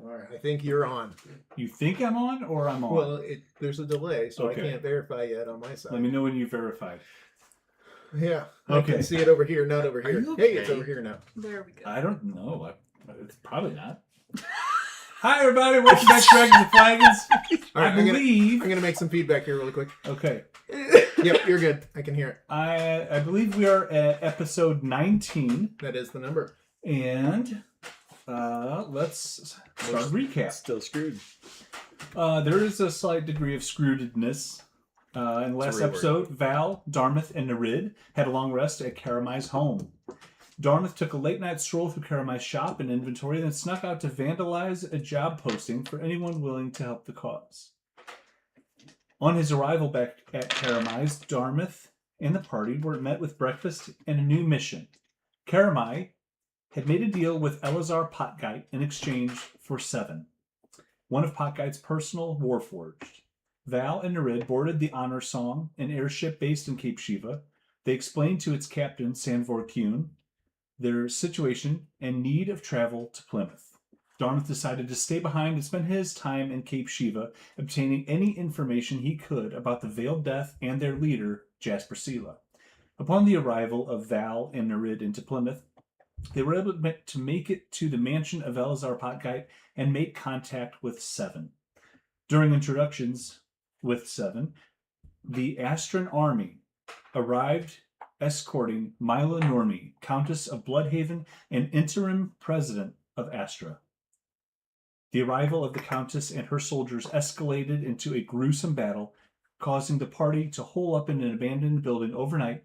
All right, I think you're on. You think I'm on or I'm on? Well, there's a delay, so Okay. I can't verify yet on my side. Let me know when you verified. Yeah, Okay. I can see it over here, not over here. Okay? Hey, it's over here now. There we go. I don't know. It's probably not. Hi, everybody. Welcome back to Dragons and Flagons. All right, I believe... I'm gonna make some feedback here really quick. Okay. Yep, you're good. I can hear it. I believe we are at episode 19. That is the number. And let's start a recap. Still screwed. There is a slight degree of screwedness. In the last episode, Val, Dartmouth, and Nerid had a long rest at Karamai's home. Dartmouth took a late-night stroll through Karamai's shop and inventory, then snuck out to vandalize a job posting for anyone willing to help the cause. On his arrival back at Karamai's, Dartmouth and the party were met with breakfast and a new mission. Karamai had made a deal with Elazar Potgite in exchange for Seven, one of Potgite's personal warforged. Val and Nerid boarded the Honor Song, an airship based in Cape Shiva. They explained to its captain, Sanvor Kuhn, their situation and need of travel to Plymouth. Dartmouth decided to stay behind and spend his time in Cape Shiva, obtaining any information he could about the Veiled Death and their leader, Jasper Sela. Upon the arrival of Val and Nerid into Plymouth, they were able to make it to the mansion of Elazar Potgite and make contact with Seven. During introductions with Seven, the Astran army arrived escorting Mila Normi, Countess of Bloodhaven and interim president of Astra. The arrival of the Countess and her soldiers escalated into a gruesome battle, causing the party to hole up in an abandoned building overnight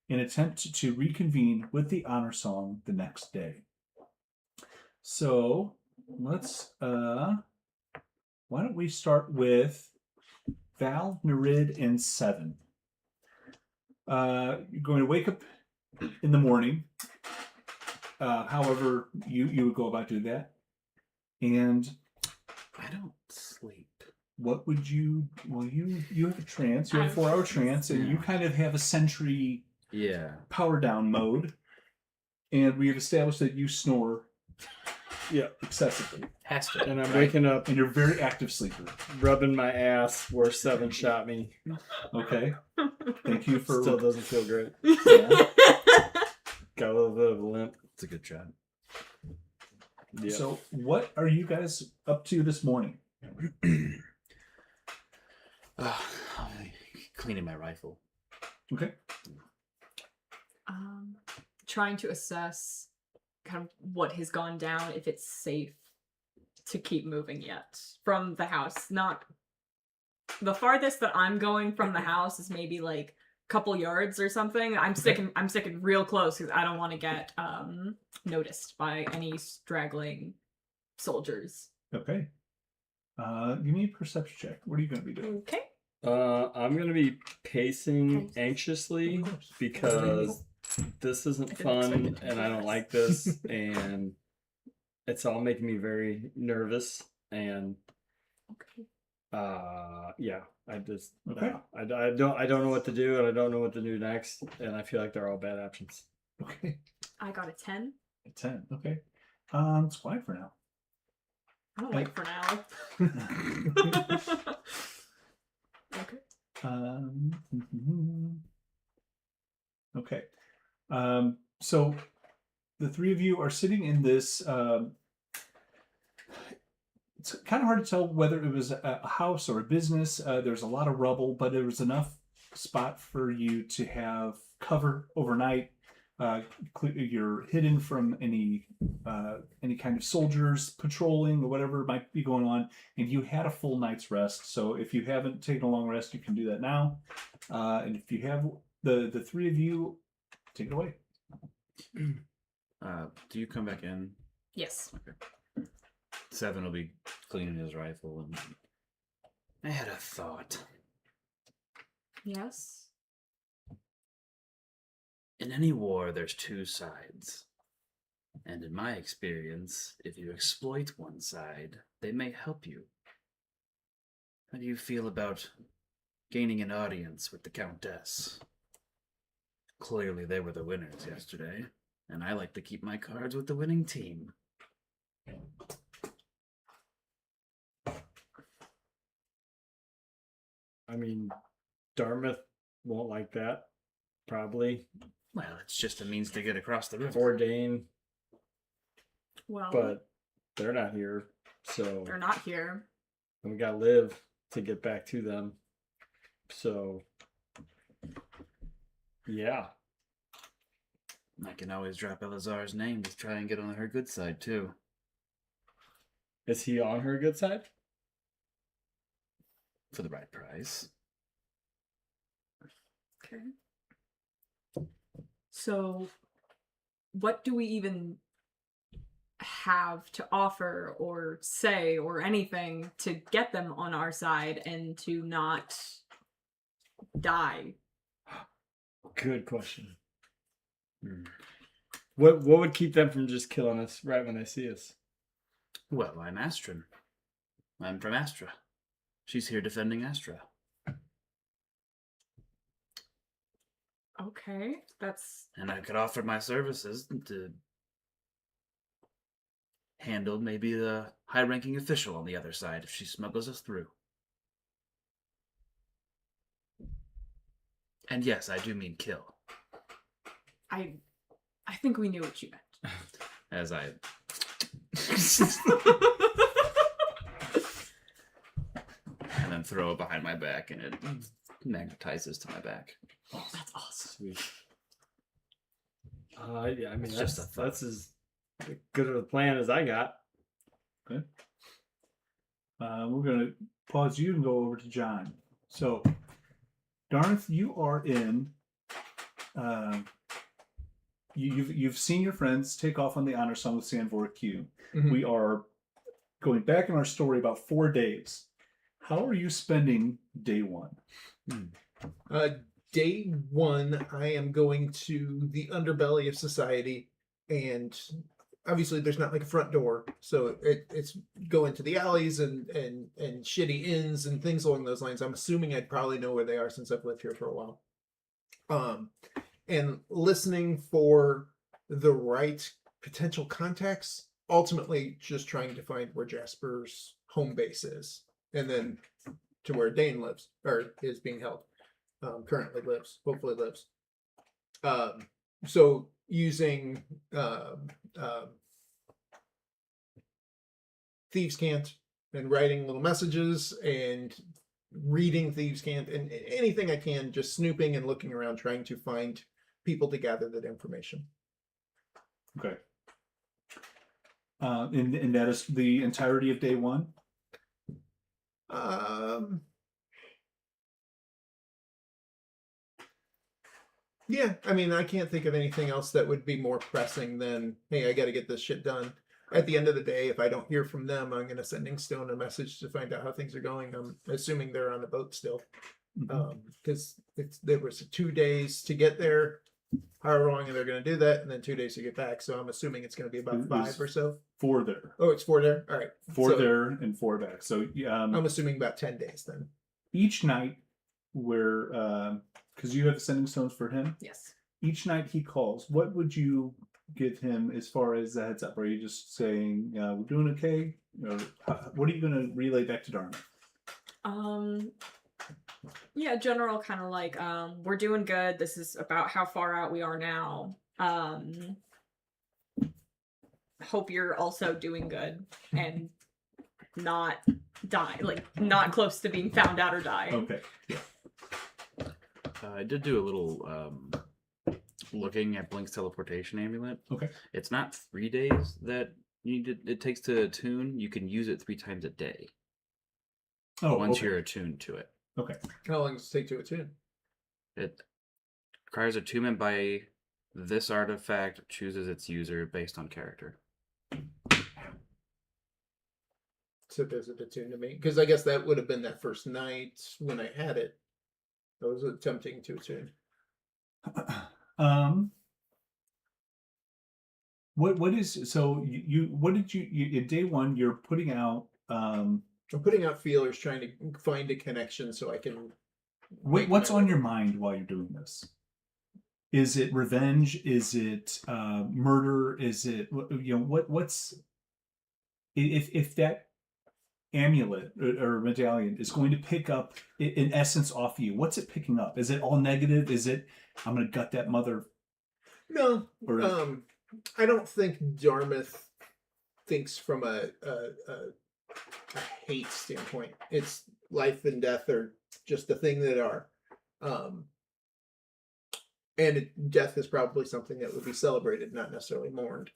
in an attempt to reconvene with the Honor Song the next day. So, let's, why don't we start with Val, Nerid, and Seven. You're going to wake up in the morning, however you would go about doing that. And I don't sleep. what would you... Well, you have a trance. You have a 4-hour trance, and you kind of have a sentry power down mode. And we have established that you snore excessively. Has to. And I'm waking up And you're a very active sleeper. rubbing my ass where Seven shot me. Okay. Thank you for... Still doesn't feel great. Yeah. Got a little bit of a limp. It's a good job. Yeah. So, what are you guys up to this morning? Cleaning my rifle. Okay. Trying to assess kind of what has gone down, if it's safe to keep moving yet from the house. Not the farthest that I'm going from the house is maybe like a couple yards or something. I'm sticking real close because I don't want to get noticed by any straggling soldiers. Okay. Give me a perception check. What are you going to be doing? Okay. I'm going to be pacing anxiously because this isn't fun and I don't like this and it's all making me very nervous and I just I don't know what to do and I don't know what to do next and I feel like they're all bad options. Okay. I got a 10. A 10. Okay. It's quiet for now. I don't like for now. Okay. Okay. So the three of you are sitting in this. It's kind of hard to tell whether it was a house or a business. There's a lot of rubble, but there was enough spot for you to have cover overnight. You're hidden from any kind of soldiers patrolling or whatever might be going on, and you had a full night's rest. So if you haven't taken a long rest, you can do that now. And if you have, the three of you, take it away. Do you come back in? Yes. Okay. Seven will be cleaning his rifle and I had a thought. Yes. In any war, there's two sides. And in my experience, if you exploit one side, they may help you. How do you feel about gaining an audience with the Countess? Clearly they were the winners yesterday, and I like to keep my cards with the winning team. mean, Dartmouth won't like that. Probably. Well, it's just a means to get across the river. Fort Dane, Well, but they're not here. So they're not here. we got to live to get back to them. So, yeah. I can always drop Elazar's name to try and get on her good side, too. Is he on her good side? For the right price. Okay. So, what do we even have to offer or say or anything to get them on our side and to not die? Good question. What would keep them from just killing us right when they see us? Well, I'm Astrid. I'm from Astra. She's here defending Astra. Okay, that's... And I could offer my services to handle maybe the high-ranking official on the other side if she smuggles us through. And yes, I do mean kill. I think we knew what you meant. As I... and then throw it behind my back and it magnetizes to my back. Oh, that's awesome. Sweet. Yeah, I mean, It's just a thought. that's as good of a plan as I got. Okay. We're going to pause you and go over to John. So, Darth, you are in. You've seen your friends take off on the honor song with Sanvor Q. Mhm. We are going back in our story about 4 days. How are you spending day one? Day one, I am going to the underbelly of society, and obviously there's not like a front door, so it's go into the alleys and shitty inns and things along those lines. I'm assuming I'd probably know where they are since I've lived here for a while. And listening for the right potential contacts, ultimately just trying to find where Jasper's home base is, and then to where Dane lives, or is being held. Currently lives, hopefully lives. So using Thieves' Cant and writing little messages and reading Thieves' Cant and anything I can, just snooping and looking around, trying to find people to gather that information. Okay. And that is the entirety of day one? Yeah, I mean, I can't think of anything else that would be more pressing than, hey, I got to get this shit done. At the end of the day, if I don't hear from them, I'm going to send Inkstone a message to find out how things are going. I'm assuming they're on the boat still. Because there was 2 days to get there. However long they're going to do that, and then 2 days to get back. So I'm assuming it's going to be about 5 or so. 4 there. Oh, it's 4 there? All right. 4 So there and 4 back. So I'm assuming about 10 days then. each night where, because you have sending stones for him, Yes. each night he calls, what would you give him as far as the heads up? Are you just saying, we're doing okay? Or what are you going to relay back to Dharma? Yeah, general kind of like, we're doing good. This is about how far out we are now. Hope you're also doing good and not die, like not close to being found out or die. Okay. Yeah. I did do a little looking at Blink's teleportation amulet. Okay. It's not 3 days that it takes to attune. You can use it 3 times a day. Oh, once okay. you're attuned to it. Okay. How long does it take to attune? It requires attunement by this artifact chooses its user based on character. So does it attune to me? Because I guess that would have been that first night when I had it. I was attempting to attune. What is so you what did you in day one you're putting out I'm putting out feelers, trying to find a connection so I can. what's on your mind while you're doing this? Is it revenge? Is it murder? Is it what's if that amulet or medallion is going to pick up in essence off you? What's it picking up? Is it all negative? Is it I'm gonna gut that mother? No, Or I don't think Dartmouth thinks from a hate standpoint. It's life and death are just a thing that are. And death is probably something that would be celebrated, not necessarily mourned.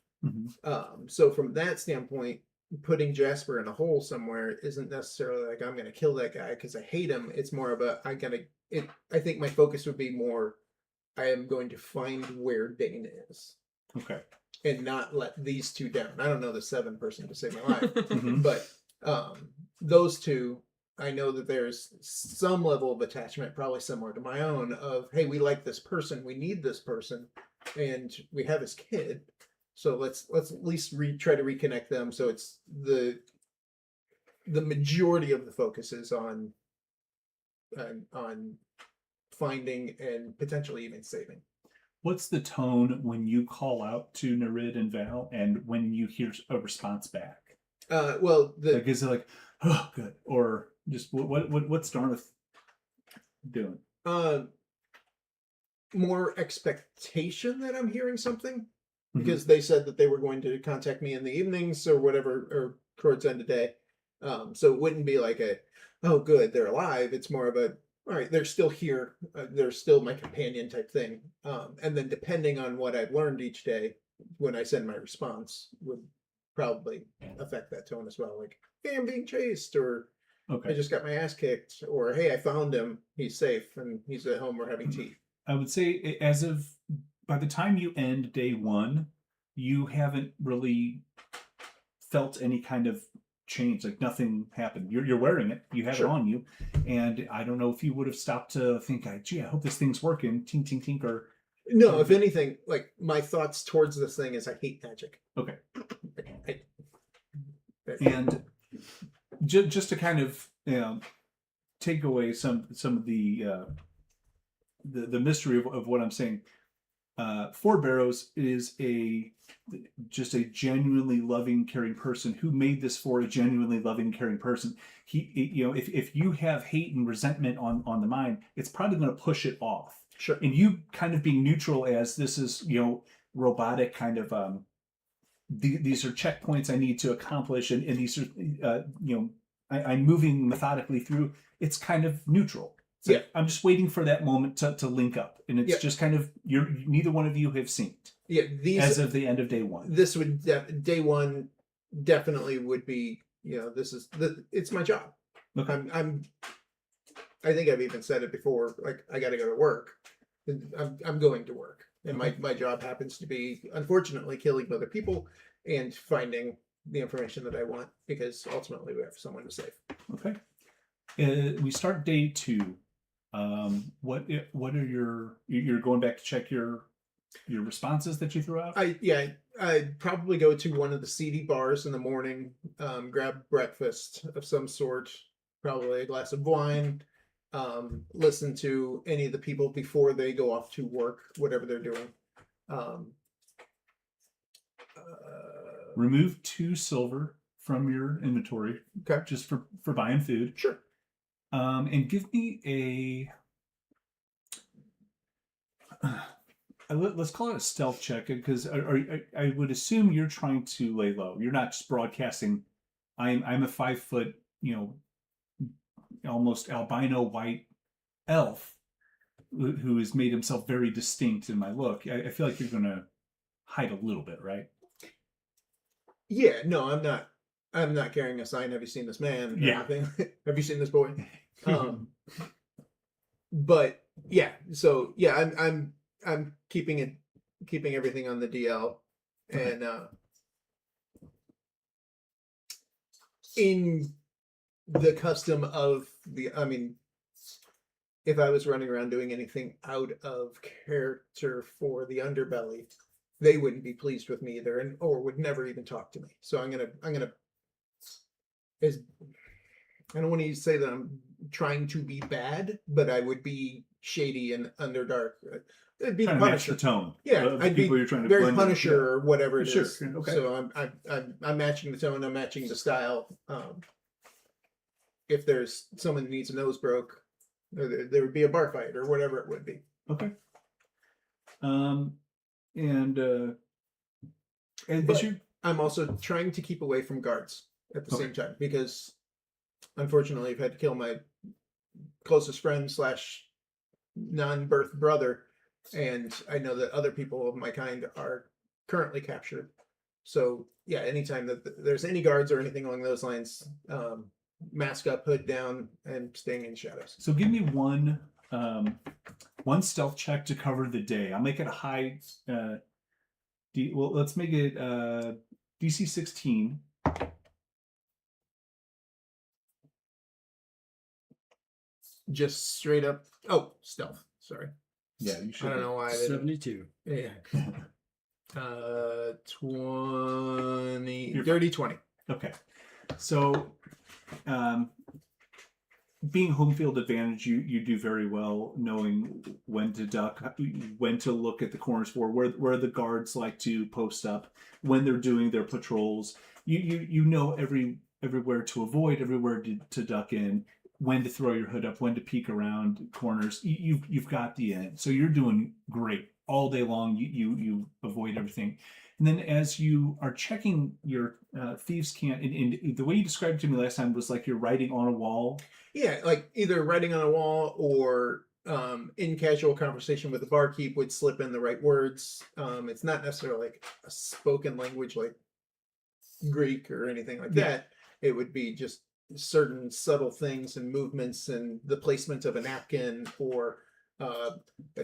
So from that standpoint, putting Jasper in a hole somewhere isn't necessarily like I'm going to kill that guy because I hate him. It's more of a I think my focus would be more I am going to find where Dane is. Okay. And not let these two down. I don't know the 7 person to save my life, but those two, I know that there's some level of attachment, probably similar to my own, of hey, we like this person, we need this person, and we have his kid, so let's at least try to reconnect them. So it's the majority of the focus is on finding and potentially even saving. What's the tone when you call out to Nerid and Val, and when you hear a response back? Well, like is it like, oh, good, or just what's Dartmouth doing? More expectation that I'm hearing something, because they said that they were going to contact me in the evenings or whatever, or towards the end of the day. So it wouldn't be like oh, good, they're alive. It's more of a, all right, they're still here. They're still my companion type thing. And then depending on what I've learned each day, when I send my response, would probably affect that tone as well. Like, hey, I'm being chased, or I just got my ass kicked, or hey, I found him. He's safe and he's at home. We're having tea. I would say by the time you end day 1, you haven't really felt any kind of change. Like nothing happened. You're wearing it. You have it on you, and I don't know if you would have stopped to think, gee, I hope this thing's working. Tink, tink, tink. Or no, if anything, like my thoughts towards this thing is I hate magic. Okay. And just to kind of take away some of the mystery of what I'm saying, Ford Barrows is just a genuinely loving, caring person who made this for a genuinely loving, caring person. If you have hate and resentment on the mind, it's probably going to push it off. Sure. And you kind of being neutral as this is, robotic kind of, these are checkpoints I need to accomplish, and these are, I'm moving methodically through. It's kind of neutral. So I'm just waiting for that moment to link up, and it's just kind of neither one of you have synced. Yeah, as of the end of day 1. This would day 1 definitely would be. It's my job. Okay. I think I've even said it before. Like I got to go to work. I'm going to work, and my job happens to be, unfortunately, killing other people and finding the information that I want, because ultimately we have someone to save. Okay. We start day 2. What are you're going back to check your responses that you threw out? I'd probably go to one of the seedy bars in the morning, grab breakfast of some sort, probably a glass of wine, listen to any of the people before they go off to work, whatever they're doing. Remove 2 silver from your inventory. Okay. Just for buying food. Sure. And give me let's call it a stealth check, because I would assume you're trying to lay low. You're not just broadcasting. I'm a 5 foot, almost albino white elf who has made himself very distinct in my look. I feel like you're going to hide a little bit, right? Yeah, no, I'm not carrying a sign. Have you seen this man? Yeah. Have you seen this boy? But yeah, so yeah, I'm keeping everything on the DL, and in the custom of if I was running around doing anything out of character for the underbelly, they wouldn't be pleased with me either, or would never even talk to me. So I'm gonna I don't want to say that I'm trying to be bad, but I would be shady and underdark. It'd be the Punisher. The tone. Yeah, I'd be you're trying to very blend Punisher or whatever it is. Sure. Okay. So I'm matching the tone. I'm matching the style. if there's someone who needs a nose broke, there would be a bar fight or whatever it would be. Okay. And But as you I'm also trying to keep away from guards at the same time because, unfortunately, I've had to kill my closest friend / non-birth brother, and I know that other people of my kind are currently captured. So yeah, anytime that there's any guards or anything along those lines, mask up, hood down, and staying in shadows. So give me one stealth check to cover the day. I'll make it a high. Let's make it DC 16. Just straight up. Oh, stealth. Sorry. Yeah, you should. I don't know why. I didn't. 72. Yeah. 20. You're Dirty 20. Okay. So, being home field advantage, you do very well knowing when to duck, when to look at the corners for, where the guards like to post up, when they're doing their patrols. You know everywhere to avoid, everywhere to duck in, when to throw your hood up, when to peek around corners. You've got the end. So you're doing great all day long. You avoid everything. And then as you are checking your thieves' can't, and the way you described it to me last time was like you're writing on a wall. Yeah, like either writing on a wall or in casual conversation with the barkeep would slip in the right words. It's not necessarily like a spoken language like Greek or anything like that. It would be just certain subtle things and movements and the placement of a napkin or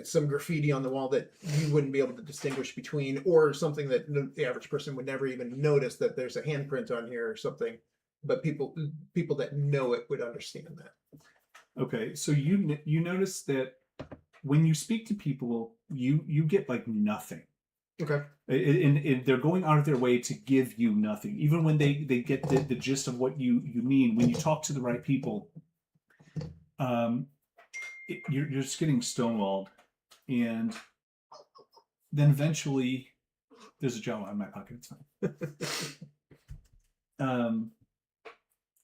some graffiti on the wall that you wouldn't be able to distinguish between, or something that the average person would never even notice that there's a handprint on here or something. But people that know it would understand that. Okay, so you notice that when you speak to people, you get like nothing. Okay. And they're going out of their way to give you nothing, even when they get the gist of what you mean. When you talk to the right people, you're just getting stonewalled, and then eventually there's a Java in my pocket. It's fine.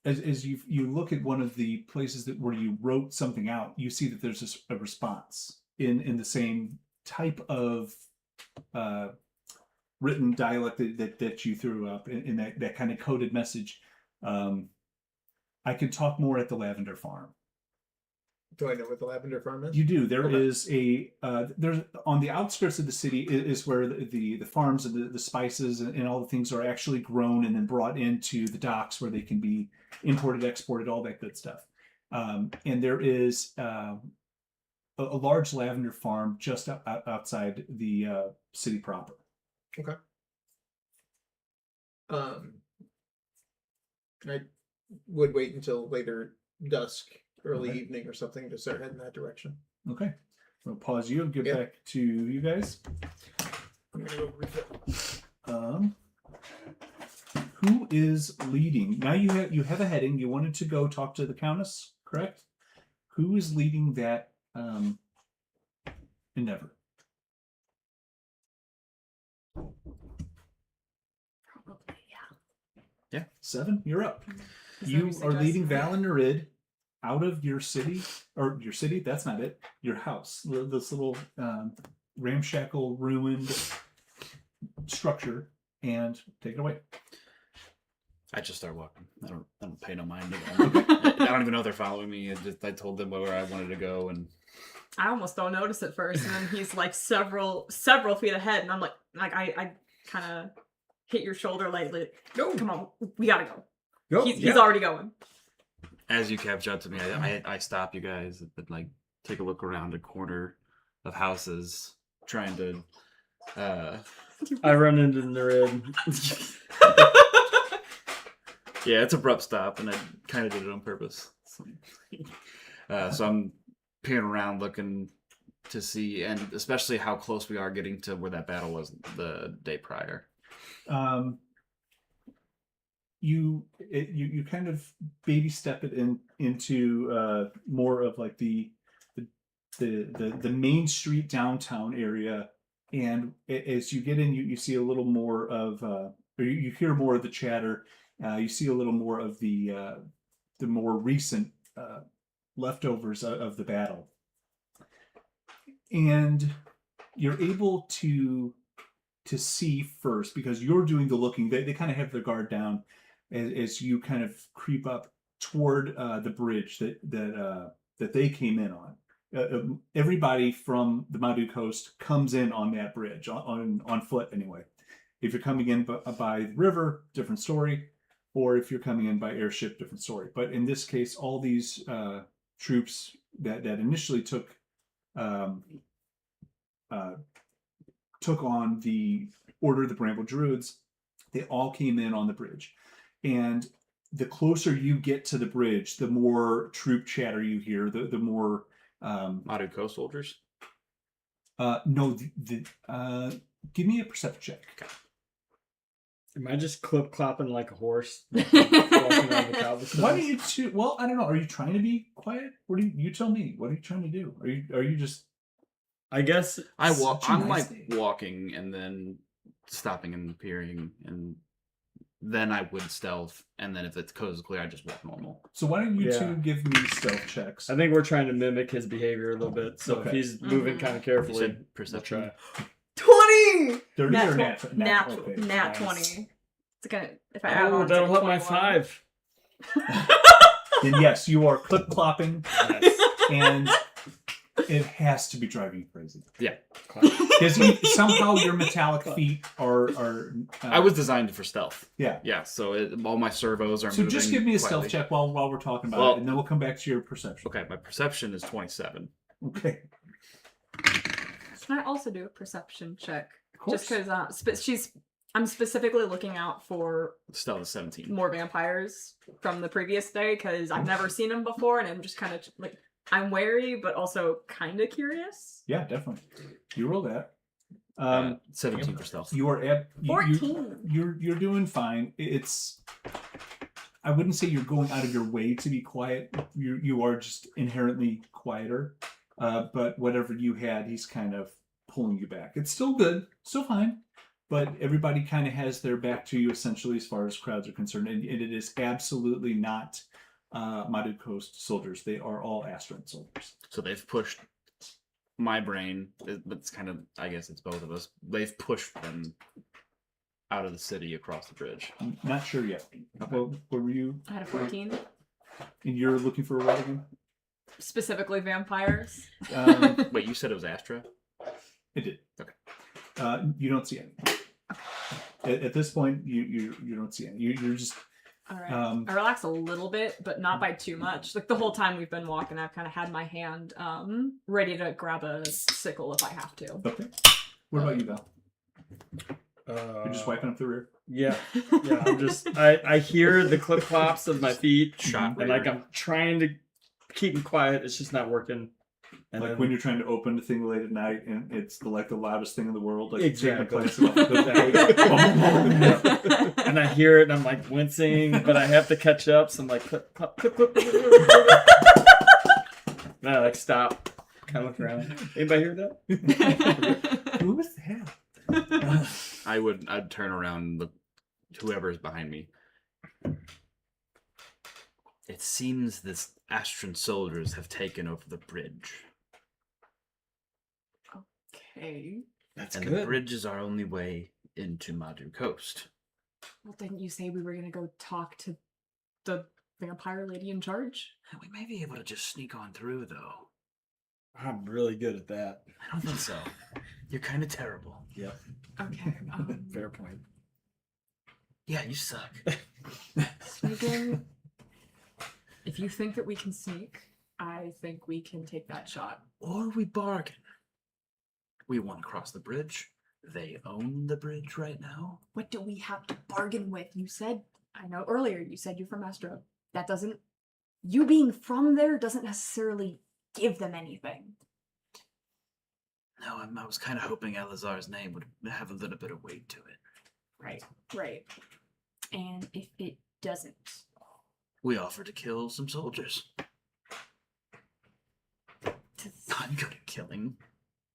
As you look at one of the places where you wrote something out, you see that there's a response in the same type of written dialect that you threw up in that kind of coded message. I could talk more at the Lavender Farm. Do I know what the Lavender Farm is? You do. There Okay. is there's on the outskirts of the city is where the farms and the spices and all the things are actually grown and then brought into the docks where they can be imported, exported, all that good stuff. And there is a large lavender farm just outside the city proper. Okay. I would wait until later dusk, early Okay. evening or something to start heading that direction. Okay. We'll pause you and get Yeah. back to you guys. I'm gonna go refill. Who is leading? Now you have a heading. You wanted to go talk to the Countess, correct? Who is leading that endeavor? Probably, yeah. 7, you're up. Is You that are what leading suggest? Val and Nerid out of your city, that's not it, your house. This little ramshackle, ruined structure, and take it away. I just start walking. I don't pay no mind to them. I don't even know if they're following me. I told them where I wanted to go, and I almost don't notice at first, and then he's like several feet ahead, and I'm like I kind of hit your shoulder lightly. Go. Come on, we gotta go. Go. He's already going. as you catch up to me, I stop you guys and like take a look around a corner of houses, trying to. I run into Nerid. Yeah, it's abrupt stop, and I kind of did it on purpose. So I'm peering around, looking to see, and especially how close we are getting to where that battle was the day prior. You kind of baby step it into more of like the main street downtown area, and as you get in, you see a little more of or you hear more of the chatter. You see a little more of the more recent leftovers of the battle, and you're able to see first because you're doing the looking. They kind of have their guard down as you kind of creep up toward the bridge that they came in on. Everybody from the Madu coast comes in on that bridge on foot anyway. If you're coming in by the river, different story, or if you're coming in by airship, different story. But in this case, all these troops that initially took on the Order of the Bramble Druids, they all came in on the bridge. And the closer you get to the bridge, the more troop chatter you hear, the more... Madu Coast soldiers? No, give me a perception check. Okay. Am I just clip-clopping like a horse? Walking around the cobblestones? Why do you two... Well, I don't know. Are you trying to be quiet? What do you tell me? What are you trying to do? Are you just... I guess I'm nice like day. walking and then stopping and peering, and then I would stealth, and then if the coast is clear, I just walk normal. So why don't you Yeah. two give me stealth checks? I think we're trying to mimic his behavior a little bit. So if Okay. he's moving kind of carefully, You said we'll perception? try. 20! 30 Nat, or tw- nat? nat, Okay. nat nice. 20. It's gonna, if I add Oh, on, that'll it's help like my 21. 5. Then yes, you are clip-clopping, Nice. and it has to be driving you crazy. Yeah. Because somehow your metallic feet are I was designed for stealth. Yeah. Yeah, so all my servos are So moving just give me a quietly. stealth check while we're talking about Well- it, and then we'll come back to your perception. Okay, my perception is 27. Okay. Can I also do a perception check? Of course. Just because I'm specifically looking out for Stealth is 17. more vampires from the previous day because I've never seen them before, and I'm just kind of like, I'm wary, but also kind of curious. Yeah, definitely. You roll that. 17 for stealth. You are at 14. You're doing fine. It's I wouldn't say you're going out of your way to be quiet. You are just inherently quieter. But whatever you had, he's kind of pulling you back. It's still good, still fine. But everybody kind of has their back to you essentially as far as crowds are concerned, and it is absolutely not Madu Coast soldiers. They are all Astran soldiers. So they've pushed my brain, but it's kind of, I guess it's both of us. They've pushed them out of the city across the bridge. I'm not sure yet. Well, where were you? I had a 14. And you're looking for a what again? Specifically vampires. Wait, you said it was Astra? It did. Okay. You don't see any. At this point, you don't see any. You're just All right. I relax a little bit, but not by too much. Like the whole time we've been walking, I've kind of had my hand ready to grab a sickle if I have to. okay. What about you, Val? You're just wiping up the rear. Yeah, yeah. I'm just. I hear the clip clops of my feet, Shot and like rear. I'm trying to keep them quiet. It's just not working. And Like then, when you're trying to open the thing late at night, and it's the loudest thing in the world. Like Exactly. taking place of the- Yeah. and I hear it, and I'm like wincing, but I have to catch up. So I'm like, clip, clip, clip, clip, clip, clip, clip. And I like stop, kind of look around. Anybody hear that? Who was that? I'd turn around and look whoever's behind me. It seems this Astran soldiers have taken over the bridge. Okay. That's And good. the bridge is our only way into Madu Coast. Well, didn't you say we were gonna go talk to the vampire lady in charge? We may be able to just sneak on through, though. I'm really good at that. I don't think so. You're kind of terrible. Yep. Okay. Fair point. Yeah, you suck. Sneaking. If you think that we can sneak, I think we can take that shot. Or we bargain. We want to cross the bridge. They own the bridge right now. What do we have to bargain with? You said, I know earlier you said you're from Astro. That doesn't, you being from there doesn't necessarily give them anything. No, I was kind of hoping Elazar's name would have a little bit of weight to it. Right. And if it doesn't, We offered to kill some soldiers. I'm good at killing.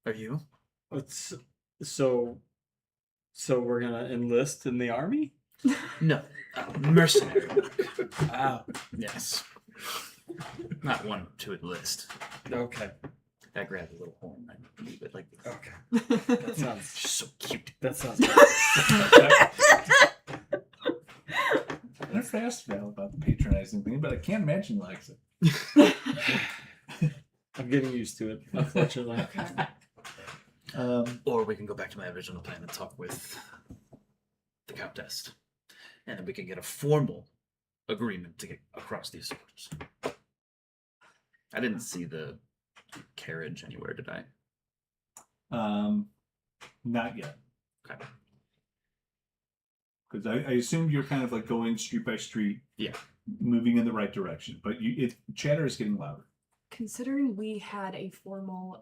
Are you? So we're gonna enlist in the army? No, mercenary work. Oh, Yes. Not one to enlist. okay. I grabbed a little horn and I leave it like Okay. That sounds. she's so cute. That sounds. I never asked Val about the patronizing thing, but I can't imagine he likes it. I'm getting used to it, unfortunately. Or we can go back to my original plan and talk with the Countess. And then we can get a formal agreement to get across these soldiers. I didn't see the carriage anywhere, did I? Not yet. Okay. Because I assumed you're kind of like going street by street, Yeah. moving in the right direction. But chatter is getting louder. Considering we had a formal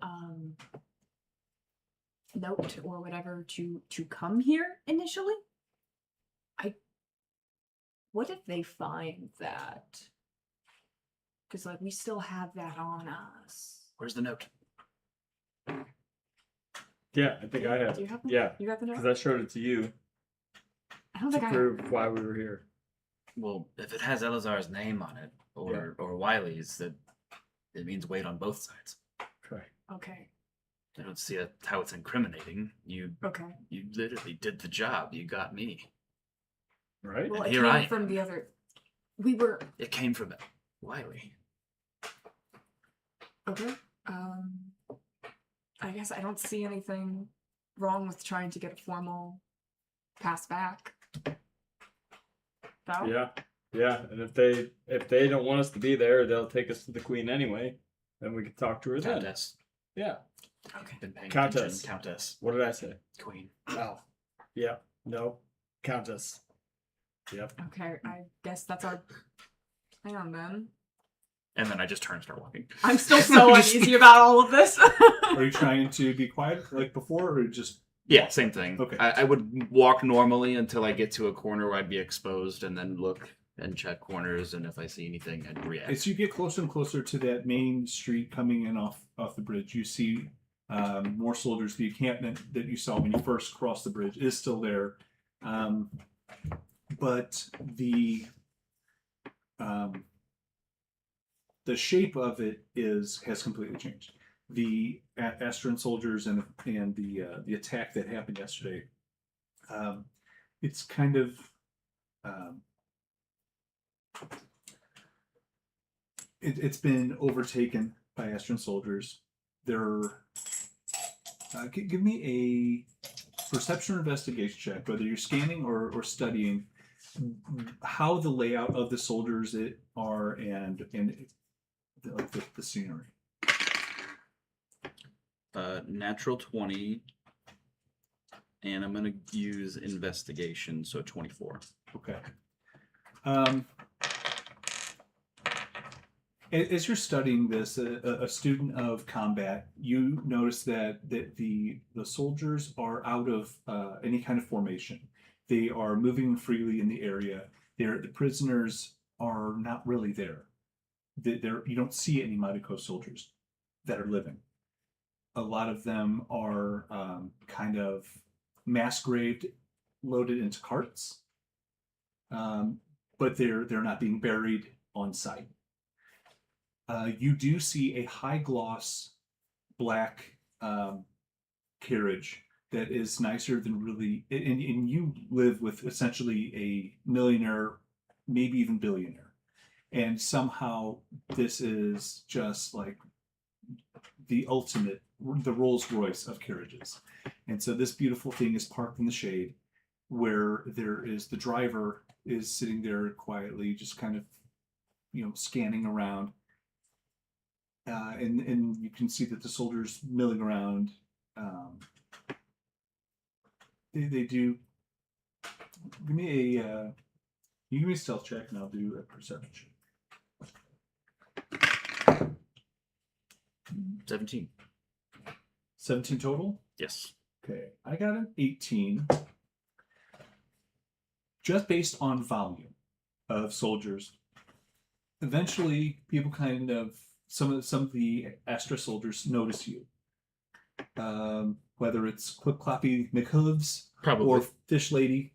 note or whatever to come here initially, what if they find that? Because like we still have that on us. Where's the note? Yeah, I think I have. Do you have the Yeah, You got the note? because I showed it to you I don't to think I. prove why we were here. Well, if it has Elazar's name on it, or Wiley's, that it means wait on both sides. Okay. Okay. I don't see how it's incriminating. You Okay. literally did the job. You got me. Right? Well, And it here came I am. from the other. We were It came from Wiley. okay. I guess I don't see anything wrong with trying to get a formal pass back. Val? Yeah. Yeah. And if they don't want us to be there, they'll take us to the queen anyway. Then we can talk to her then. Countess. Yeah. Okay. Been paying Countess. attention. Countess. What did I say? Queen. Oh. Yeah. No. Countess. Yep. Okay. I guess that's our plan then. And then I just turn and start walking. I'm still so uneasy about all of this. Are you trying to be quiet like before, or just? Yeah, same thing. Okay. I would walk normally until I get to a corner where I'd be exposed, and then look and check corners, and if I see anything, I'd react. As you get closer and closer to that main street coming in off the bridge, you see more soldiers. The encampment that you saw when you first crossed the bridge is still there, but the shape of it has completely changed. The Astron soldiers and the attack that happened yesterday, it's kind of it's been overtaken by Astron soldiers. They're give me a perception or investigation check, whether you're scanning or studying how the layout of the soldiers are and the scenery. Natural 20, and I'm gonna use investigation, so 24. Okay. As you're studying this, a student of combat, you notice that the soldiers are out of any kind of formation. They are moving freely in the area. The prisoners are not really there. You don't see any Madiko soldiers that are living. A lot of them are kind of mass graved, loaded into carts, but they're not being buried on site. You do see a high gloss black carriage that is nicer than really, and you live with essentially a millionaire, maybe even billionaire, and somehow this is just like the ultimate, the Rolls Royce of carriages. And so this beautiful thing is parked in the shade, where the driver is sitting there quietly, just kind of, scanning around. And you can see that the soldiers milling around. They do. Give me a. You give me a stealth check, and I'll do a perception check. 17. 17 total. Yes. Okay, I got an 18. Just based on volume of soldiers. Eventually, people kind of some of the Astra soldiers notice you. Whether it's Clip Cloppy McHooves Probably. or Fish Lady,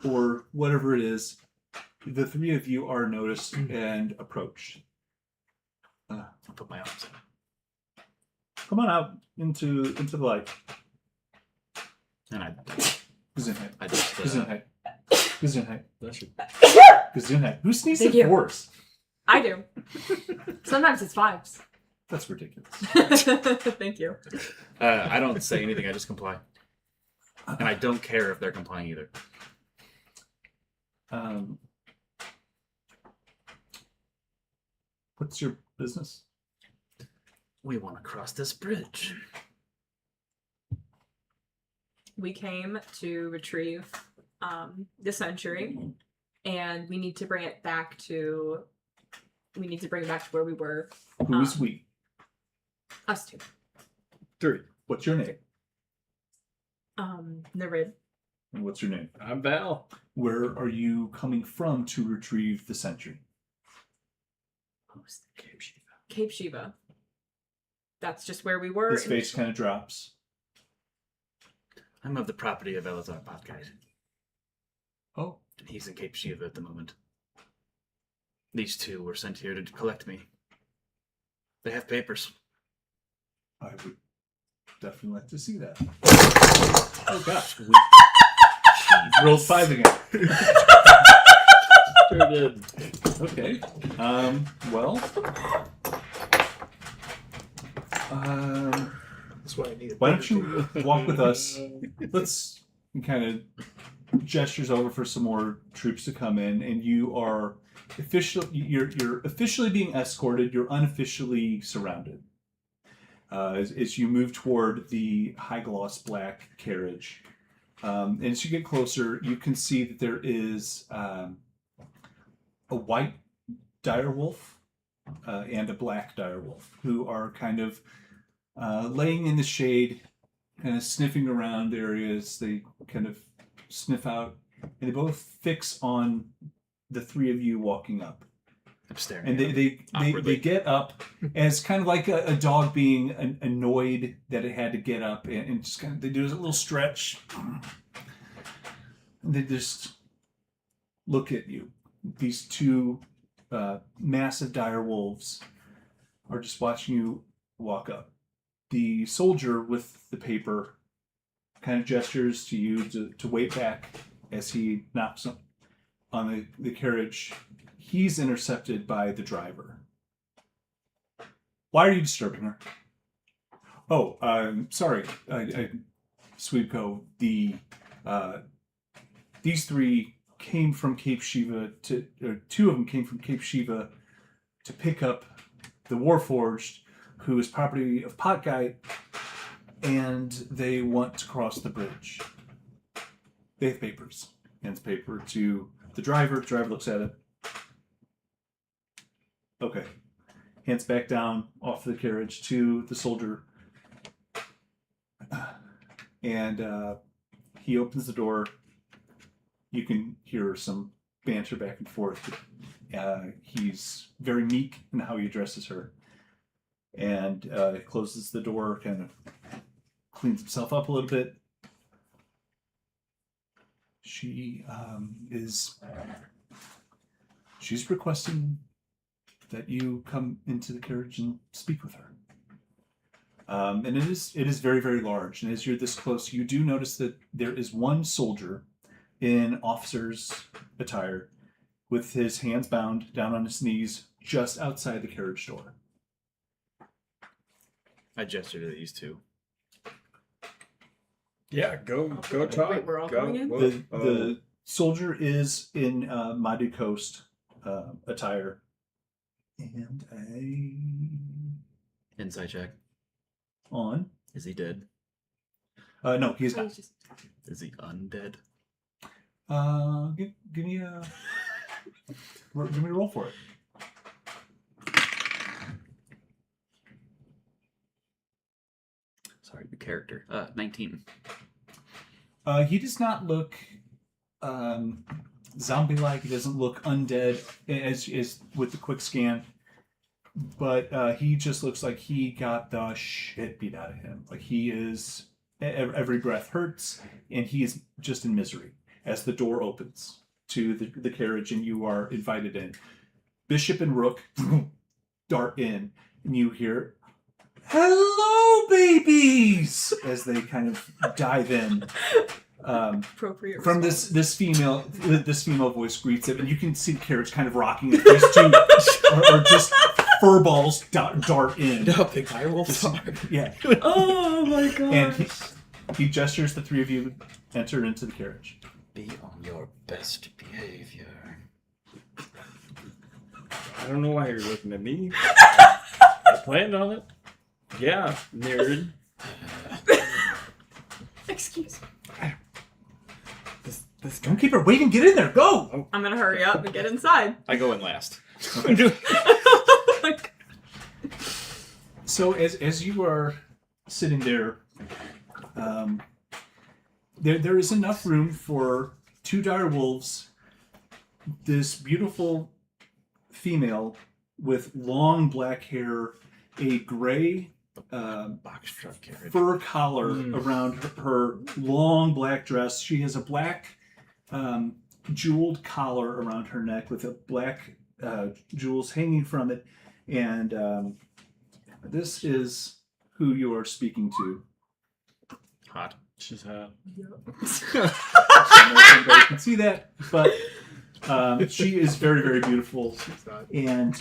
or whatever it is, the three of you are noticed and approached. I'll put my arms in. Come on out into the light. And Gesundheit. I just Gesundheit. Gesundheit. That's your Gesundheit. Who sneezes Thank in you. fours? I do. Sometimes it's 5s. That's ridiculous. Thank you. I don't say anything. I just comply, and I don't care if they're complying either. What's your business? We want to cross this bridge. We came to retrieve the century, and we need to bring it back to. We need to bring it back to where we were. Who is we? Us two. 3. What's your name? Narid. And what's your name? I'm Val. Where are you coming from to retrieve the century? Cape Shiva. That's just where we were. His face kind of drops. I'm of the property of Elazar Podkite. Oh, And he's in Cape Shiva at the moment. These two were sent here to collect me. They have papers. I would definitely like to see that. Oh gosh, rolled 5 again. Sure did. Okay. Well. That's why I need. Why don't you walk with us? Let's kind of gestures over for some more troops to come in, and you are you're officially being escorted. You're unofficially surrounded. As you move toward the high gloss black carriage, and as you get closer, you can see that there is a white direwolf and a black direwolf who are kind of laying in the shade, kind of sniffing around areas. They kind of sniff out, and they both fix on the three of you walking up. I'm staring. And at they awkwardly. get up as kind of like a dog being annoyed that it had to get up, and just kind of they do a little stretch. And they just look at you. These two massive dire wolves are just watching you walk up. The soldier with the paper kind of gestures to you to wait back as he knocks on the carriage. He's intercepted by the driver. Why are you disturbing her? Oh, sorry, Sweepco. These three came from Cape Shiva or two of them came from Cape Shiva to pick up the Warforged, who is property of Potgite, and they want to cross the bridge. They have papers. Hands paper to the driver. The driver looks at it. Okay. Hands back down off the carriage to the soldier. And he opens the door. You can hear some banter back and forth. He's very meek in how he addresses her. And closes the door, kind of cleans himself up a little bit. She's requesting that you come into the carriage and speak with her. And it is very, very large. And as you're this close, you do notice that there is one soldier in officer's attire with his hands bound down on his knees just outside the carriage door. I gesture to these two. Yeah, go talk. Wait, we're all go. going in? Whoa. The soldier is in Madu Coast attire. And Insight check. on. Is he dead? No, he's not. Is he undead? Give me a roll for it. Sorry, the character. 19. He does not look zombie-like. He doesn't look undead as with the quick scan. But he just looks like he got the shit beat out of him. Like he is, every breath hurts, and he is just in misery. as the door opens to the carriage and you are invited in. Bishop and Rook dart in, and you hear, "Hello, babies!" as they kind of dive in. Appropriate From response. this female voice greets them, and you can see the carriage kind of rocking. And these two are just furballs dart in. How big direwolves are. Yeah, Oh my god. and he gestures the three of you enter into the carriage. Be on your best behavior. I don't know why you're looking at me. I planned on it. Yeah, nerd. Excuse me. This Don't keep her waiting. Get in there. Go. I'm gonna hurry up and get inside. I go in last. So as you are sitting there, there is enough room for two dire wolves, this beautiful female with long black hair, a gray Box truck carriage. fur collar around her long black dress. She has a black jeweled collar around her neck with a black jewels hanging from it, and this is who you are speaking to. Hot. She's hot. I don't know if anybody can see that, but she is very, very beautiful, and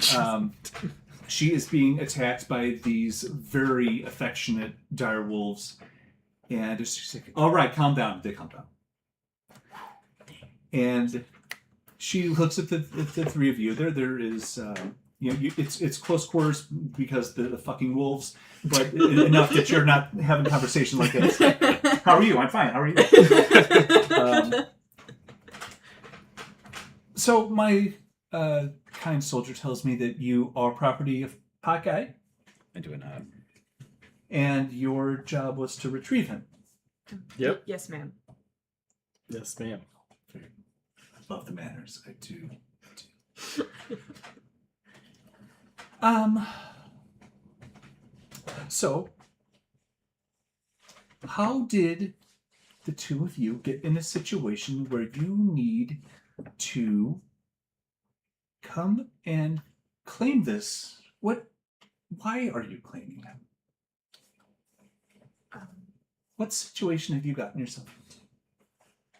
she is being attacked by these very affectionate dire wolves, and it's just like, "All right, calm down." They calm down, and she looks at the three of you. There is. It's close quarters because the fucking wolves, but enough that you're not having a conversation like this. How are you? I'm fine. How are you? So my kind soldier tells me that you are property of Hawkeye, I do not. and your job was to retrieve him. Yep. Yes, ma'am. Yes, ma'am. I love the manners. I do. So, how did the two of you get in a situation where you need to come and claim this? Why are you claiming him? What situation have you gotten yourself into?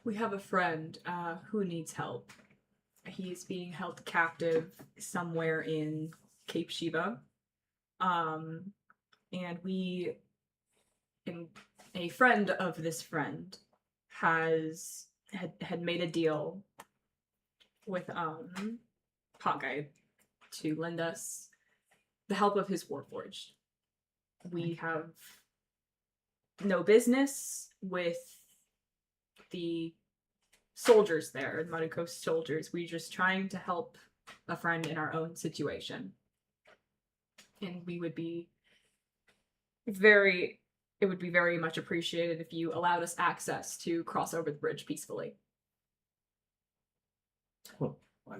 We have a friend who needs help. He's being held captive somewhere in Cape Sheba. And a friend of this friend had made a deal with Hawkeye to lend us the help of his Warforged. We have no business with the soldiers there, the Muddy Coast soldiers. We're just trying to help a friend in our own situation. And it would be very much appreciated if you allowed us access to cross over the bridge peacefully. Well, I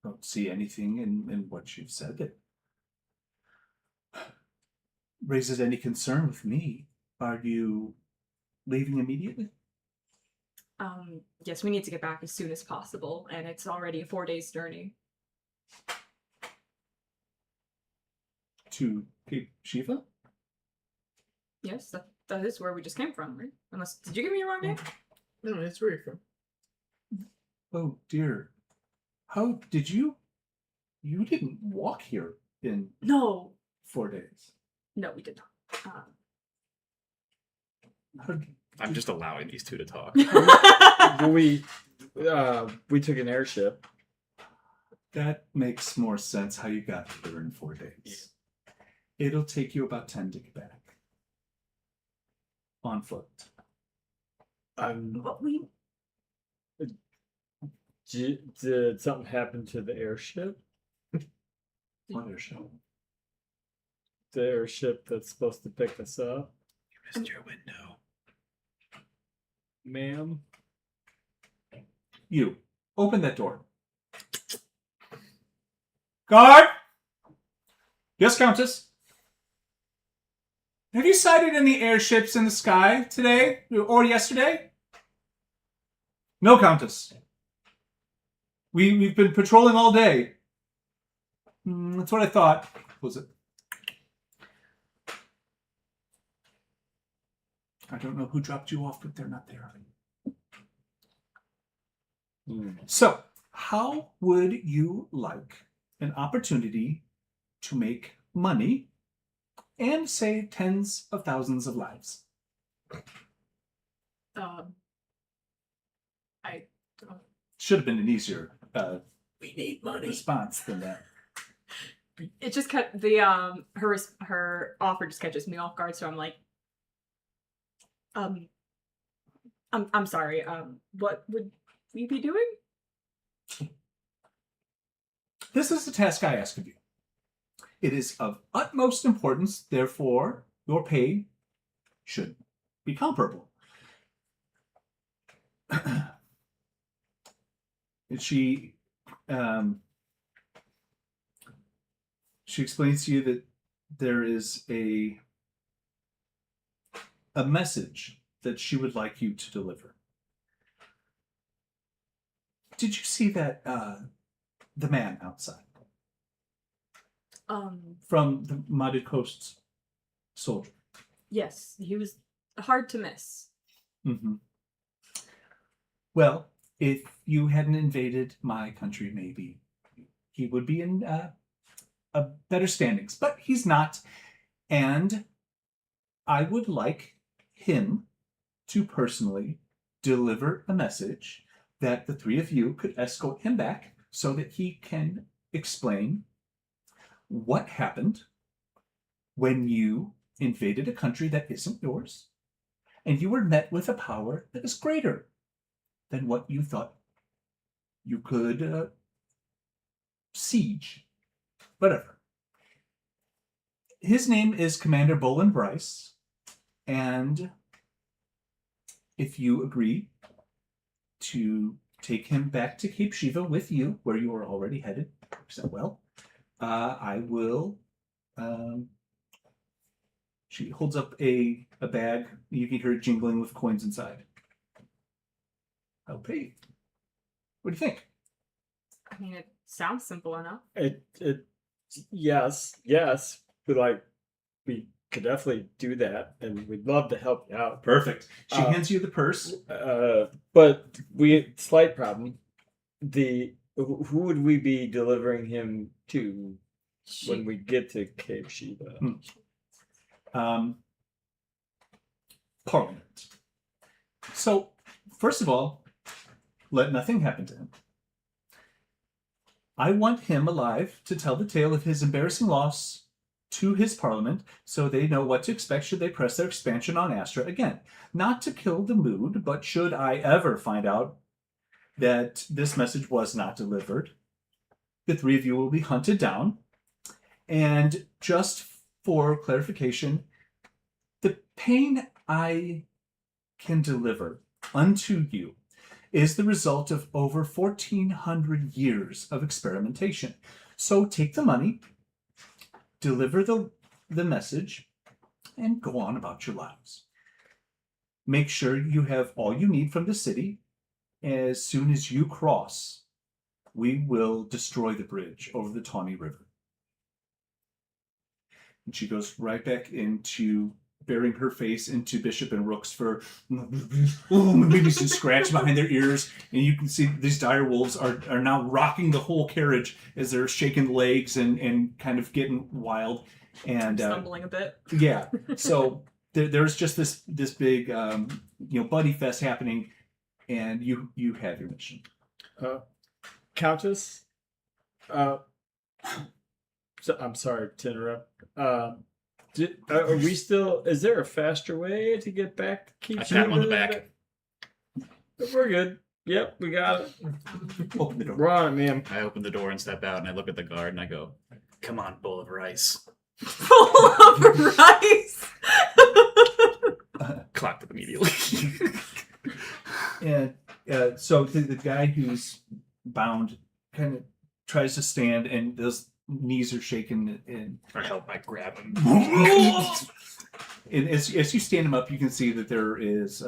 don't see anything in what you've said that raises any concern with me. Are you leaving immediately? Yes, we need to get back as soon as possible, and it's already a 4 days journey. To Cape Shiva? Yes, that is where we just came from, right? Did you give me a wrong name? No, that's where you're from. Oh dear. How did you didn't walk here in No, 4 days? no, we did not. I'm just allowing these two to talk. Well, we took an airship. That makes more sense how you got here in 4 days. It'll take you about 10 to get back. On foot. But we Did something happen to the airship? On your show. The airship that's supposed to pick us up, You missed your window. ma'am? You open that door. Guard! Yes, Countess? Have you sighted any airships in the sky today or yesterday? No, Countess. We've been patrolling all day. That's what I thought. Was it? I don't know who dropped you off, but they're not there. So, how would you like an opportunity to make money and save tens of thousands of lives? I Should have been an easier We need money. response than that. it just cut the her offer just catches me off guard, so I'm like, I'm sorry. What would we be doing? This is the task I ask of you. It is of utmost importance, therefore, your pay should be comparable. She explains to you that there is a message that she would like you to deliver. Did you see that the man outside from the Modded Coast soldier? Yes, he was hard to miss. Mm-hmm. Well, if you hadn't invaded my country, maybe he would be in a better standings, but he's not. And I would like him to personally deliver a message that the three of you could escort him back so that he can explain what happened when you invaded a country that isn't yours and you were met with a power that is greater than what you thought you could siege. Whatever. His name is Commander Bolin Bryce, and if you agree to take him back to Cape Shiva with you, where you are already headed, so well, I will. She holds up a bag. You can hear it jingling with coins inside. I'll pay. What do you think? I mean, it sounds simple enough. Yes, but like, we could definitely do that, and we'd love to help you out. Perfect. She hands you the purse. But slight problem. Who would we be delivering him to when we get to Cape Shiva? Parliament. So, first of all, let nothing happen to him. I want him alive to tell the tale of his embarrassing loss to his parliament so they know what to expect should they press their expansion on Astra again. Not to kill the mood, but should I ever find out that this message was not delivered, the three of you will be hunted down. And just for clarification, the pain I can deliver unto you is the result of over 1,400 years of experimentation. So take the money, deliver the message, and go on about your lives. Make sure you have all you need from the city. As soon as you cross, we will destroy the bridge over the Tawny River. And she goes right back into burying her face into Bishop and Rook's fur. Maybe some scratch behind their ears. And you can see these dire wolves are now rocking the whole carriage as they're shaking legs and kind of getting wild. And Stumbling a bit. Yeah. So there's just this big buddy fest happening, and you have your mission. Countess? So, I'm sorry to interrupt. Are we still? Is there a faster way to get back to Cape I pat him on the Shiva? back. We're good. Yep, we got it. Open the door. We're on it, ma'am. I open the door and step out, and I look at the guard and I go, "Come on, bowl of rice." Full of rice. Clocked it immediately. And so the guy who's bound kind of tries to stand, and those knees are shaking. And Or help, I grab him. and as you stand him up, you can see that there is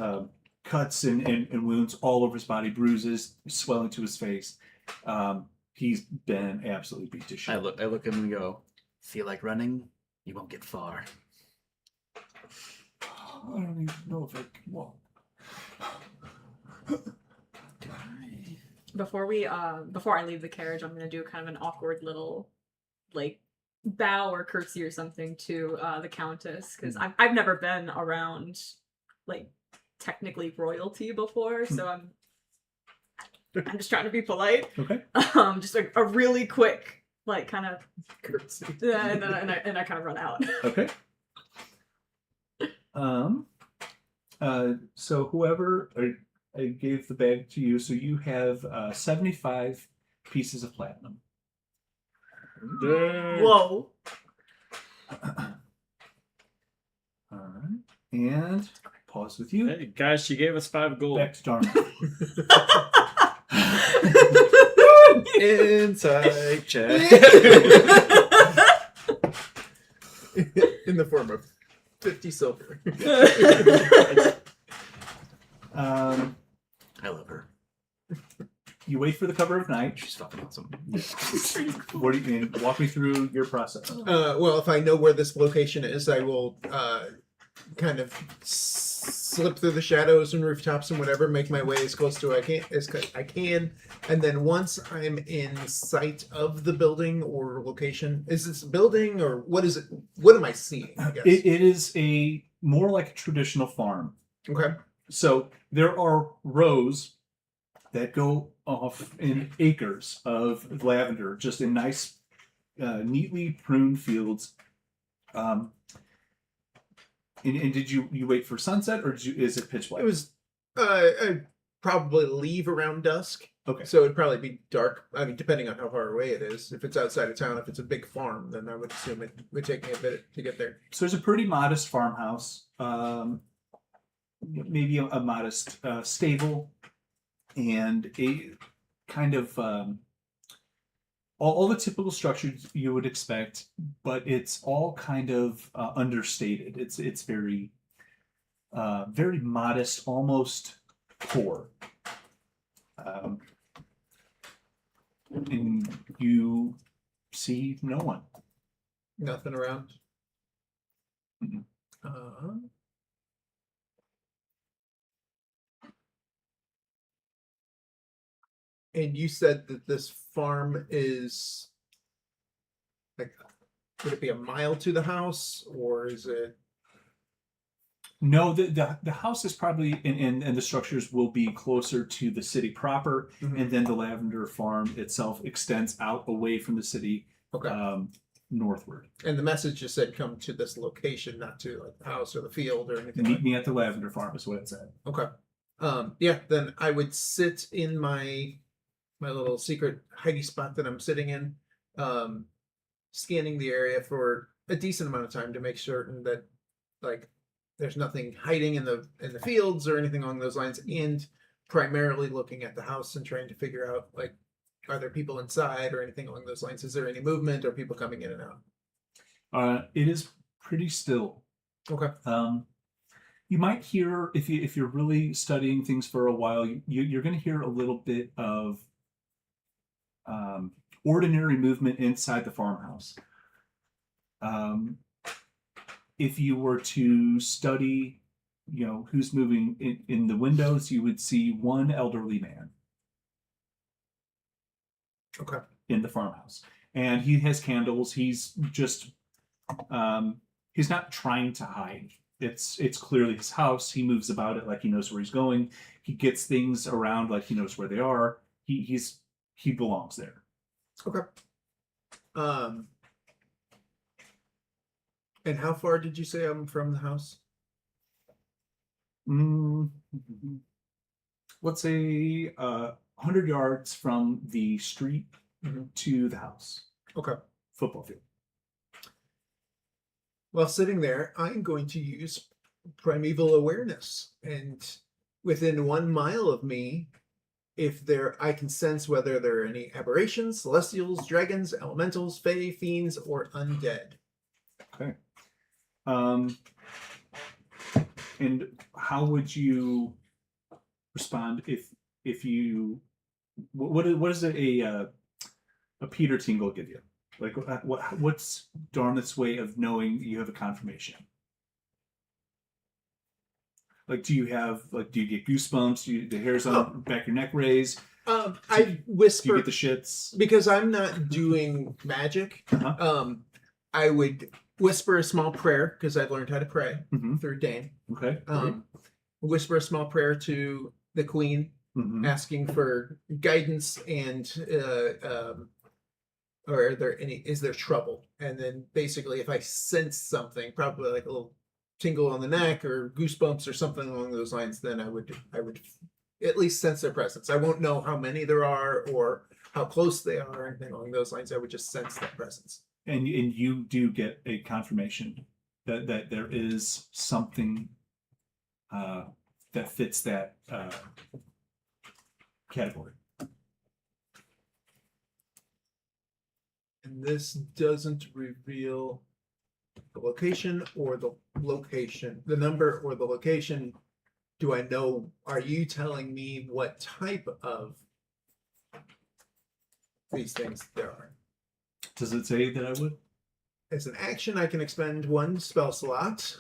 cuts and wounds all over his body, bruises, swelling to his face. He's been absolutely beat to shit. I look at him and go, feel like running? You won't get far. I don't even know if I can walk. Before I leave the carriage, I'm gonna do kind of an awkward little like bow or curtsy or something to the countess, because I've never been around like technically royalty before, so I'm just trying to be polite. Okay. Just a really quick like kind of Curtsy. and I kind of run out. Okay. So whoever I gave the bag to you, so you have 75 pieces of platinum. Dang. Whoa. All right. And pause with you. Hey, guys, she gave us 5 gold. Back to Dharma. Inside check. In the form of 50 silver. I love her. You wait for the cover of night. She's fucking awesome. What do you mean? Walk me through your process. Well, if I know where this location is, I will kind of slip through the shadows and rooftops and whatever, make my way as close to I can, and then once I'm in sight of the building or location, is this a building or what is it? What am I seeing? I guess. It is a more like a traditional farm. Okay. So there are rows that go off in acres of lavender, just in nice, neatly pruned fields. And did you wait for sunset, or is it pitch black? It was. I'd probably leave around dusk. Okay. So it'd probably be dark. I mean, depending on how far away it is. If it's outside of town, if it's a big farm, then I would assume it would take me a bit to get there. So there's a pretty modest farmhouse, maybe a modest stable, and a kind of all the typical structures you would expect, but it's all kind of understated. It's very very modest, almost poor. And you see no one. Nothing around. Mhm. And you said that this farm is like, would it be a mile to the house, or is it? No, the house is probably and the structures will be closer to the city proper, and then the lavender farm itself extends out away from the city, Okay. Northward. And the message just said come to this location, not to like the house or the field or anything. Meet Like me at the lavender farm is what it said. Okay. Yeah, then I would sit in my little secret hidey spot that I'm sitting in, scanning the area for a decent amount of time to make certain that like there's nothing hiding in the fields or anything along those lines, and primarily looking at the house and trying to figure out like, are there people inside or anything along those lines? Is there any movement or people coming in and out? It is pretty still. Okay. You might hear if you're really studying things for a while, you're going to hear a little bit of ordinary movement inside the farmhouse. If you were to study, who's moving in the windows, you would see one elderly man. Okay. In the farmhouse, and he has candles. He's just, he's not trying to hide. It's clearly his house. He moves about it like he knows where he's going. He gets things around like he knows where they are. He belongs there. Okay. And how far did you say I'm from the house? Let's say 100 yards from the street to the house. Okay. Football field. While sitting there, I'm going to use primeval awareness, and within 1 mile of me, I can sense whether there are any aberrations, celestials, dragons, elementals, fae, fiends, or undead. Okay. And how would you respond if you what does a Peter tingle give you? Like what's Dartmouth's way of knowing you have a confirmation? Like, do you get goosebumps? Do the hairs on the back of your neck raise? I whisper. Do you get the shits? Because I'm not doing magic. Uh-huh. I would whisper a small prayer because I've learned how to pray through Dane. Okay. Whisper a small prayer to the Queen, asking for guidance and or is there trouble? And then basically, if I sense something, probably like a little tingle on the neck or goosebumps or something along those lines, then I would at least sense their presence. I won't know how many there are or how close they are or anything along those lines. I would just sense that presence. And you do get a confirmation that there is something that fits that category. And this doesn't reveal the location or the location, the number or the location. Do I know? Are you telling me what type of these things there are? Does it say that I would? As an action, I can expend 1 spell slot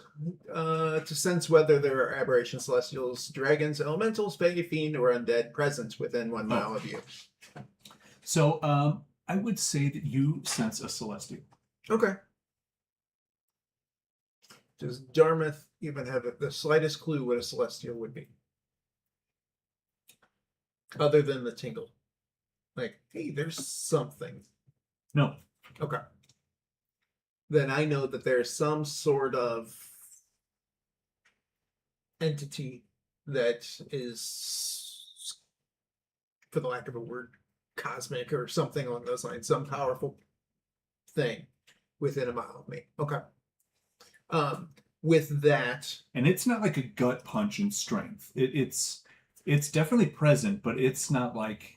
to sense whether there are aberrations, celestials, dragons, elementals, fae, fiend, or undead present within 1 mile of you. So I would say that you sense a celestial. Okay. Does Dartmouth even have the slightest clue what a celestial would be? Other than the tingle. Like, hey, there's something. No. Okay. Then I know that there's some sort of entity that is, for the lack of a word, cosmic or something along those lines, some powerful thing within a mile of me. Okay. With that, and it's not like a gut punch in strength. It's definitely present, but it's not like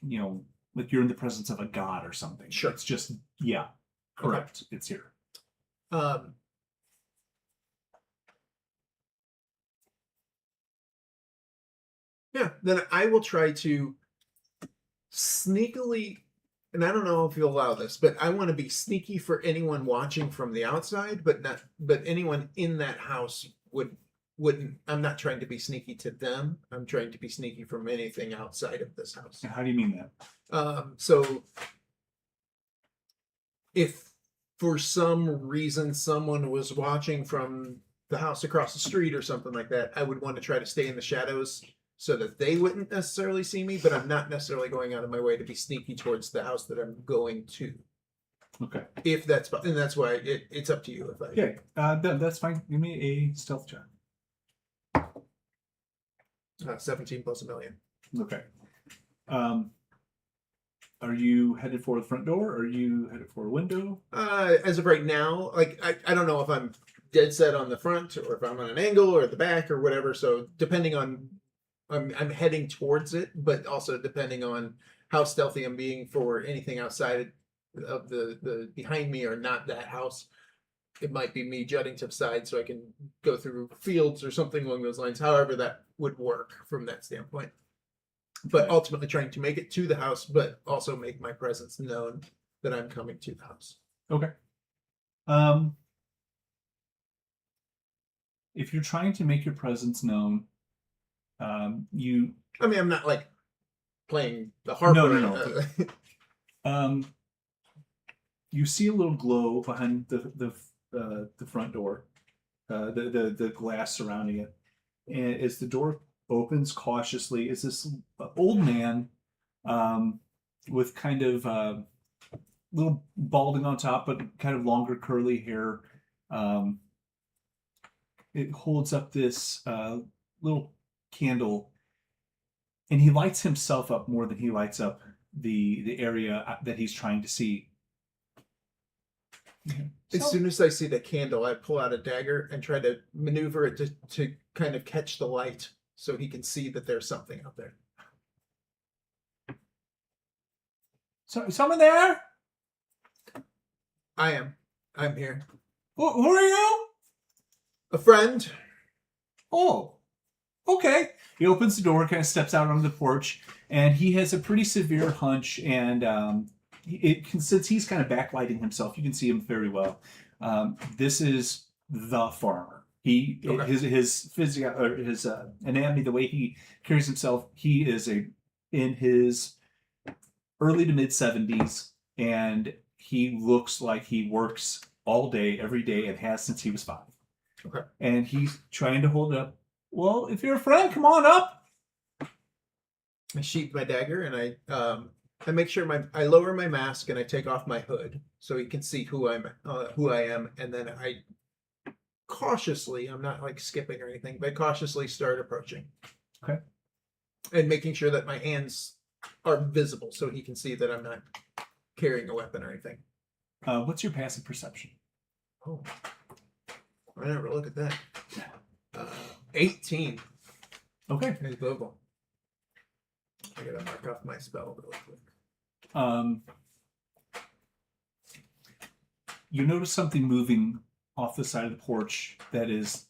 like you're in the presence of a god or something. Sure. It's just correct. Okay. It's here. Yeah, then I will try to sneakily, and I don't know if you'll allow this, but I want to be sneaky for anyone watching from the outside, but anyone in that house wouldn't. I'm not trying to be sneaky to them. I'm trying to be sneaky from anything outside of this house. How do you mean that? So if for some reason someone was watching from the house across the street or something like that, I would want to try to stay in the shadows so that they wouldn't necessarily see me, but I'm not necessarily going out of my way to be sneaky towards the house that I'm going to. Okay. If that's, and that's why it's up to you. If I okay, that's fine. Give me a stealth check. 17 plus a million. Okay. Are you headed for the front door? Or are you headed for a window? As of right now, like I don't know if I'm dead set on the front or if I'm on an angle or at the back or whatever. So depending on, I'm heading towards it, but also depending on how stealthy I'm being for anything outside of the behind me or not that house. It might be me jutting to the side so I can go through fields or something along those lines. However that would work from that standpoint. But ultimately trying to make it to the house, but also make my presence known that I'm coming to the house. Okay. If you're trying to make your presence known, I'm not like playing the harp. No. You see a little glow behind the front door, the glass surrounding it, and as the door opens cautiously, is this old man with kind of little balding on top, but kind of longer curly hair. It holds up this little candle, and he lights himself up more than he lights up the area that he's trying to see. As soon as I see the candle, I pull out a dagger and try to maneuver it to kind of catch the light so he can see that there's something out there. So, someone there? I'm here. Who are you? A friend. Oh, okay. He opens the door, kind of steps out onto the porch, and he has a pretty severe hunch. And since he's kind of backlighting himself, you can see him very well. This is the farmer. Okay. His physical or his anatomy, the way he carries himself, he is in his early to mid 70s, and he looks like he works all day, every day, and has since he was 5. Okay. And he's trying to hold it up. Well, if you're a friend, come on up. I sheath my dagger and I make sure I lower my mask and I take off my hood so he can see who I am, and then I cautiously, I'm not like skipping or anything, but cautiously start approaching. Okay. And making sure that my hands are visible so he can see that I'm not carrying a weapon or anything. What's your passive perception? Oh, I never look at that. 18. Okay. Hey, global. I gotta mark off my spell really quick. You notice something moving off the side of the porch that is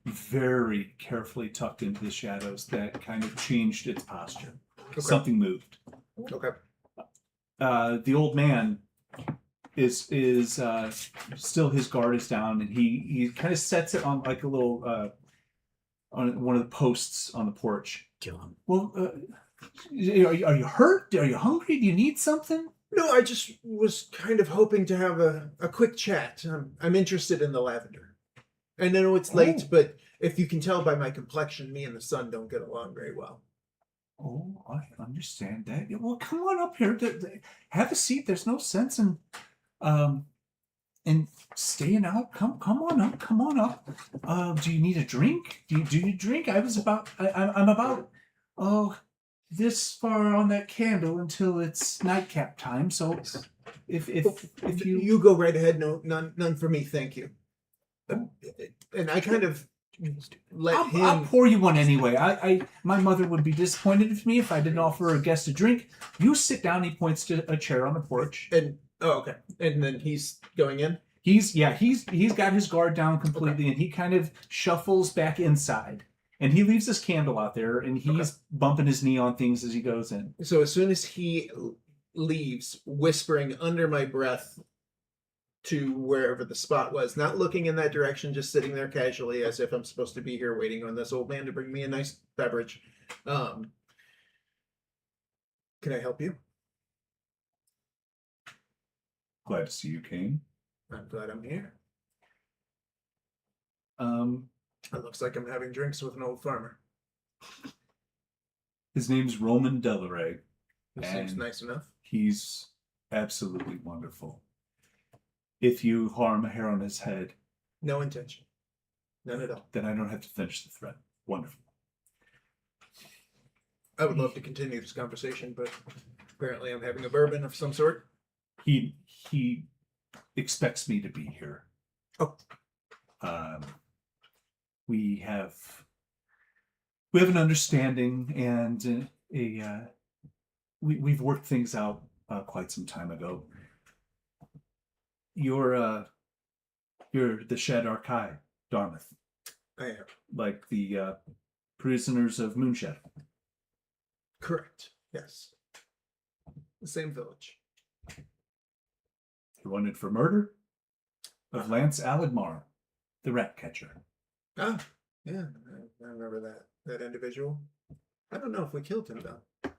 very carefully tucked into the shadows that kind of changed its posture. Okay. Something moved. Okay. The old man is still, his guard is down, and he kind of sets it on like a little on one of the posts on the porch. Kill him. Well, are you hurt? Are you hungry? Do you need something? No, I just was kind of hoping to have a quick chat. I'm interested in the lavender. I know it's late, but if you can tell by my complexion, me and the sun don't get along very well. Oh, I understand that. Yeah, well, come on up here. Have a seat. There's no sense in staying out. Come on up. Come on up. Do you need a drink? Do you drink? I'm about this far on that candle until it's nightcap time. So if You go right ahead. No, none for me, thank you. And I kind of let I'll pour you one anyway. My mother would be disappointed with me if I didn't offer a guest a drink. You sit down. He points to a chair on the porch. And okay. And then he's going in. He's got his guard down completely, and he kind of shuffles back inside. And he leaves his candle out there, and he's bumping his knee on things as he goes in. So as soon as he leaves, whispering under my breath to wherever the spot was, not looking in that direction, just sitting there casually as if I'm supposed to be here waiting on this old man to bring me a nice beverage. Can I help you? Glad to see you came. I'm glad I'm here. His It looks like I'm having drinks with an old farmer. name's Roman Delaray. He seems And nice enough. he's absolutely wonderful. If you harm a hair on his head, No intention. None at all. then I don't have to finish the threat. Wonderful. I would love to continue this conversation, but apparently I'm having a bourbon of some sort. He expects me to be here. Oh. We have an understanding, and we've worked things out quite some time ago. You're the Shed Archive, Dartmouth, I am. like the prisoners of Moonshed. Correct. Yes. The same village. You're wanted for murder of Lance Alidmar, the rat catcher. Ah, yeah, I remember that individual. I don't know if we killed him though.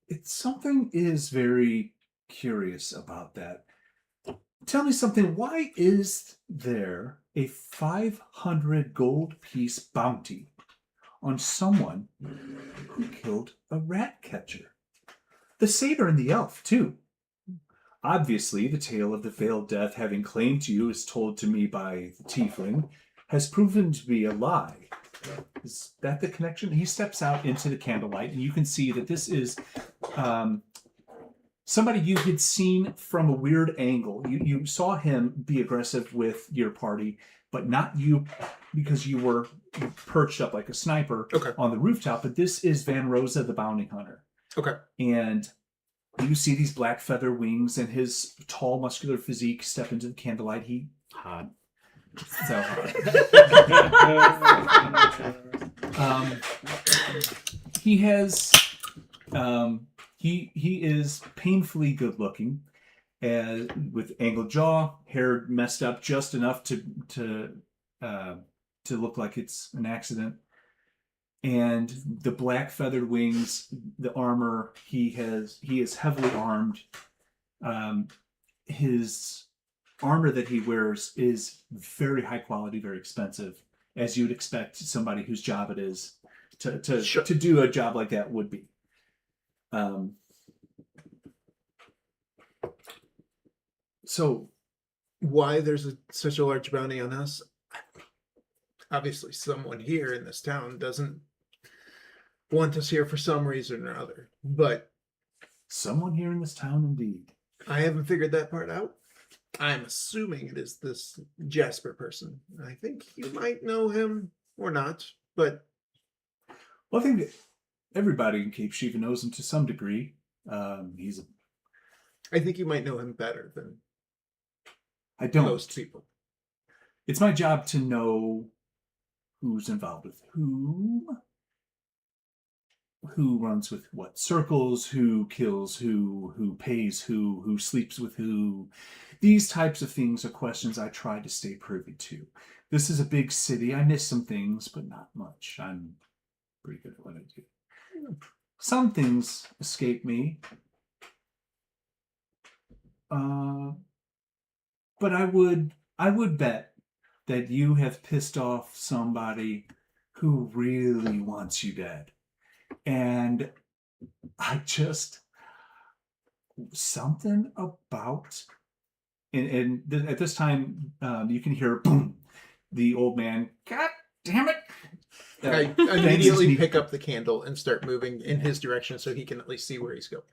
It's something is very curious about that. Tell me something. Why is there a 500 gold piece bounty on someone who killed a rat catcher? The satyr and the elf, too. Obviously, the tale of the veiled death having claimed to you, as told to me by the tiefling, has proven to be a lie. Is that the connection? He steps out into the candlelight, and you can see that this is somebody you had seen from a weird angle. You saw him be aggressive with your party, but not you, because you were perched up like a sniper on the rooftop. But this is Van Rosa, the bounty hunter. Okay. And you see these black feather wings and his tall, muscular physique step into the candlelight. Hot. So he has he is painfully good looking, with angled jaw, hair messed up just enough to look like it's an accident, and the black feathered wings, the armor. He is heavily armed. His armor that he wears is very high quality, very expensive, as you'd expect somebody whose job it is to do a job like that would be. So why there's such a large bounty on us? Obviously, someone here in this town doesn't want us here for some reason or other. But someone here in this town, indeed. I haven't figured that part out. I'm assuming it is this Jasper person. I think you might know him or not, but Well, I think that everybody in Cape Shiva knows him to some degree. I think you might know him better than I don't. most people. It's my job to know who's involved with whom, who runs with what circles, who kills who pays who sleeps with who. These types of things are questions I try to stay privy to. This is a big city. I miss some things, but not much. I'm pretty good at what I do. Some things escape me. But I would bet that you have pissed off somebody who really wants you dead. And I just, something about, and at this time, you can hear, boom, the old man, God damn it. I immediately pick up the candle and start moving in his direction so he can at least see where he's going.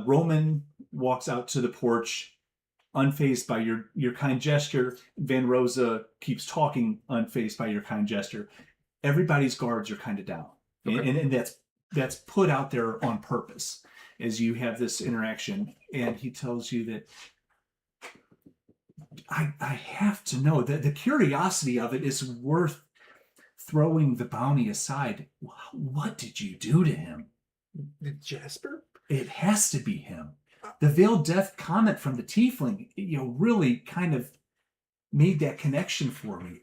Roman walks out to the porch, unfazed by your kind gesture. Van Rosa keeps talking, unfazed by your kind gesture. Everybody's guards are kind of down. Okay. And that's put out there on purpose as you have this interaction. And he tells you that I have to know that the curiosity of it is worth throwing the bounty aside. What did you do to him? Jasper? It has to be him. The veiled death comment from the tiefling, really kind of made that connection for me.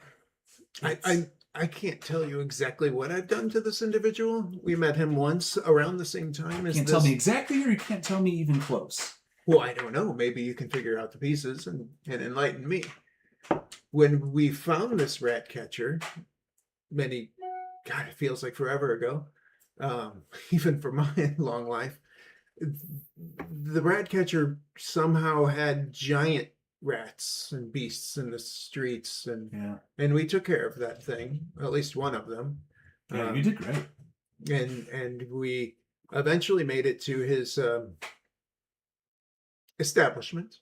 I can't tell you exactly what I've done to this individual. We met him once around the same time as You can't tell me exactly, or you can't tell me even close. Well, I don't know. Maybe you can figure out the pieces and enlighten me. When we found this rat catcher, it feels like forever ago, even for my long life, the rat catcher somehow had giant rats and beasts in the streets, and we took care of that thing, at least one of them. Yeah, you did great. And we eventually made it to his establishment.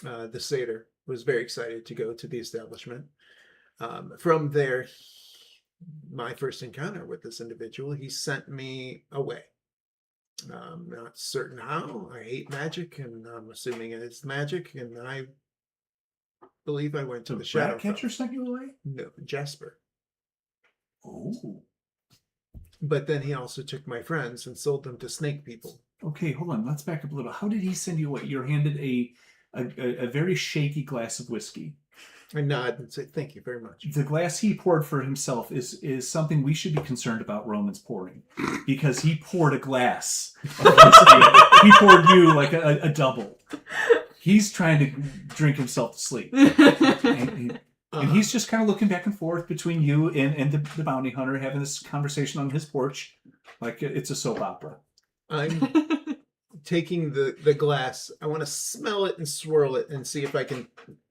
The satyr was very excited to go to the establishment. From there, my first encounter with this individual, he sent me away. Not certain how. I hate magic, and I'm assuming it is magic, and I believe I went to the Shadow. Rat catcher sent you away? No, Jasper. Oh. But then he also took my friends and sold them to snake people. Okay, hold on. Let's back up a little. How did he send you away? You're handed a very shaky glass of whiskey. I nod and say, "Thank you very much." The glass he poured for himself is something we should be concerned about Roman's pouring, because he poured a glass of whiskey. He poured you like a double. He's trying to drink himself to sleep. And he's just kind of looking back and forth between you and the bounty hunter, having this conversation on his porch like it's a soap opera. I'm taking the glass. I want to smell it and swirl it and see if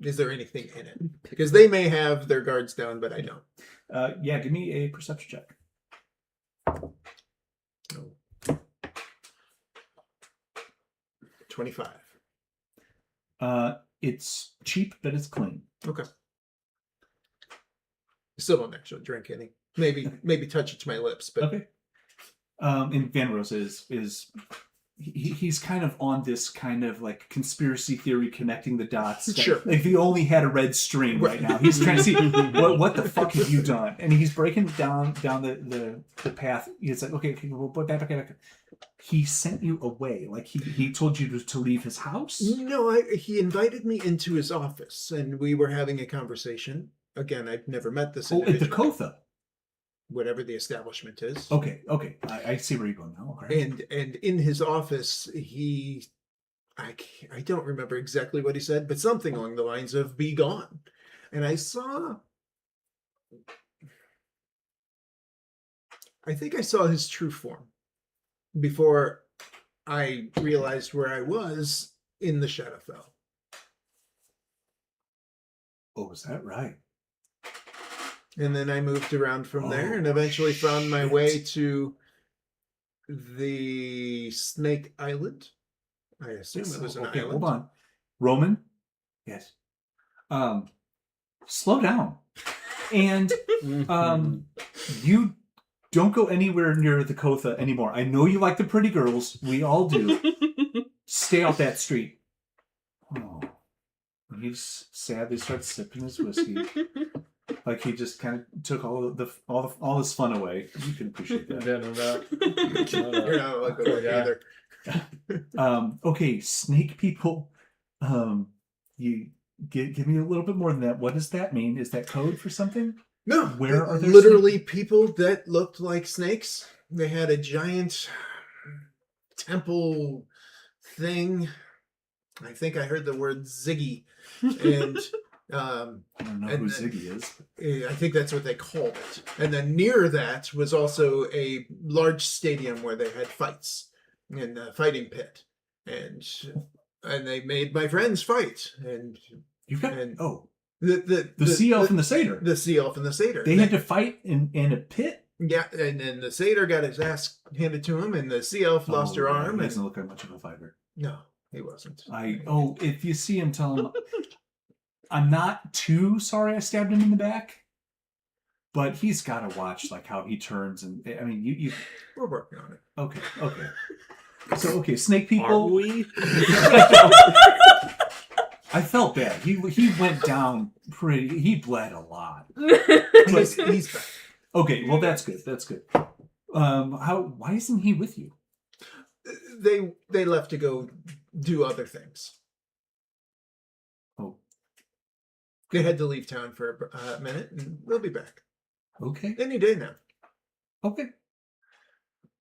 is there anything in it? Because they may have their guards down, but I don't. Yeah, give me a perception check. Oh. 25. It's cheap, but it's clean. Okay. I still don't actually drink any. Maybe touch it to my lips, but okay. And Van Rose is he's kind of on this kind of like conspiracy theory connecting the dots. That, Sure. If he only had a red string right now, he's trying to see what the fuck have you done, and he's breaking down the path. He's like, okay, well, back. He sent you away. Like he told you to leave his house. No, he invited me into his office, and we were having a conversation. Again, I've never met this Oh, at individual. the Kotha. Whatever the establishment is. Okay. I see where you're going now. Okay. And in his office, I don't remember exactly what he said, but something along the lines of "be gone." And I think I saw his true form before I realized where I was in the Shadowfell. Oh, is that right? And then I moved around from there and Oh, eventually found my shit. way to the Snake Island. I assume it was an Okay, island. hold on. Roman? Yes. Slow down. And you don't go anywhere near the Kotha anymore. I know you like the pretty girls. We all do. Stay off that street. Oh. He's sadly starts sipping his whiskey. Like he just kind of took all his fun away. You can appreciate that. You're not like that either. Okay, snake people. You give me a little bit more than that. What does that mean? Is that code for something? No, Where are there literally people that looked like snakes. They had a giant temple thing. I think I heard the word Ziggy, and I don't know and who then- Ziggy is. I think that's what they called it. And then near that was also a large stadium where they had fights in a fighting pit, and they made my friends fight. And You've got and the the sea elf and the satyr. the sea elf and the satyr. They had to fight in a pit. Yeah, and then the satyr got his ass handed to him, and the sea elf lost her yeah, arm. He And doesn't look like much of a fighter. no, he wasn't. If you see him, tell him I'm not too sorry I stabbed him in the back, but he's got to watch like how he turns, and I mean you. We're working on it. Okay. So snake people. Are we? I felt bad. He went down pretty. He bled a lot. He's back. Okay, well that's good. That's good. Why isn't he with you? They left to go do other things. Oh, They had to leave town for a minute, and they'll be back okay. any day now. Okay.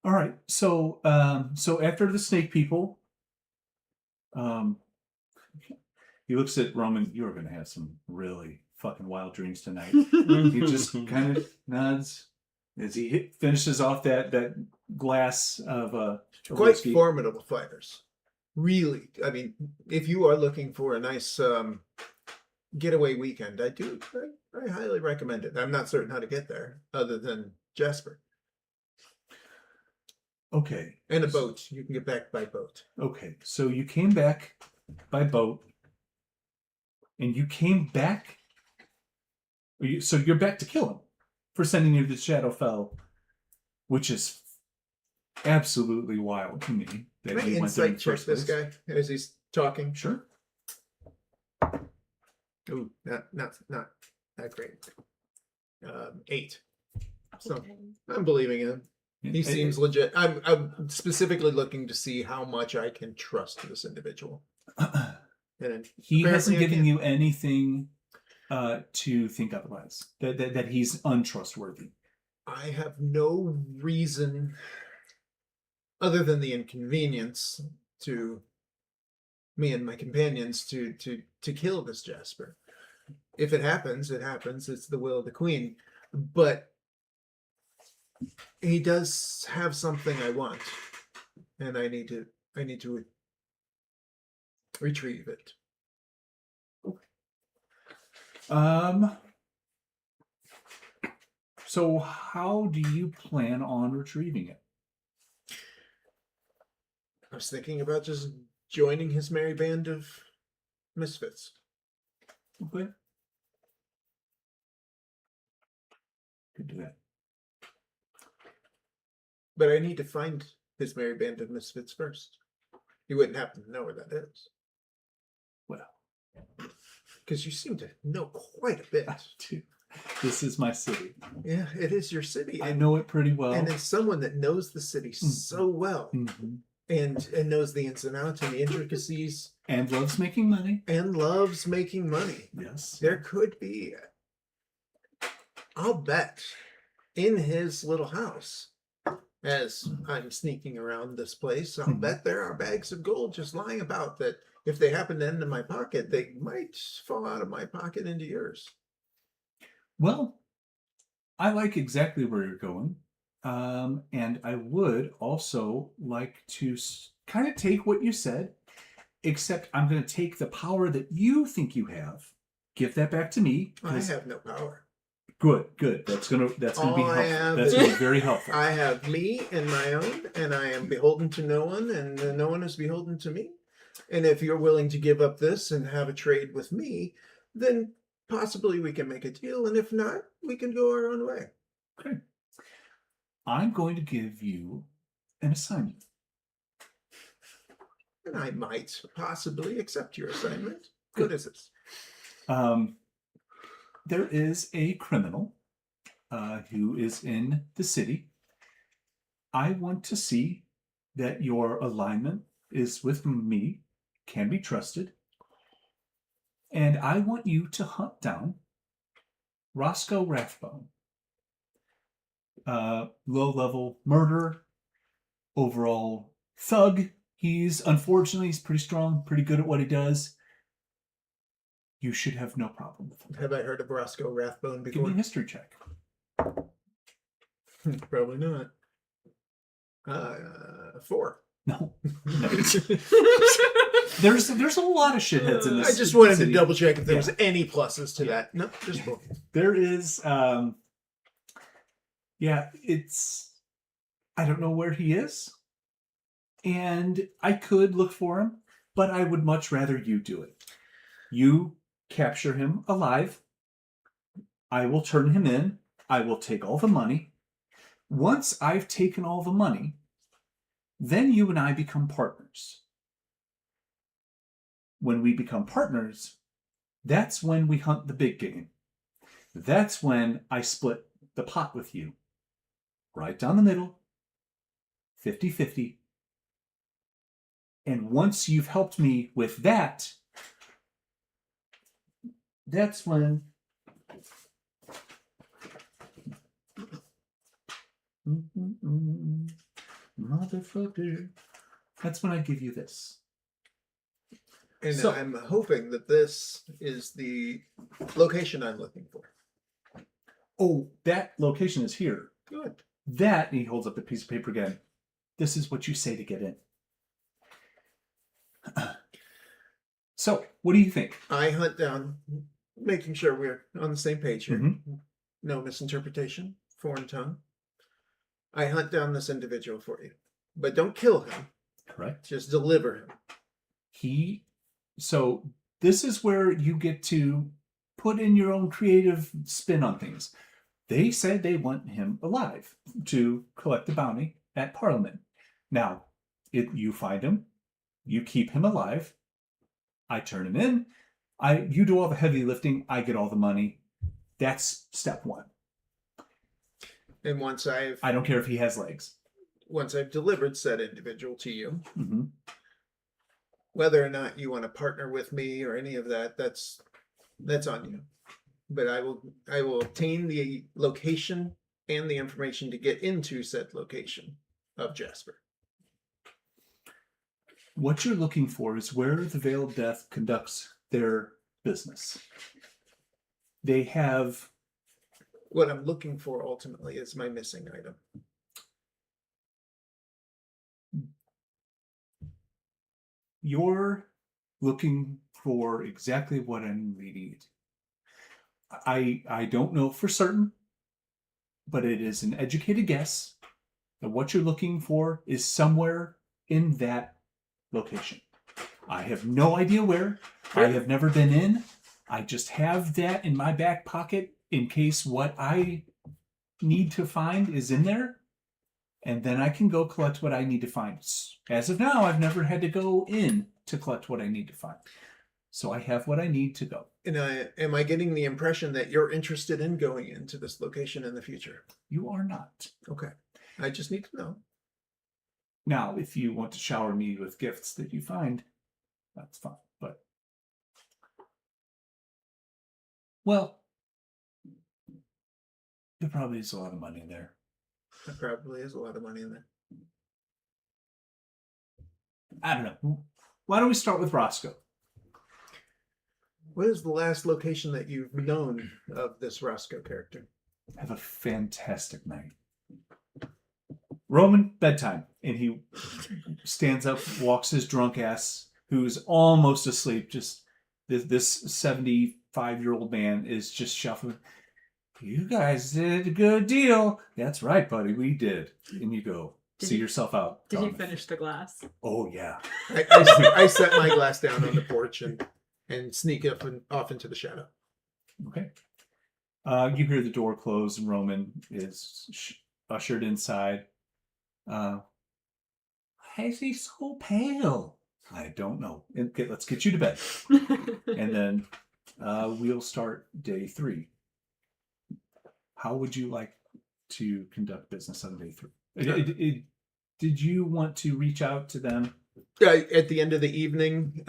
All right. So after the snake people, he looks at Roman. You are going to have some really fucking wild dreams tonight. He just kind of nods as he finishes off that glass of Quite whiskey. formidable fighters. Really, I mean, if you are looking for a nice getaway weekend, I highly recommend it. I'm not certain how to get there, other than Jasper. Okay. And a boat. You can get back by boat. Okay. So you came back by boat, and you came back. So you're back to kill him for sending you to Shadowfell, which is absolutely wild to me. That Can I you went there in insight the check first this place. guy as he's talking? Sure. Ooh, not that great. 8. So I'm believing him. He seems legit. I'm specifically looking to see how much I can trust this individual. And He apparently hasn't I given can. you anything to think otherwise. That he's untrustworthy. I have no reason other than the inconvenience to me and my companions to kill this Jasper. If it happens, it happens. It's the will of the Queen. But he does have something I want, and I need to retrieve it. So how do you plan on retrieving it? I was thinking about just joining his merry band of misfits. Okay. Could do that. But I need to find his merry band of misfits first. You wouldn't happen to know where that is. Well, Because you seem to know quite a bit. dude, this is my city. Yeah, it is your city. I know it pretty well. And as someone that knows the city so well Mhm. and knows the ins and outs and the intricacies And loves making money. and loves making money, Yes. there could be, I'll bet, in his little house, as I'm sneaking around this place, I'll Mhm. bet there are bags of gold just lying about that if they happen to end in my pocket, they might fall out of my pocket into yours. Well, I like exactly where you're going. And I would also like to kind of take what you said, except I'm going to take the power that you think you have, give that back to me. I have no power. Good. That's gonna be All I helpful. have That's is- gonna be very helpful. I have me and my own, and I am beholden to no one, and no one is beholden to me. And if you're willing to give up this and have a trade with me, then possibly we can make a deal. And if not, we can go our own way. Okay. I'm going to give you an assignment. And I might possibly accept your assignment. What is this? There is a criminal who is in the city. I want to see that your alignment is with me, can be trusted. And I want you to hunt down Roscoe Rathbone. Low-level murderer, overall thug. Unfortunately, he's pretty strong, pretty good at what he does. You should have no problem with him. Have I heard of Roscoe Rathbone Give before? me a history check. Probably not. 4. No. There's a lot of shitheads in this. I just wanted city. to double check if there Yeah. was any pluses to that. No, just 4. There is, I don't know where he is, and I could look for him, but I would much rather you do it. You capture him alive. I will turn him in. I will take all the money. Once I've taken all the money, then you and I become partners. When we become partners, that's when we hunt the big game. That's when I split the pot with you. Right down the middle, 50-50. And once you've helped me with that, that's when motherfucker. That's when I give you this. And So- I'm hoping that this is the location I'm looking for. Oh, that location is here. Good. That, and he holds up the piece of paper again. This is what you say to get in. So, what do you think? I hunt down, making sure we're on the same page here. Mhm. No misinterpretation, foreign tongue. I hunt down this individual for you. But don't kill him, Correct. just deliver him. So this is where you get to put in your own creative spin on things. They said they want him alive to collect the bounty at Parliament. Now, you find him, you keep him alive, I turn him in, you do all the heavy lifting, I get all the money. That's step one. And once I've I don't care if he has legs. delivered said individual to you, Mm-hmm. whether or not you want to partner with me or any of that, that's on you. But I will obtain the location and the information to get into said location of Jasper. What you're looking for is where the Veil of Death conducts their business. They have What I'm looking for ultimately is my missing item. You're looking for exactly what I need. I don't know for certain, but it is an educated guess that what you're looking for is somewhere in that location. I have no idea where. I have never been in. I just have that in my back pocket in case what I need to find is in there. and then I can go collect what I need to find. As of now, I've never had to go in to collect what I need to find. So I have what I need to go. And am I getting the impression that you're interested in going into this location in the future? You are not. Okay. I just need to know. Now, if you want to shower me with gifts that you find, that's fine. But, well, there probably is a lot of money in there. There probably is a lot of money in there. I don't know. Why don't we start with Roscoe? What is the last location that you've known of this Roscoe character? Have a fantastic night. Roman, bedtime. And he stands up, walks his drunk ass, who's almost asleep. Just this 75-year-old man is just shuffling. You guys did a good deal. That's right, buddy. We did. And you go, see yourself out. Did you finish the glass? Oh, yeah. I set my glass down on the porch and sneak off into the shadow. Okay. You hear the door close and Roman is ushered inside. Why is he so pale? I don't know. Okay, let's get you to bed. And then we'll start day 3. How would you like to conduct business on day 3? Did you want to reach out to them? At the end of the evening,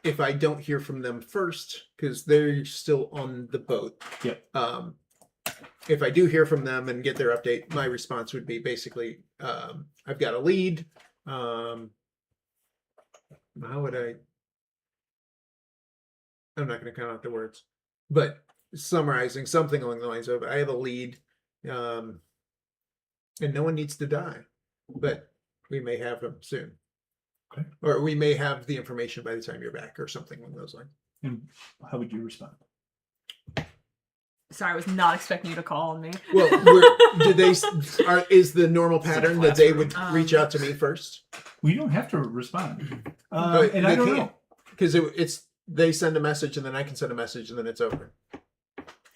if I don't hear from them first, because they're still on the boat. Yep. If I do hear from them and get their update, my response would be basically, I've got a lead. How would I'm not going to count out the words, but summarizing something along the lines of, I have a lead, and no one needs to die, but we may have them soon. Okay. Or we may have the information by the time you're back, or something along those lines. And how would you respond? Sorry, I was not expecting you to call on me. Well, is the normal pattern that they would reach out to me first? We don't have to respond. But And I don't know. Because they send a message and then I can send a message and then it's over.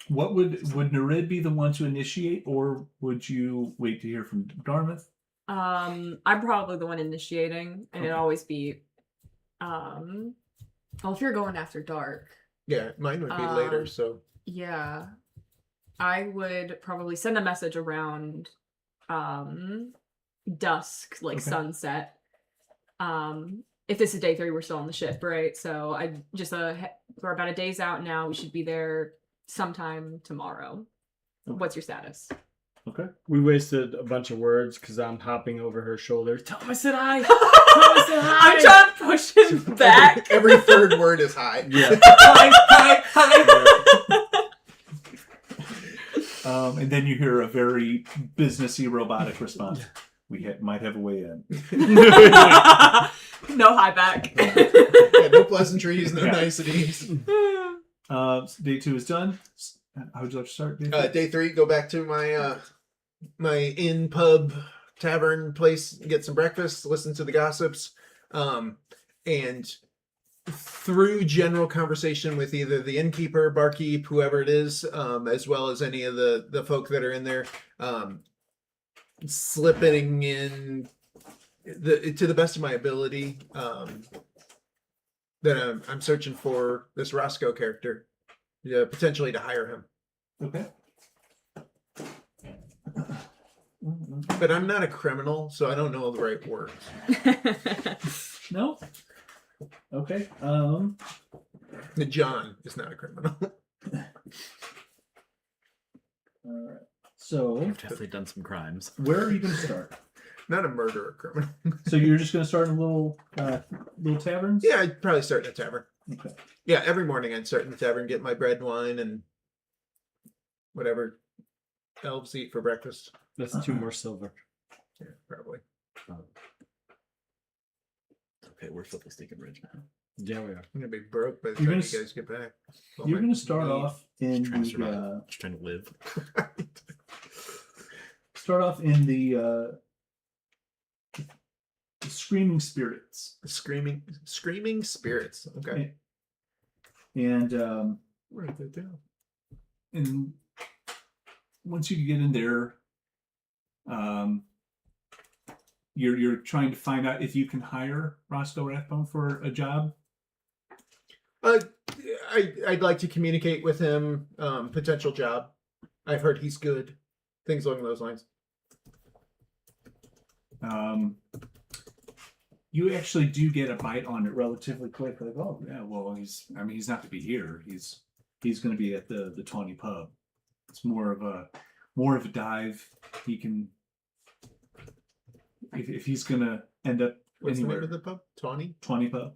What would Nerid be the one to initiate, or would you wait to hear from Dartmouth? I'm probably the one initiating, and it'd always be, well, if you're going after dark, Yeah, mine would be later. So yeah, I would probably send a message around, dusk, like Okay. sunset. If this is day 3, we're still on the ship, right? So I just we're about a day's out now. We should be there sometime tomorrow. Okay. What's your status? Okay. We wasted a bunch of words because I'm hopping over her shoulder. Tell him I said hi. Tell him I said hi. I'm trying to push him back. every third word is high. Yeah. Hi. And then you hear a very businessy robotic response. We might have a way in. No high back. Yeah, no pleasantries, no Yeah. niceties. Day 2 is done. How would you like to start? Day 3, go back to my my inn, pub, tavern place, get some breakfast, listen to the gossips, and through general conversation with either the innkeeper, barkeep, whoever it is, as well as any of the folk that are in there, slipping in to the best of my ability, that I'm searching for this Roscoe character, potentially to hire him. Okay. But I'm not a criminal, so I don't know the right words. No? Okay. John is not a criminal. Alright. So, I've definitely done some crimes. where are you going to start? Not a murderer criminal. So you're just going to start in little taverns? Yeah, I'd probably start in a tavern. Okay. Yeah, every morning I'd start in the tavern, get my bread and wine and whatever elves eat for breakfast. That's 2 more silver. Yeah, probably. Okay, we're flipping sneaking rich now. Yeah, we are. I'm gonna be broke by the You're time gonna you guys get back. Well, You're my going to start meat. off in Trying to the survive. Just trying to live. the Screaming Spirits. Screaming spirits. Okay. And Write that down. and once you get in there, You're trying to find out if you can hire Roscoe Rathbone for a job. I'd like to communicate with him. Potential job. I've heard he's good. Things along those lines. You actually do get a bite on it relatively quick. Like, oh yeah, well he's not to be here. He's going to be at the Tawny Pub. It's more of a dive. He can if he's going to end up What's anywhere. the name of the pub? Tawny Pub.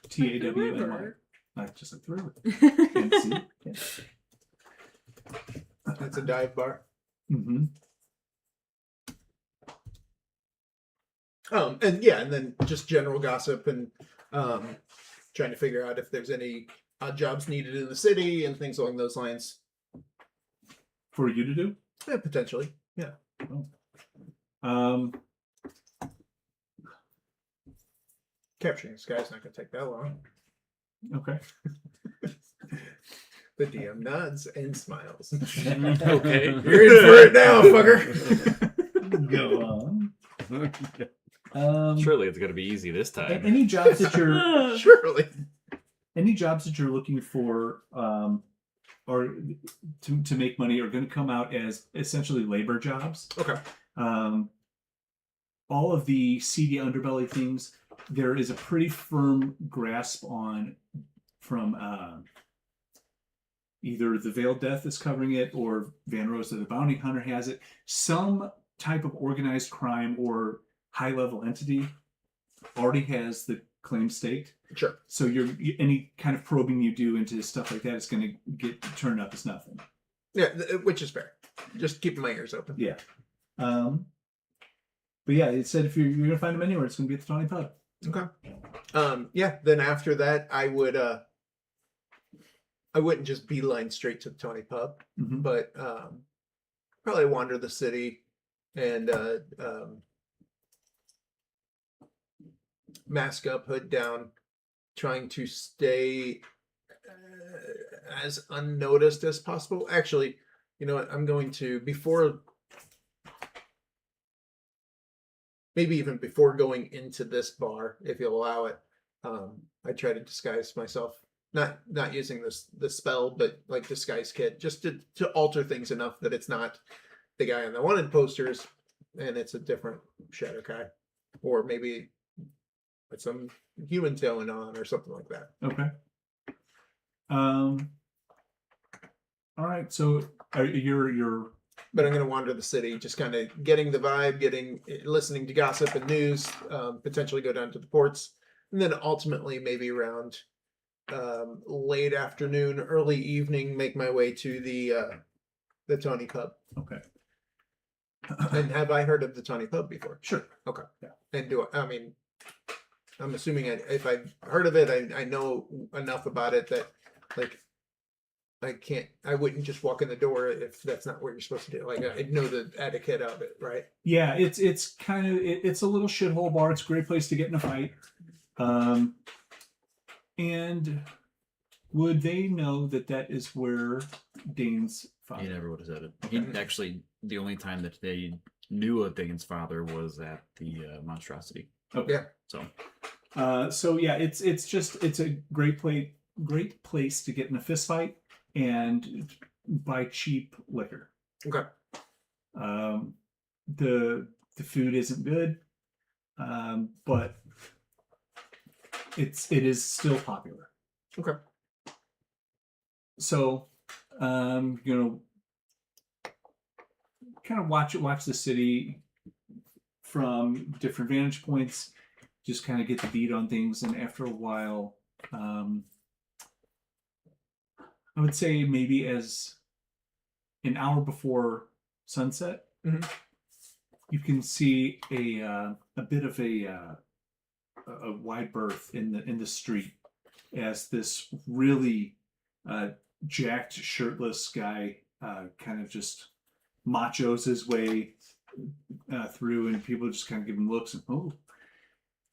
TAWNY. River. Not just a thriller. And see? Yeah. It's a dive bar. Mm-hmm. And then just general gossip and trying to figure out if there's any odd jobs needed in the city and things along those lines. For you to do? Yeah, potentially. Yeah. Capturing this guy's not going to take that long. Okay. The DM nods and smiles. Okay. You're in for it now, fucker. Go on. Surely it's gonna be easy this time. Any jobs that you're Surely. looking for, or to make money, are going to come out as essentially labor jobs. Okay. All of the seedy underbelly things, there is a pretty firm grasp on from either the Veiled Death is covering it or Van Rosa the Bounty Hunter has it. Some type of organized crime or high-level entity already has the claim staked. Sure. So any kind of probing you do into stuff like that is going to get turned up as nothing. Yeah, which is fair. Just keeping my ears open. Yeah. But yeah, it said if you're going to find them anywhere, it's going to be at the Tawny Pub. Okay. Yeah, then after that, I wouldn't just beeline straight to the Tawny Pub, Mm-hmm. but probably wander the city and mask up, hood down, trying to stay as unnoticed as possible. Actually, you know what? I'm going to, maybe even before going into this bar, if you'll allow it, I try to disguise myself. Not using the spell, but like disguise kit, just to alter things enough that it's not the guy on the wanted posters and it's a different Shadow Kai. Or maybe with some human tailing on or something like that. Okay. All right. So you're But I'm going to wander the city, just kind of getting the vibe, listening to gossip and news, potentially go down to the ports, and then ultimately maybe around late afternoon, early evening, make my way to the Tawny Pub. okay. And have I heard of the Tawny Pub before? Sure. Okay. Yeah. And I'm assuming if I've heard of it, I know enough about it that like I wouldn't just walk in the door if that's not what you're supposed to do. Like I know the etiquette of it, right? Yeah, it's kind of it's a little shithole bar. It's a great place to get in a fight. And would they know that is where Dane's father? He never would have said it. He actually, the only time that they knew of Dane's father was at the monstrosity. Okay. Yeah. So yeah, it's a great place to get in a fist fight and buy cheap liquor. Okay. The food isn't good, but it is still popular. Okay. So, kind of watch the city from different vantage points. Just kind of get the beat on things, and after a while, I would say maybe as an hour before sunset, you can see a bit of a wide berth in the street as this really jacked, shirtless guy kind of just machos his way through, and people just kind of give him looks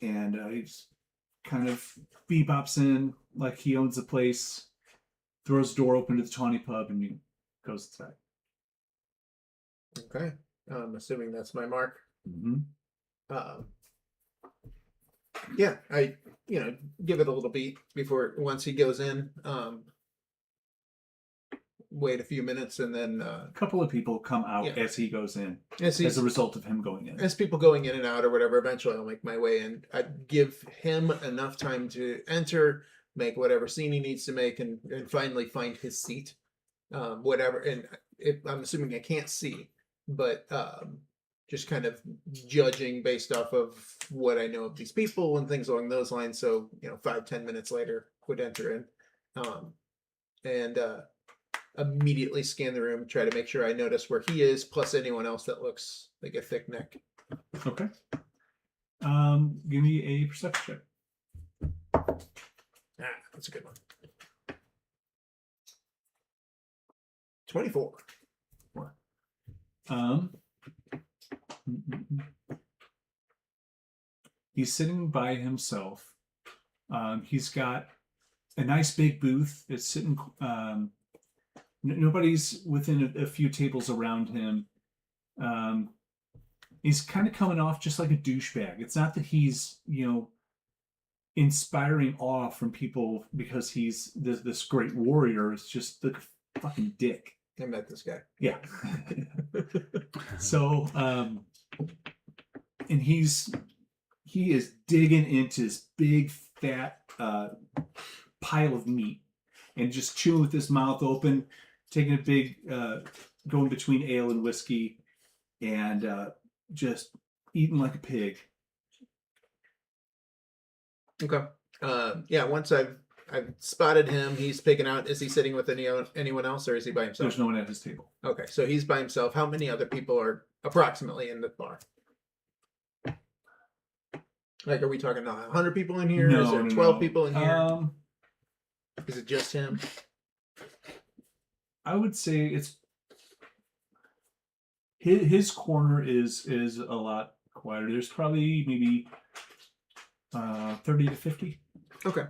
and he's kind of bebops in like he owns the place, throws the door open to the Tawny Pub, and he goes inside. Okay. I'm assuming that's my mark. Mm-hmm. Yeah, I give it a little beat before once he goes in. Wait a few minutes and then A couple of people come out Yeah. as he goes in, as as a result of him going in. as people going in and out or whatever, eventually I'll make my way in. I give him enough time to enter, make whatever scene he needs to make, and finally find his seat. Whatever, and I'm assuming I can't see, but just kind of judging based off of what I know of these people and things along those lines. So 5-10 minutes later would enter in, and immediately scan the room, try to make sure I notice where he is, plus anyone else that looks like a thick neck. Okay. Give me a perception check. That's a good one. 24. He's sitting by himself. He's got a nice big booth. It's sitting. Nobody's within a few tables around him. He's kind of coming off just like a douchebag. It's not that he's inspiring awe from people because he's this great warrior. It's just the fucking dick. I met this guy. Yeah. So, and he is digging into this big fat pile of meat and just chewing with his mouth open, taking a big, going between ale and whiskey, and just eating like a pig. Okay. Yeah. Once I've spotted him, he's picking out. Is he sitting with anyone else, or is he by himself? There's no one at his table. Okay, so he's by himself. How many other people are approximately in the bar? Like, are we talking 100 people in here? Is there 12 people in here? Is it just him? I would say it's his corner is a lot quieter. There's probably maybe 30 to 50. Okay.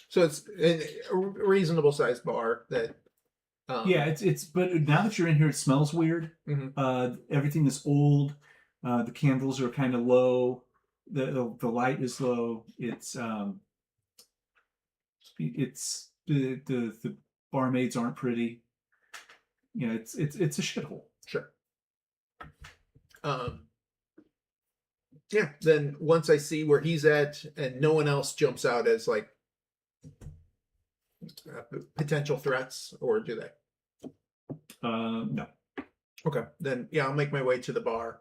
So it's a reasonable sized bar that. Yeah, it's. But now that you're in here, it smells weird. Mhm. Everything is old. The candles are kind of low. The light is low. It's the barmaids aren't pretty. It's a shithole. Sure. Yeah. Then once I see where he's at, and no one else jumps out as like potential threats, or do they? No. Okay. Then yeah, I'll make my way to the bar.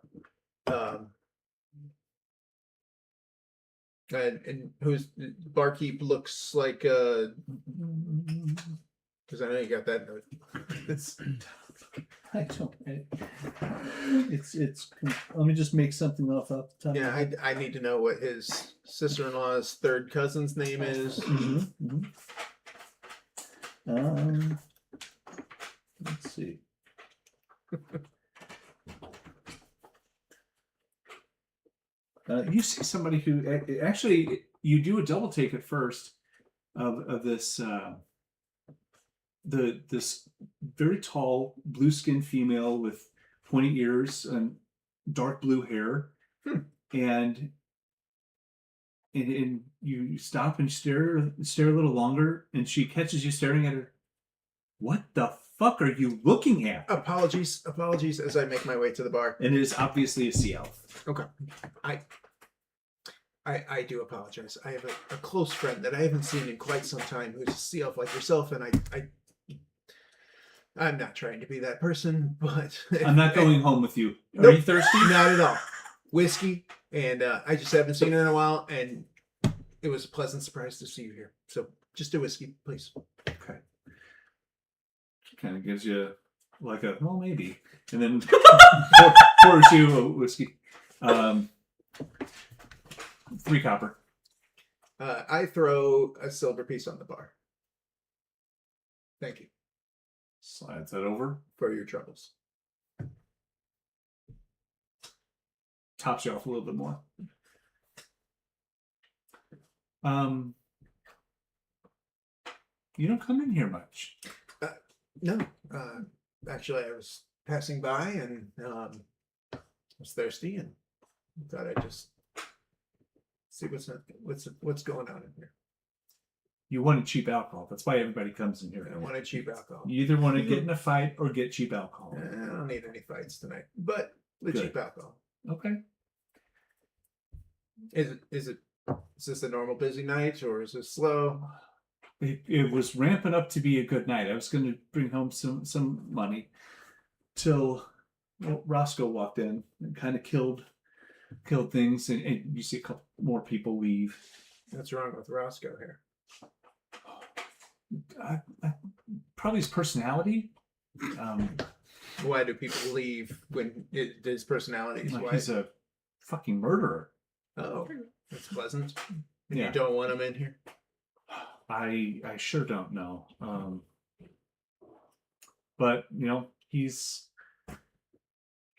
And who's barkeep looks like because I know you got that note. It's I don't. It's. Let me just make something off the top. yeah. I need to know what his sister-in-law's third cousin's name is. Mm-hmm. Let's see. You see somebody who actually you do a double take at first of this this very tall blue skinned female with pointy ears and dark blue hair, and you stop and stare a little longer, and she catches you staring at her. What the fuck are you looking at? Apologies as I make my way to the bar. And it is obviously a sea elf. Okay. I do apologize. I have a close friend that I haven't seen in quite some time who's a sea elf like yourself, and I'm not trying to be that person, but I'm not going home with you. Are Nope. you thirsty? Not at all. Whiskey, and I just haven't seen her in a while, and it was a pleasant surprise to see you here. So just a whiskey, please. Okay. Kind of gives you like a well maybe, and then pours you a whiskey. 3 copper. I throw a silver piece on the bar. Thank you Slides that over. for your troubles. Tops you off a little bit more. You don't come in here much. No, actually, I was passing by and was thirsty and thought I'd just see what's going on in here. You wanted cheap alcohol. That's why everybody comes in here. I wanted cheap alcohol. You either want to get in a fight or get cheap alcohol. I don't need any fights tonight, but the Good. cheap alcohol. Okay. Is this a normal busy night or is it slow? It was ramping up to be a good night. I was going to bring home some money till Roscoe walked in and kind of killed things, and you see a couple more people leave. What's wrong with Roscoe here? Probably his personality. Why do people leave when his personality is Like why? he's a fucking murderer. Oh, that's pleasant. And Yeah. you don't want him in here? I sure don't know. But you know, he's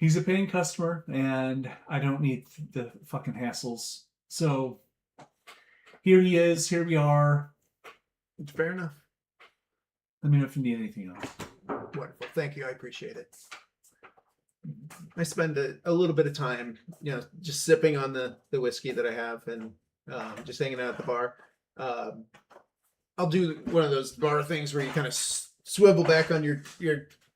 a paying customer, and I don't need the fucking hassles. So here he is. Here we are. It's fair enough. Let me know if you need anything else. Wonderful. Thank you. I appreciate it. I spend a little bit of time, just sipping on the whiskey that I have and just hanging out at the bar. I'll do one of those bar things where you kind of swivel back on your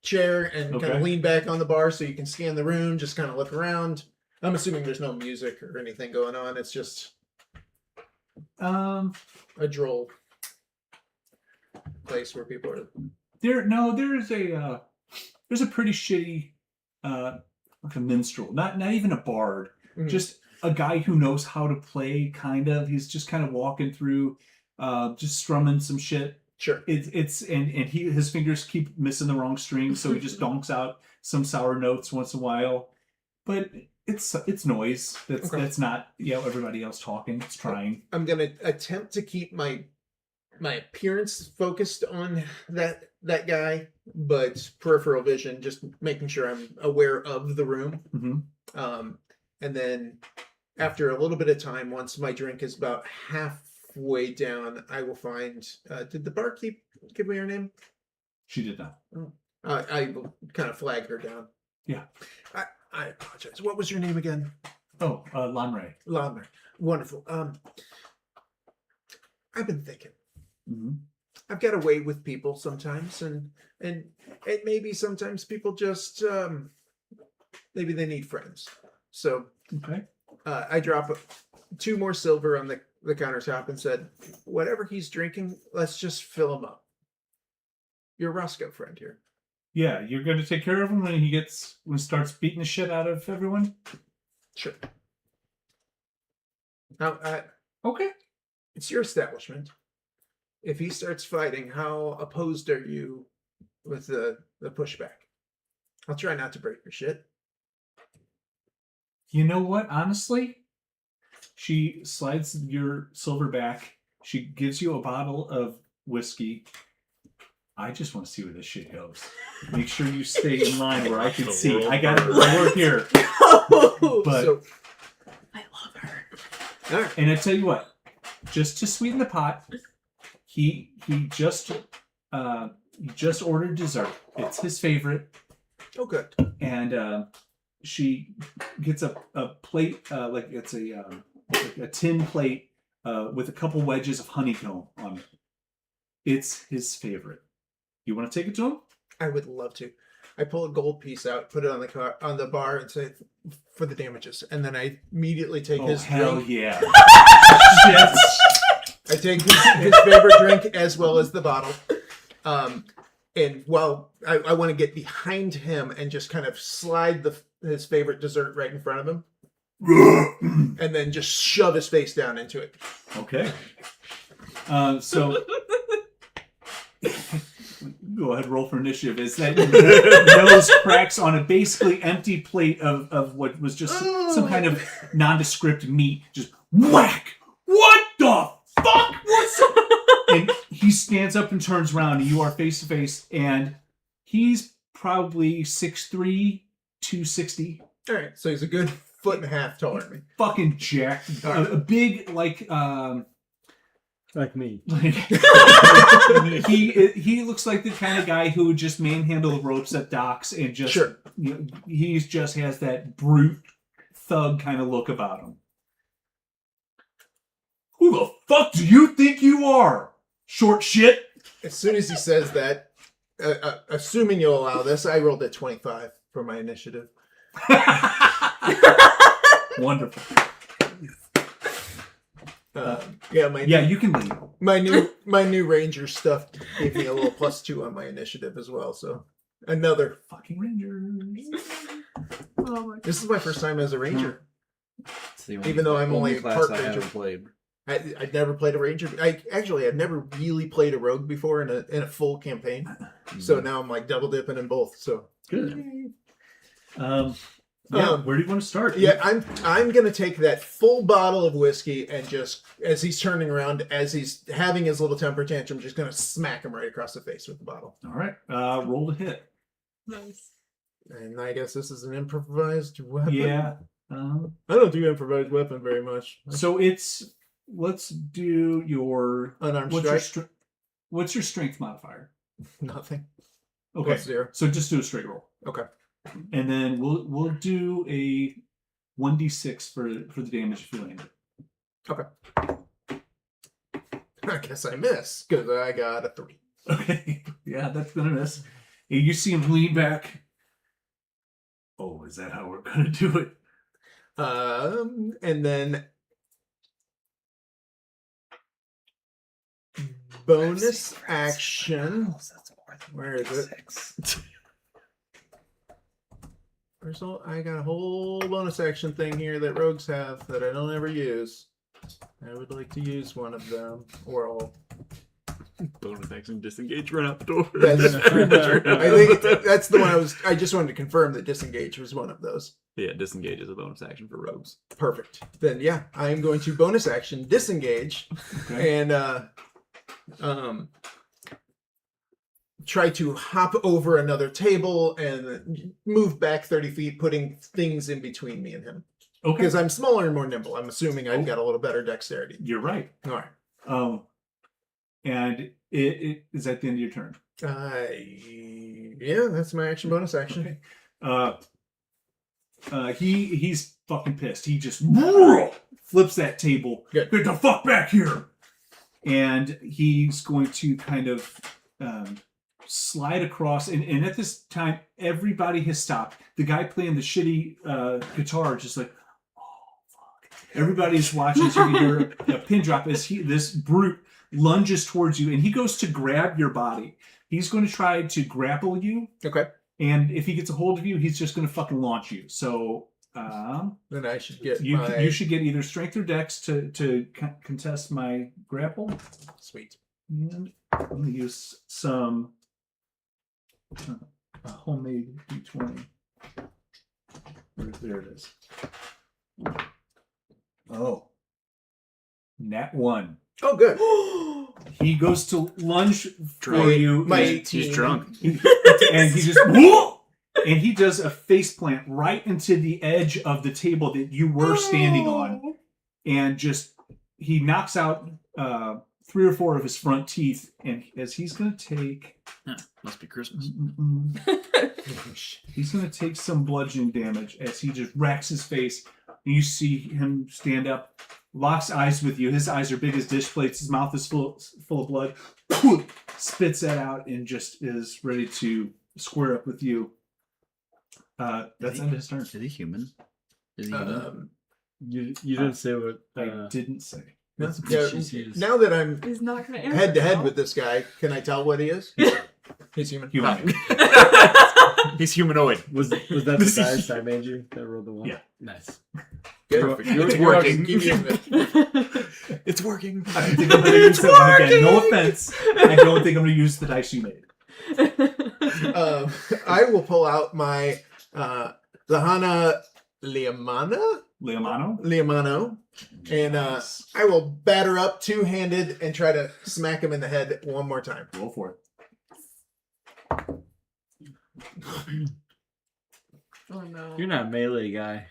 chair and kind Okay. of lean back on the bar so you can scan the room, just kind of look around. I'm assuming there's no music or anything going on. It's just a droll place where people are. There's a pretty shitty like a minstrel, not even a bard, Mhm. just a guy who knows how to play. Kind of, he's just kind of walking through, just strumming some shit. Sure. His fingers keep missing the wrong string, so he just donks out some sour notes once in a while. But it's noise. That's not everybody else talking. It's trying. I'm gonna attempt to keep my appearance focused on that guy, but peripheral vision, just making sure I'm aware of the room. Mm-hmm. And then after a little bit of time, once my drink is about halfway down, I will find. Did the barkeep give me her name? She did not. I will kind of flag her down. Yeah. I apologize. What was your name again? Oh, Lanray. Lammer. Wonderful. I've been thinking. Mm-hmm. I've got a way with people sometimes, and it maybe sometimes people just maybe they need friends. So Okay. I drop 2 more silver on the countertop and said, whatever he's drinking, let's just fill him up. Your Roscoe friend here. Yeah, you're going to take care of him when he starts beating the shit out of everyone? Sure. Now, Okay. it's your establishment. If he starts fighting, how opposed are you with the pushback? I'll try not to break your shit. You know what? Honestly, she slides your silver back. She gives you a bottle of whiskey. I just want to see where this shit goes. Make sure you stay in line where I can see. I got I work here. But So, I love her. all right. and I tell you what, just to sweeten the pot, he just ordered dessert. It's his favorite. Oh, good. And she gets a plate, like it's a tin plate with a couple wedges of honeycomb on it. It's his favorite. You want to take it to him? I would love to. I pull a gold piece out, put it on the bar, and say for the damages, and then I immediately take his hell drink. yeah! Yes. I take his favorite drink as well as the bottle. And while I want to get behind him and just kind of slide his favorite dessert right in front of him, and then just shove his face down into it. Okay. So go ahead, roll for initiative. Is that nose cracks on a basically empty plate of what was just some kind of nondescript meat? Just whack! What the fuck? What's And he stands up and turns around, and you are face to face, and he's probably 6'3", 260. All right, so he's a good 1.5 feet taller than me. Fucking jacked. A big, like, Like me. he looks like the kind of guy who would just manhandle ropes at docks and just Sure. He just has that brute thug kind of look about him. Who the fuck do you think you are, short shit? As soon as he says that, assuming you'll allow this, I rolled a 25 for my initiative. Wonderful. Yeah, You can leave. my new ranger stuff gave me a little +2 on my initiative as well. So another. Fucking rangers. Oh my This is my first time as a ranger. It's the only, Even though I'm only class part I ranger. haven't played. I'd never played a ranger. I've never really played a rogue before in a full campaign. So now I'm like double dipping in both. So Good. Yeah. Where do you want to start? yeah, I'm gonna take that full bottle of whiskey and just as he's turning around, as he's having his little temper tantrum, just gonna smack him right across the face with the bottle. All right. Roll to hit. Nice. And I guess this is an improvised weapon. Yeah. I don't do improvised weapon very much. So let's do your Unarmed what's strike. what's your strength modifier? Nothing. Okay. +0. So just do a straight roll. Okay. And then we'll do a 1d6 for the damage if you land it. I guess I miss because I got a 3. Okay. Yeah, that's gonna miss. And you see him lean back. Oh, is that how we're gonna do it? And then bonus action. Where is it? I got a whole bonus action thing here that rogues have that I don't ever use. I would like to use one of them, or all. Bonus action, disengage, run out the door. That's pretty much right. I think that's the one I just wanted to confirm that disengage was one of those. Yeah, disengage is a bonus action for rogues. Perfect. Then yeah, I am going to bonus action disengage Okay. and try to hop over another table and move back 30 feet, putting things in between me and him. Okay. Because I'm smaller and more nimble. I'm assuming I've got a little better dexterity. You're right. All right. And it is at the end of your turn. Yeah, that's my action bonus action. He's fucking pissed. He just flips that table. Good. Get the fuck back here! And he's going to kind of slide across. And at this time, everybody has stopped. The guy playing the shitty guitar just like, oh fuck. Everybody's watching. So you hear a pin drop as this brute lunges towards you, and he goes to grab your body. He's going to try to grapple you. Okay. And if he gets a hold of you, he's just going to fucking launch you. So then I should get you should get either strength or dex to contest my grapple. Sweet. And I'm going to use some homemade d20. There it is. Oh. Nat 1. Oh, good. He goes to lunge for Drunk. you. My and 18. He's drunk. and he just and he does a face plant right into the edge of the table that you were standing on, and just he knocks out 3 or 4 of his front teeth, and as he's gonna take Must be Christmas. he's gonna take some bludgeoning damage as he just racks his face, and you see him stand up, locks eyes with you. His eyes are big as dish plates. His mouth is full of blood. Spits that out and just is ready to square up with you. That's end of his turn. Is he human? Is he human? You didn't say what. I didn't say. No, Yeah, she's- now that I'm He's not gonna answer. head to head with this guy, can I tell what he is? He's human. Human. He's humanoid. Was that the dice I made you? That rolled the 1? Yeah. Nice. Good. Perfect. You're It's welcome. working. Keep using it. It's working. I don't think I'm going to use that one again. No offense. I don't think I'm going to use the dice you made. I will pull out my Lahana Liamano, and I will batter up two-handed and try to smack him in the head one more time. Roll for it. Oh no. You're not a melee guy.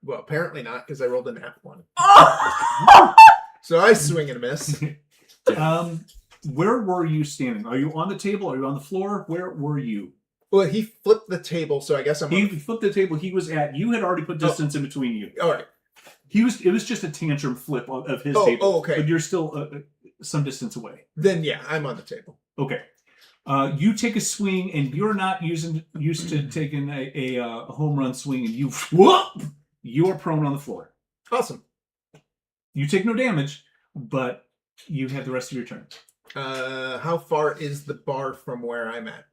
Well, apparently not, because I rolled a nat 1. So I swing and a miss. Where were you standing? Are you on the table? Are you on the floor? Where were you? Well, he flipped the table, so I guess I'm. He flipped the table. He was at. You had already put distance in between you. All right. It was just a tantrum flip of his Oh, table. oh, okay. But you're still some distance away. Then yeah, I'm on the table. Okay. You take a swing, and you're not used to taking a home run swing, and you are prone on the floor. Awesome. You take no damage, but you have the rest of your turn. How far is the bar from where I'm at?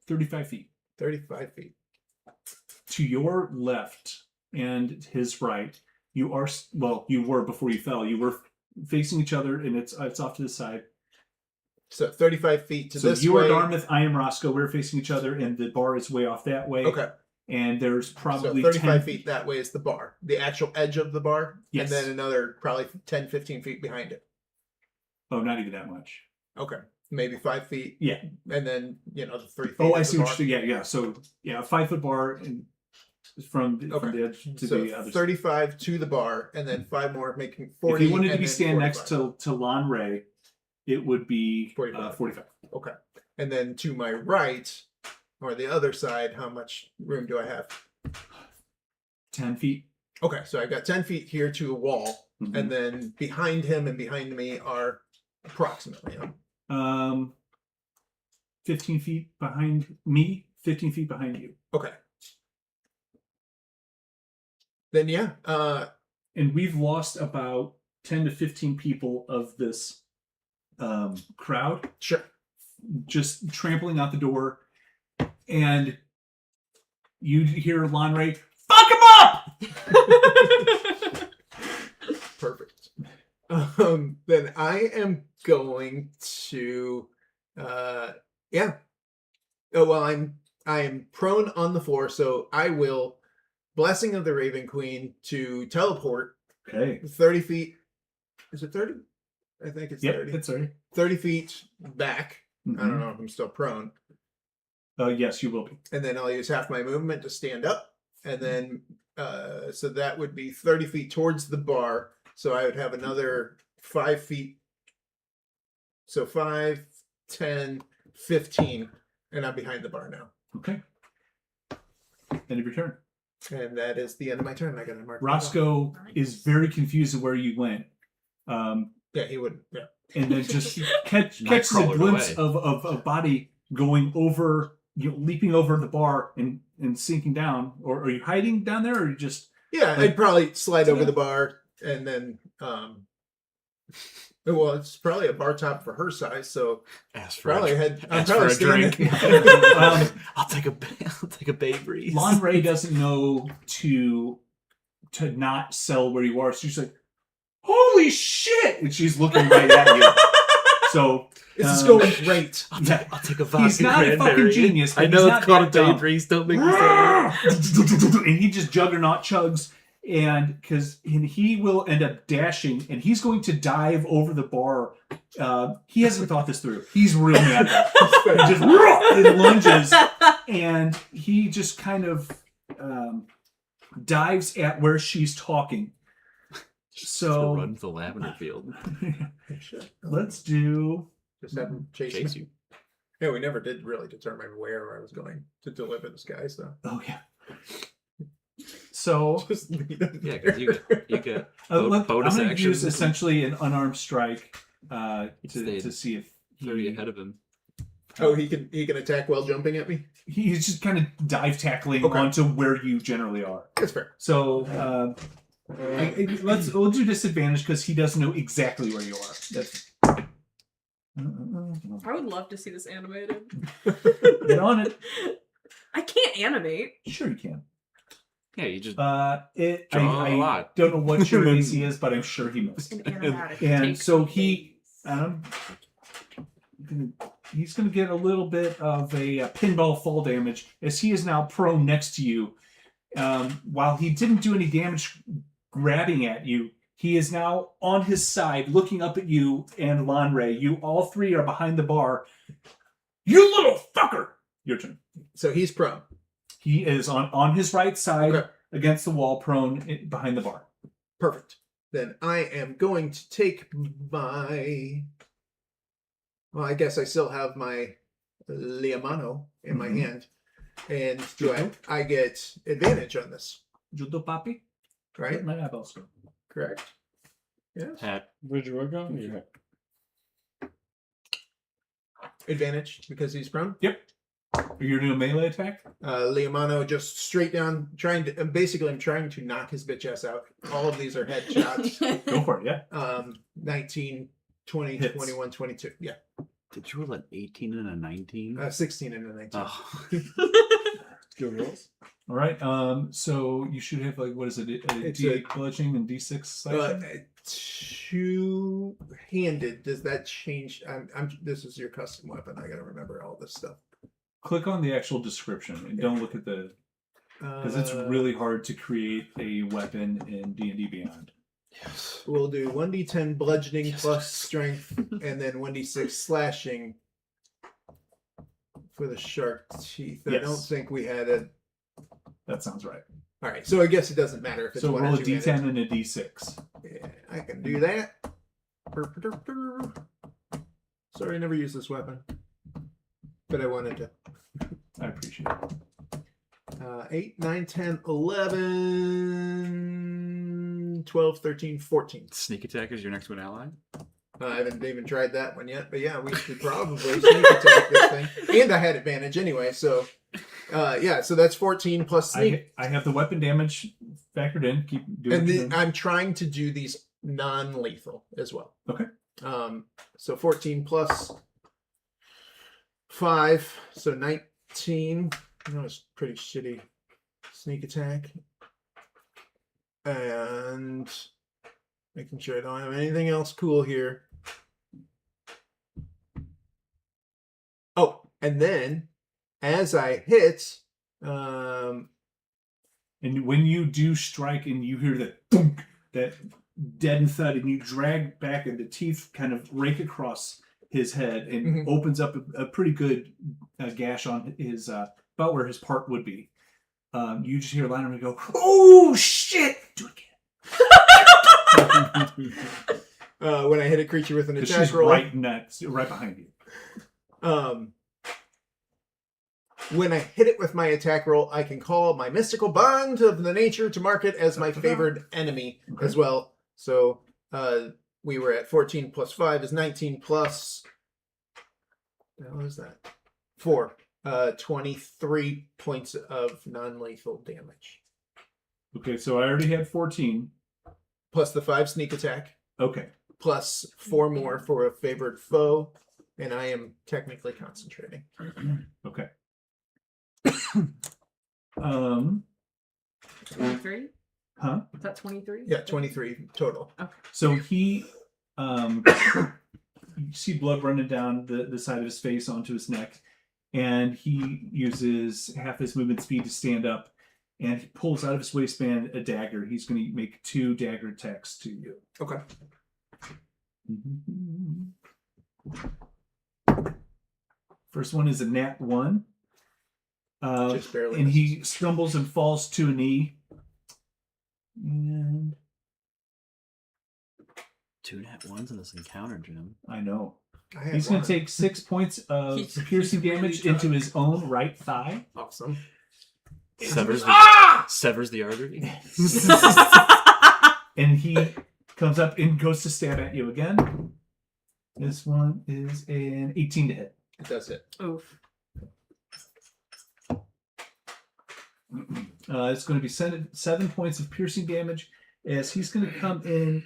35 feet. 35 feet. To your left and his right, you are, well, you were before you fell. You were facing each other, and it's off to the side. So 35 feet to so this you way. are Dartmouth, I am Roscoe. We're facing each other, and the bar is way off that way. Okay. And there's probably so 35 10 feet that way is the bar. The actual edge of the bar. Yes. And then another probably 10, 15 feet behind it. Oh, not even that much. Okay. Maybe 5 feet. Yeah. And then, the 3 feet. Oh, I of see the what bar. you're saying. Yeah. So, yeah, a 5 foot bar and from the edge to So the other side. 35 to the bar, and then 5 more, making 40. If you wanted to and be then standing 45. next to Lon Ray, it would be 45. 45. Okay. And then to my right, or the other side, how much room do I have? 10 feet. Okay, so I've got 10 feet here to a wall, Mhm. and then behind him and behind me are approximately. 15 feet behind me, 15 feet behind you. Okay. Then yeah, And we've lost about 10 to 15 people of this crowd sure. just trampling out the door. And you hear Lon Ray, fuck him up! Perfect. Then I am going to, yeah. Oh well, I am prone on the floor, so I will Blessing of the Raven Queen to teleport Okay. 30 feet. Is it 30? I think it's Yep, 30. it's 30. 30 feet back. I Mhm. don't know if I'm still prone. Yes, you will be. And then I'll use half my movement to stand up. And then, so that would be 30 feet towards the bar. So I would have another 5 feet. So 5, 10, 15. And I'm behind the bar now. Okay. End of your turn. And that is the end of my turn. I got to mark. that off. Roscoe is very confused of where you went. Yeah, he wouldn't. Yeah. And then just catches a crawled glimpse away. of a body going over, leaping over the bar and sinking down. Or are you hiding down there, or are you just... Yeah, I'd probably slide over the bar and then, well, it's probably a bar top for her size, so Ask for probably a, had. I'm ask probably for a drink. standing. I'll take a Bay Breeze. Lon Ray doesn't know to not sell where you are, so she's like, holy shit! And she's looking right at you. So This is going great. I'll take a vodka he's not a cranberry. fucking genius, but I know he's it's not called a that Bay dumb. Breeze. Don't make me say that. And he just juggernaut chugs, and he will end up dashing, and he's going to dive over the bar. He hasn't thought this through. He's real mad. He just and lunges, and he just kind of dives at where she's talking. To So run to the lavender field. let's do. Just have him chase me. you. Yeah, we never did really determine where I was going to deliver this guy, so Oh yeah. So just lead him. Yeah, because you get I'm bonus going to action. use essentially an unarmed strike to stayed see if 30 ahead of him. Oh, he can attack while jumping at me. he's just kind of dive tackling Okay. onto where you generally are. That's fair. So we'll do disadvantage because he doesn't know exactly where you are. That's I would love to see this animated. get on it. I can't animate. Sure you can. Yeah, you just Draw a a lot. don't know what your AC is, but I'm sure he missed. An animatic. And Take so some he babies. he's going to get a little bit of a pinball fall damage as he is now prone next to you. While he didn't do any damage grabbing at you, he is now on his side looking up at you and Lon Ray. You all three are behind the bar. You little fucker! Your turn. So he's prone. He is on his right side Okay. against the wall, prone behind the bar. Perfect. Then I am going to take my. Well, I guess I still have my Liamano in my hand, and do I get advantage on this? Judo papi? Right? My eyeballs go. Correct. Yes. Where'd you work on? Yeah. Advantage because he's prone. Yep. You're doing a melee attack? Liamano just straight down, basically I'm trying to knock his bitch ass out. All of these are headshots. Go for it, yeah. 19, 20, Hits. 21, 22. Yeah. Did you roll an 18 and a 19? 16 and a 19. Oh. Good rolls. All right. So you should have, like, what is it? It's D8 bludgeoning and D6 slashing? Two-handed. Does that change? This is your custom weapon. I gotta remember all this stuff. Click on the actual description and don't look at the... Because it's really hard to create a weapon in D&D Beyond. Yes. We'll do 1d10 bludgeoning plus strength, and then 1d6 slashing for the shark teeth. I Yes. don't think we had it. That sounds right. All right, so I guess it doesn't matter if it's So one roll or a two-handed. D10 and a D6. Yeah, I can do that. Sorry, I never used this weapon, but I wanted to. I appreciate it. 8, 9, 10, 11, 12, 13, 14. Sneak attack is your next one ally? I haven't even tried that one yet, but yeah, we should probably sneak attack this thing. And I had advantage anyway, so yeah, so that's 14 plus sneak. I have the weapon damage factored in. Keep doing And it. I'm trying to do these non-lethal as well. Okay. So 14 plus 5, so 19. That was pretty shitty sneak attack. And making sure I don't have anything else cool here. Oh, and then as I hit, And when you do strike and you hear that thunk, that dead thud, and you drag back and the teeth kind of rake across his head and opens up a pretty good gash on his about where his part would be. You just hear Lionel go, "Oh shit!" Do it again. when I hit a creature with an 'Cause attack she's roll. right behind you. When I hit it with my attack roll, I can call my mystical bond of the nature to mark it as my favored enemy as well. So we were at 14 plus 5 is 19 plus. What was that? 4. 23 points of non-lethal damage. Okay, so I already had 14. Plus the 5 sneak attack. Okay. Plus 4 more for a favored foe. And I am technically concentrating. Okay. 23? Huh? Is that 23? Yeah, 23 total. So he, you see blood running down the side of his face onto his neck, and he uses half his movement speed to stand up, and he pulls out of his waistband a dagger. He's going to make 2 dagger attacks to you. Okay. First one is a nat 1. Just barely. And he misses. stumbles and falls to a knee. And 2 nat 1s in this encounter, Jim. I know. I had He's going one. to take 6 points of He's piercing really damage drunk. into his own right thigh. Awesome. Severs the artery. And he comes up and goes to stab at you again. This one is an 18 to hit. It does it. Oof. It's going to be 7 points of piercing damage as he's going to come in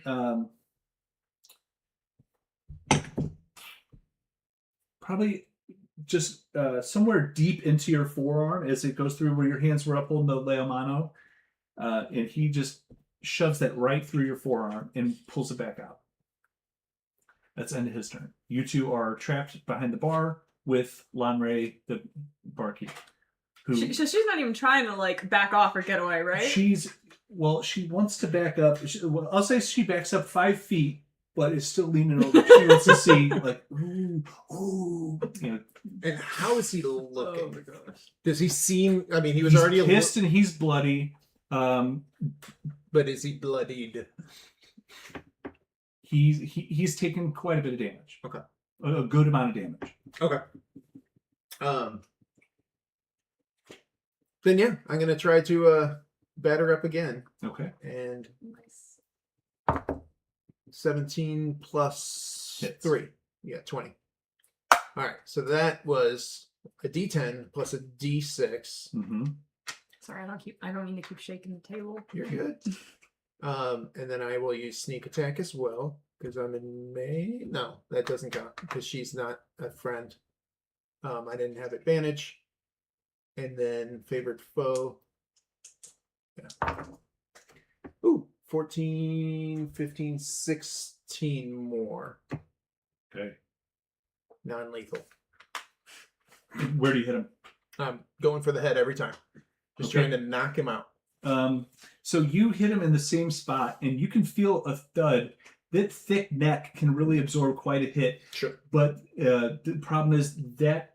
probably just somewhere deep into your forearm as it goes through where your hands were up holding the Leomano. And he just shoves that right through your forearm and pulls it back out. That's the end of his turn. You two are trapped behind the bar with Lanre, the barkeep. Who So she's not even trying to like back off or get away, right? she wants to back up. I'll say she backs up 5 feet, but is still leaning over. She wants to see, like, ooh, you know. And how is he looking? Oh my gosh. Does he seem? I mean, he was He's already pissed and he's bloody. But is he bloodied? He's taken quite a bit of damage. Okay. A good amount of damage. Okay. Then yeah, I'm gonna try to batter up again. Okay. And Nice. 17 plus Hits. 3. Yeah, 20. All right, so that was a D10 plus a D6. Mm-hmm. Sorry, I don't mean to keep shaking the table. You're good. And then I will use sneak attack as well because I'm in May. No, that doesn't count because she's not a friend. I didn't have advantage. And then favorite foe. Yeah. Ooh, 14, 15, 16 more. Okay. Non-lethal. Where do you hit him? I'm going for the head every time. Just Okay. trying to knock him out. So you hit him in the same spot, and you can feel a thud. That thick neck can really absorb quite a hit. Sure. But the problem is that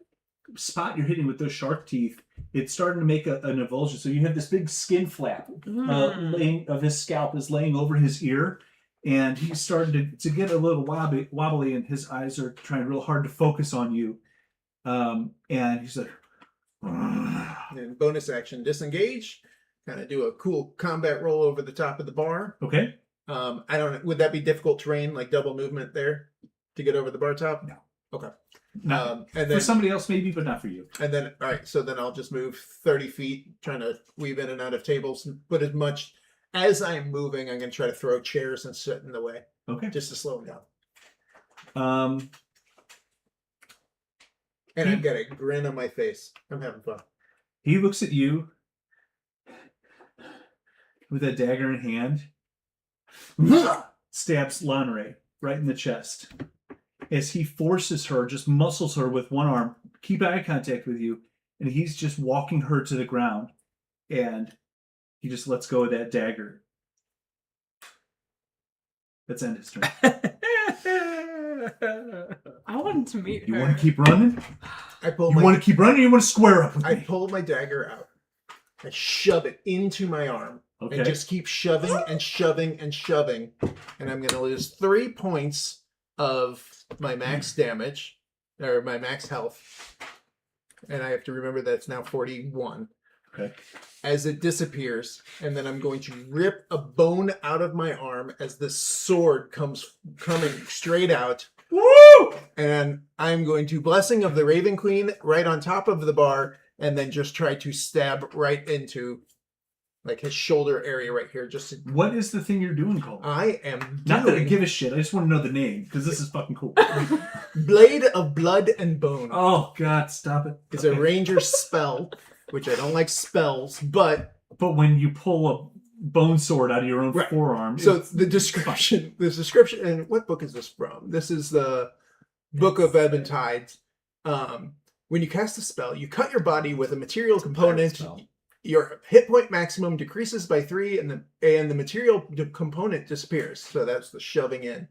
spot you're hitting with those shark teeth, it's starting to make an avulsion. So you have this big skin flap laying of his scalp is laying over his ear, and he's starting to get a little wobbly, and his eyes are trying real hard to focus on you. And he's like, And bonus action, disengage. Kind of do a cool combat roll over the top of the bar. okay. I don't know. Would that be difficult terrain, like double movement there to get over the bar top? No. Okay. Not, And for then, somebody else maybe, but not for you. all right. So then I'll just move 30 feet, trying to weave in and out of tables. But as much as I'm moving, I'm going to try to throw chairs and sit in the way, Okay. just to slow him down. And I've got a grin on my face. I'm having fun. He looks at you with a dagger in hand, stabs Lanre right in the chest. As he forces her, just muscles her with one arm, keep eye contact with you, and he's just walking her to the ground, and he just lets go of that dagger. Let's end his turn. I wanted to meet You her. want to keep running? I pull You my want to keep running, or you want to square up with I me? pull my dagger out. I shove it into my arm. Okay. And just keep shoving and shoving and shoving. And I'm going to lose 3 points of my max damage, or my max health. And I have to remember that it's now 41. Okay. As it disappears. And then I'm going to rip a bone out of my arm as the sword coming straight out. Woo! And I'm going to Blessing of the Raven Queen right on top of the bar. And then just try to stab right into like his shoulder area right here. Just to, What is the thing you're doing, Cole? I am Not that I doing give a shit. I just want to know the name because this is fucking cool. Blade of Blood and Bone. Oh God, stop it! It's a ranger spell, which I don't like spells, but But when you pull a bone sword out of your own Right. forearm, so it's- the description, and what book is this from? This is the Book of Ebb and Tides. When you cast a spell, you cut your body with a material component. Spell. Your hit point maximum decreases by 3, and the material component disappears. So that's the shoving in.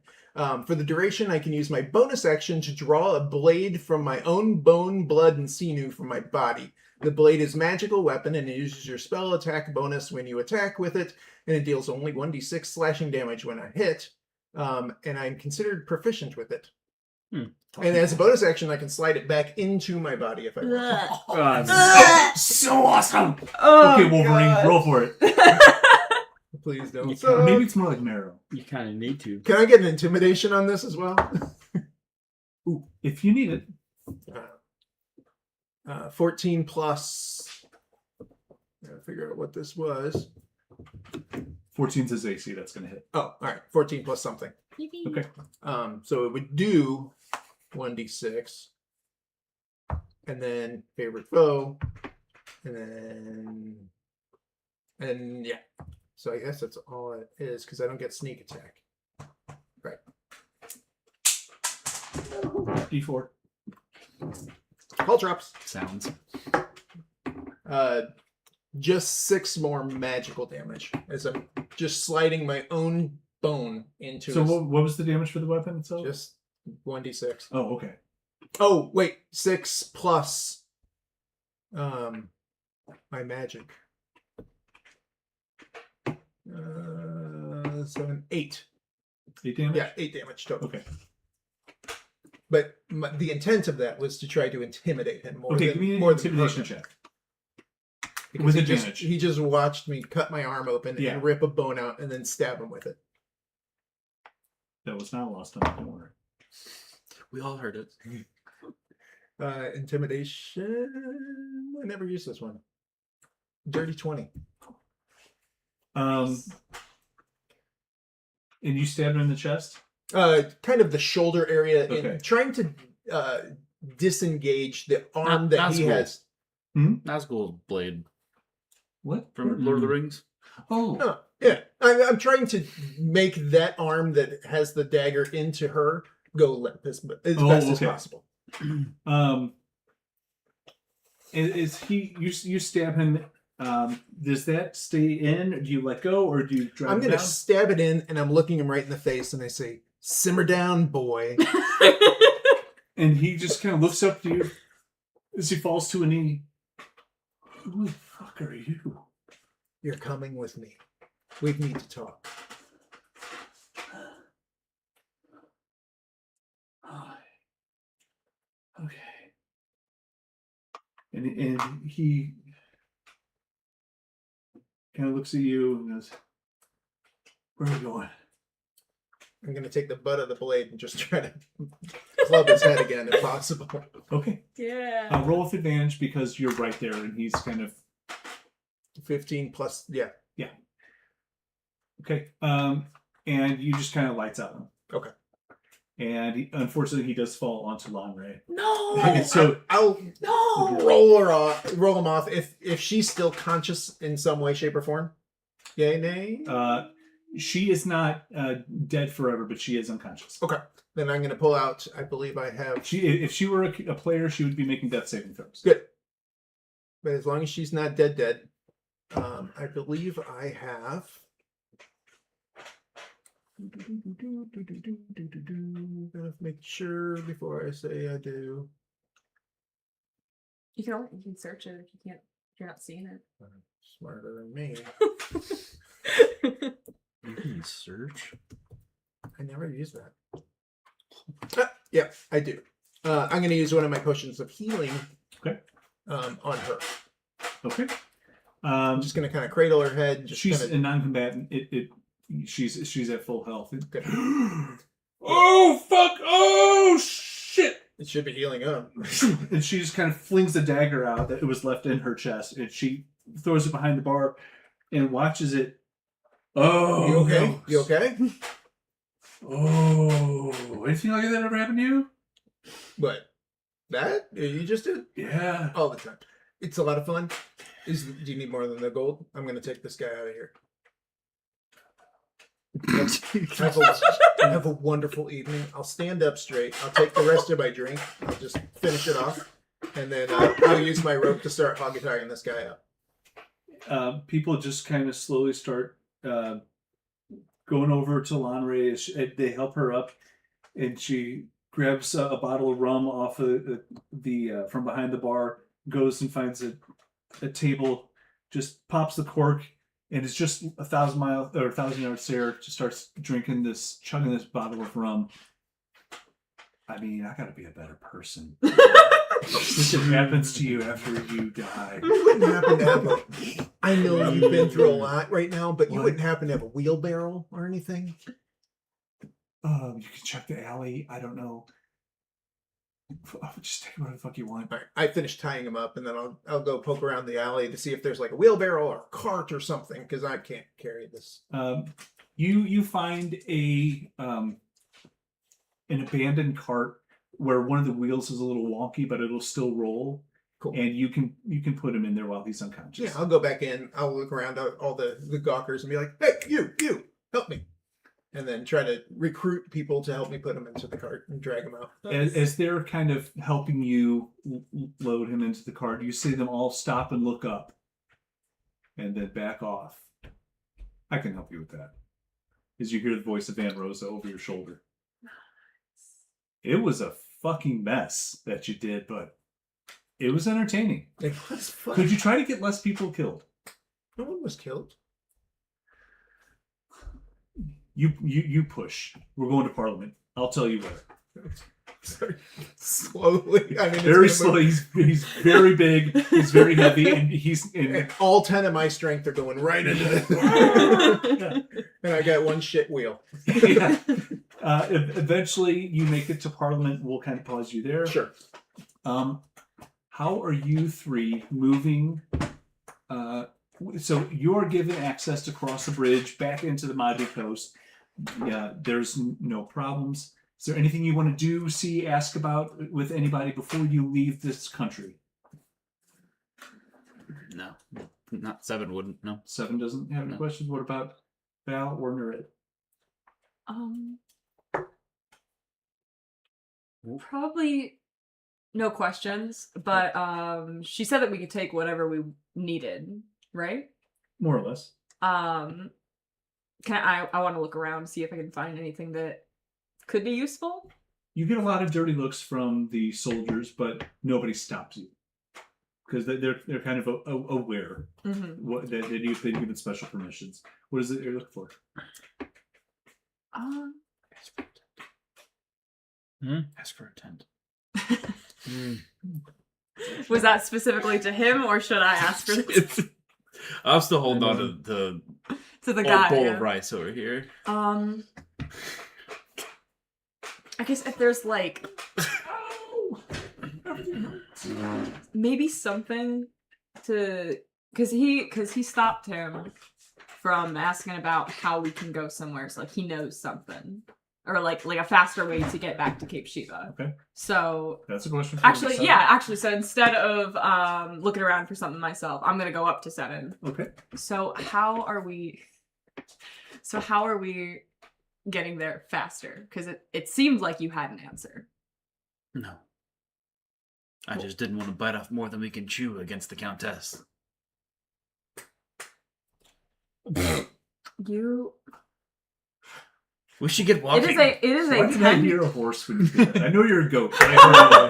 For the duration, I can use my bonus action to draw a blade from my own bone, blood, and sinew from my body. The blade is a magical weapon, and it uses your spell attack bonus when you attack with it, and it deals only 1d6 slashing damage when I hit. And I'm considered proficient with it. And as a bonus action, I can slide it back into my body if I want. so awesome. Oh, Okay, Wolverine, God. roll for it. Please don't. You suck. Maybe it's more like Marrow. You kind of need to. Can I get an intimidation on this as well? Ooh, if you need it. 14 plus. Gotta figure out what this was. 14's his AC. That's gonna hit. Oh, all right. 14 plus something. Yippee. Okay. So it would do 1d6. And then favorite foe. And yeah. So I guess that's all it is because I don't get sneak attack. Right. D4. Call drops. Sounds. Just 6 more magical damage as I'm just sliding my own bone into So his- what was the damage for the weapon itself? just 1d6. Oh, okay. Oh, wait, 6 plus my magic. 7, 8. 8 damage? Yeah, 8 damage total. Okay. But the intent of that was to try to intimidate him more. Okay, than, give me an more than intimidation hurt him. check. Because With he advantage. he just watched me cut my arm open Yeah. and rip a bone out and then stab him with it. That was not lost on me, don't worry. We all heard it. Intimidation. I never used this one. Dirty 20. And you stabbed him in the chest? Kind of the shoulder area, Okay. and trying to disengage the arm that he Nazgul. has. Nazgul blade What? from Lord of the Rings. Oh. No, yeah, I'm trying to make that arm that has the dagger into her go limp as best as okay. possible. Is he? You stab him. Does that stay in? Do you let go, or do you drive I'm him gonna down? stab it in, and I'm looking him right in the face, and I say, "Simmer down, boy." And he just kind of looks up to you as he falls to a knee. Who the fuck are you? You're coming with me. We need to talk. Okay. And he kind of looks at you and goes, "Where are we going?" I'm gonna take the butt of the blade and just try to club his head again if possible. Okay. Yeah. Roll with advantage because you're right there and he's kind of 15 plus, yeah. okay. And you just kind of lights out him. Okay. And unfortunately, he does fall onto Lonray. No. Okay, So I'll No. roll him off if she's still conscious in some way, shape, or form. Yay, nay. she is not dead forever, but she is unconscious. Okay, then I'm gonna pull out. I believe I have. If she were a player, she would be making death saving throws. Good. But as long as she's not dead, I believe I have. Gotta make sure before I say I do. You can search it if you can't. If you're not seeing it. Smarter than me. You can search. I never use that. Yeah, I do. I'm going to use one of my potions of healing. Okay. On her. Okay. I'm just going to kind of cradle her head. Just She's kinda, a non-combatant. She's at full health. Okay. Oh fuck! Oh shit! It should be healing up. And she just kind of flings the dagger out that was left in her chest, and she throws it behind the bar and watches it. Oh, You okay? no. You okay? Oh, anything like that ever happened to you? What? That? You just did? Yeah. All the time. It's a lot of fun. Do you need more than the gold? I'm going to take this guy out of here. Have a wonderful evening. I'll stand up straight. I'll take the rest of my drink. I'll just finish it off. And then I'll use my rope to start hog tying this guy up. People just kind of slowly start going over to Lanre. They help her up, and she grabs a bottle of rum off of the from behind the bar, goes and finds a table, just pops the cork, and it's just 1,000 yards there. Just starts chugging this bottle of rum. I mean, I gotta be a better person. This happens to you after you die. You wouldn't happen to have I know you've been through a lot right now, but you What? wouldn't happen to have a wheelbarrow or anything? You can check the alley. I don't know. Just take whatever the fuck you want. All right, I finished tying him up, and then I'll go poke around the alley to see if there's like a wheelbarrow or a cart or something, because I can't carry this. You find an abandoned cart where one of the wheels is a little wonky, but it'll still roll. Cool. And you can put him in there while he's unconscious. Yeah, I'll go back in. I'll look around at all the gawkers and be like, "Hey, you, help me!" And then try to recruit people to help me put him into the cart and drag him out. As they're kind of helping you load him into the cart, you see them all stop and look up, and then back off. I can help you with that. As you hear the voice of Van Rosa over your shoulder. It was a fucking mess that you did, but it was entertaining. It was fun. Could you try to get less people killed? No one was killed. You push. We're going to Parliament. I'll tell you where. Sorry. Slowly. I mean, it's Very gonna slow. move. He's very big. He's very heavy, and And all 10 of my strength are going right into this. And I got one shit wheel. yeah. Eventually, you make it to Parliament. We'll kind of pause you there. Sure. How are you three moving? So you're given access to cross the bridge back into the Madri coast. Yeah, there's no problems. Is there anything you want to do, see, ask about with anybody before you leave this country? No, not 7 wouldn't. No. 7 doesn't have any No. questions. What about Val or Nurit? Probably no questions, but she said that we could take whatever we needed, right? More or less. I want to look around, see if I can find anything that could be useful. You get a lot of dirty looks from the soldiers, but nobody stops you because they're kind of aware Mm-hmm. that you've been given special permissions. What is it you're looking for? Ask for a tent. Was that specifically to him, or should I ask for this I'm still holding on to the to the old guy? bowl Yeah. of rice over here. I guess if there's like maybe something to, because he stopped him from asking about how we can go somewhere, so like he knows something, or like a faster way to get back to Cape Shiva. Okay. So That's a question for actually, Seven. yeah, actually, so instead of looking around for something myself, I'm gonna go up to 7. Okay. So how are we getting there faster? Because it seemed like you had an answer. No. I just didn't want to bite off more than we can chew against the Countess. We should get walking. It is Why a did I 10. hear a horse when you did that? I know you're a goat. But I heard a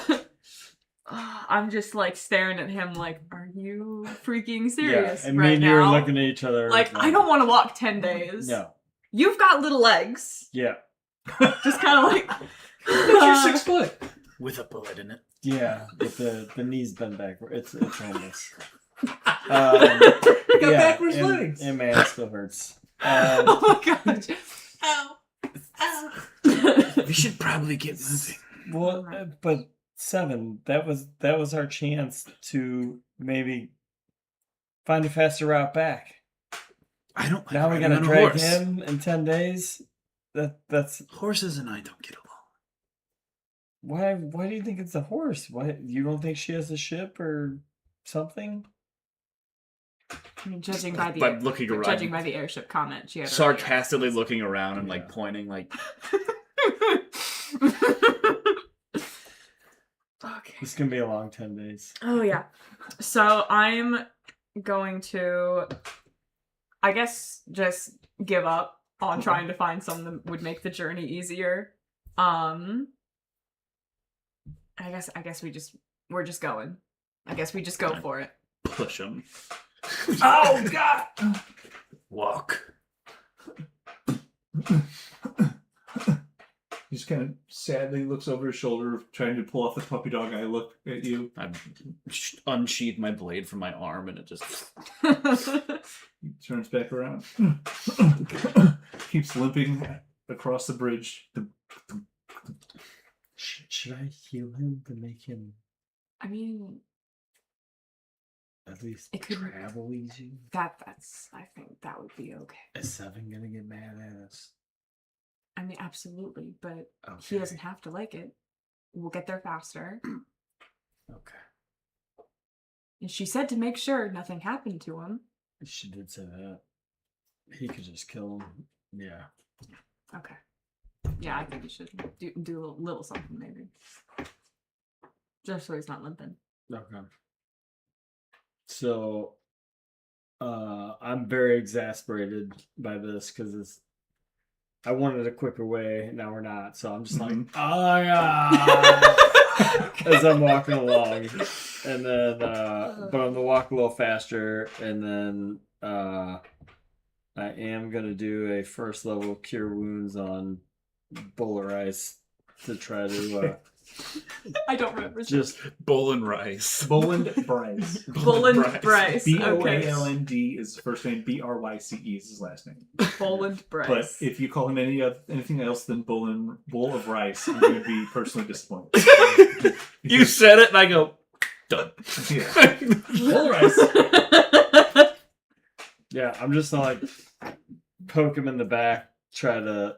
noise. I'm just like staring at him like, are you freaking serious Yeah, and right me and now? you are looking at each other. like, I don't want to walk 10 days. No. You've got little legs. Yeah. Just kind of like... But you're 6 foot. With a bullet in it. Yeah, with the knees bent backward. It's homeless. You got backwards legs. And my ass still hurts. Oh my gosh. Ow. Ow. We should probably get moving. Well, but 7. That was our chance to maybe find a faster route back. I don't. Now we riding gotta on a drag horse. him in 10 days. That's Horses and I don't get along. why. Why do you think it's a horse? Why you don't think she has a ship or something? I mean, judging by the But looking around, judging by the airship comment, she had sarcastically looking around and like pointing, like Okay. It's gonna be a long 10 days. Oh yeah. So I'm going to, I guess, just give up on trying to find something that would make the journey easier. I guess we're just going. I guess we just go for it. push him. Oh God! Walk. He just kind of sadly looks over his shoulder, trying to pull off the puppy dog eye look at you. I unsheathed my blade from my arm, and it just He turns back around. Keeps limping across the bridge. Should I heal him to make him I mean, at least It could- travel easy? that's. I think that would be okay. Is 7 gonna get mad at us? I mean, absolutely, but he Okay. doesn't have to like it. We'll get there faster. Okay. And she said to make sure nothing happened to him. She did say that. He could just kill him. Yeah. Okay. Yeah, I think you should do a little something maybe. Just so he's not limping. Okay. So, I'm very exasperated by this because I wanted a quicker way. Now we're not. So I'm just like, oh yeah, as I'm walking along, and then, but I'm gonna walk a little faster, and then, I am gonna do a first level cure wounds on Bowler Ice to try to I don't remember. just Bowl and rice. Boland Bryce. Boland Bryce. Boland is his first name. Bryce is his last name. Boland But Bryce. if you call him anything else than Bowl of Rice, I'm going to be personally disappointed. You said it, and I go, done. Yeah. Bowl of Rice. yeah, I'm just gonna like poke him in the back, try to,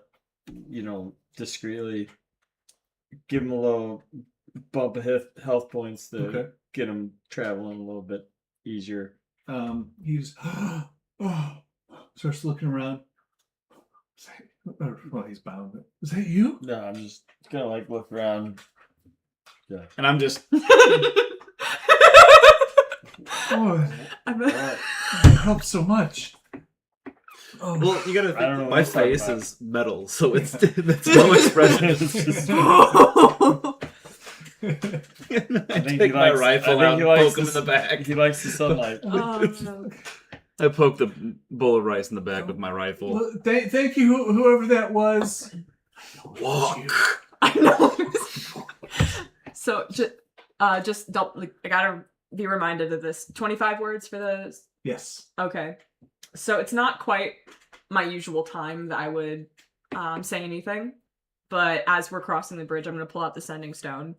discreetly give him a little bump of health points to Okay. get him traveling a little bit easier. He's starts looking around. Well, he's bound. Is that you? No, I'm just gonna like look around. Yeah. And I'm just, Oh, I'm Alright. it helps so much. Oh, well, you gotta I don't know think, what my he's talking face about. is metal, so it's no expression. It's just- I think take he my likes- rifle I out think and he likes poke him in this- the back. he likes the sunlight. Oh, no. I poke the bowl of rice in the back with my rifle. well, thank you, whoever that was. Walk. I know. So just don't. Like, I gotta be reminded of this. 25 words for those. Yes. Okay. So it's not quite my usual time that I would say anything, but as we're crossing the bridge, I'm gonna pull out the sending stone.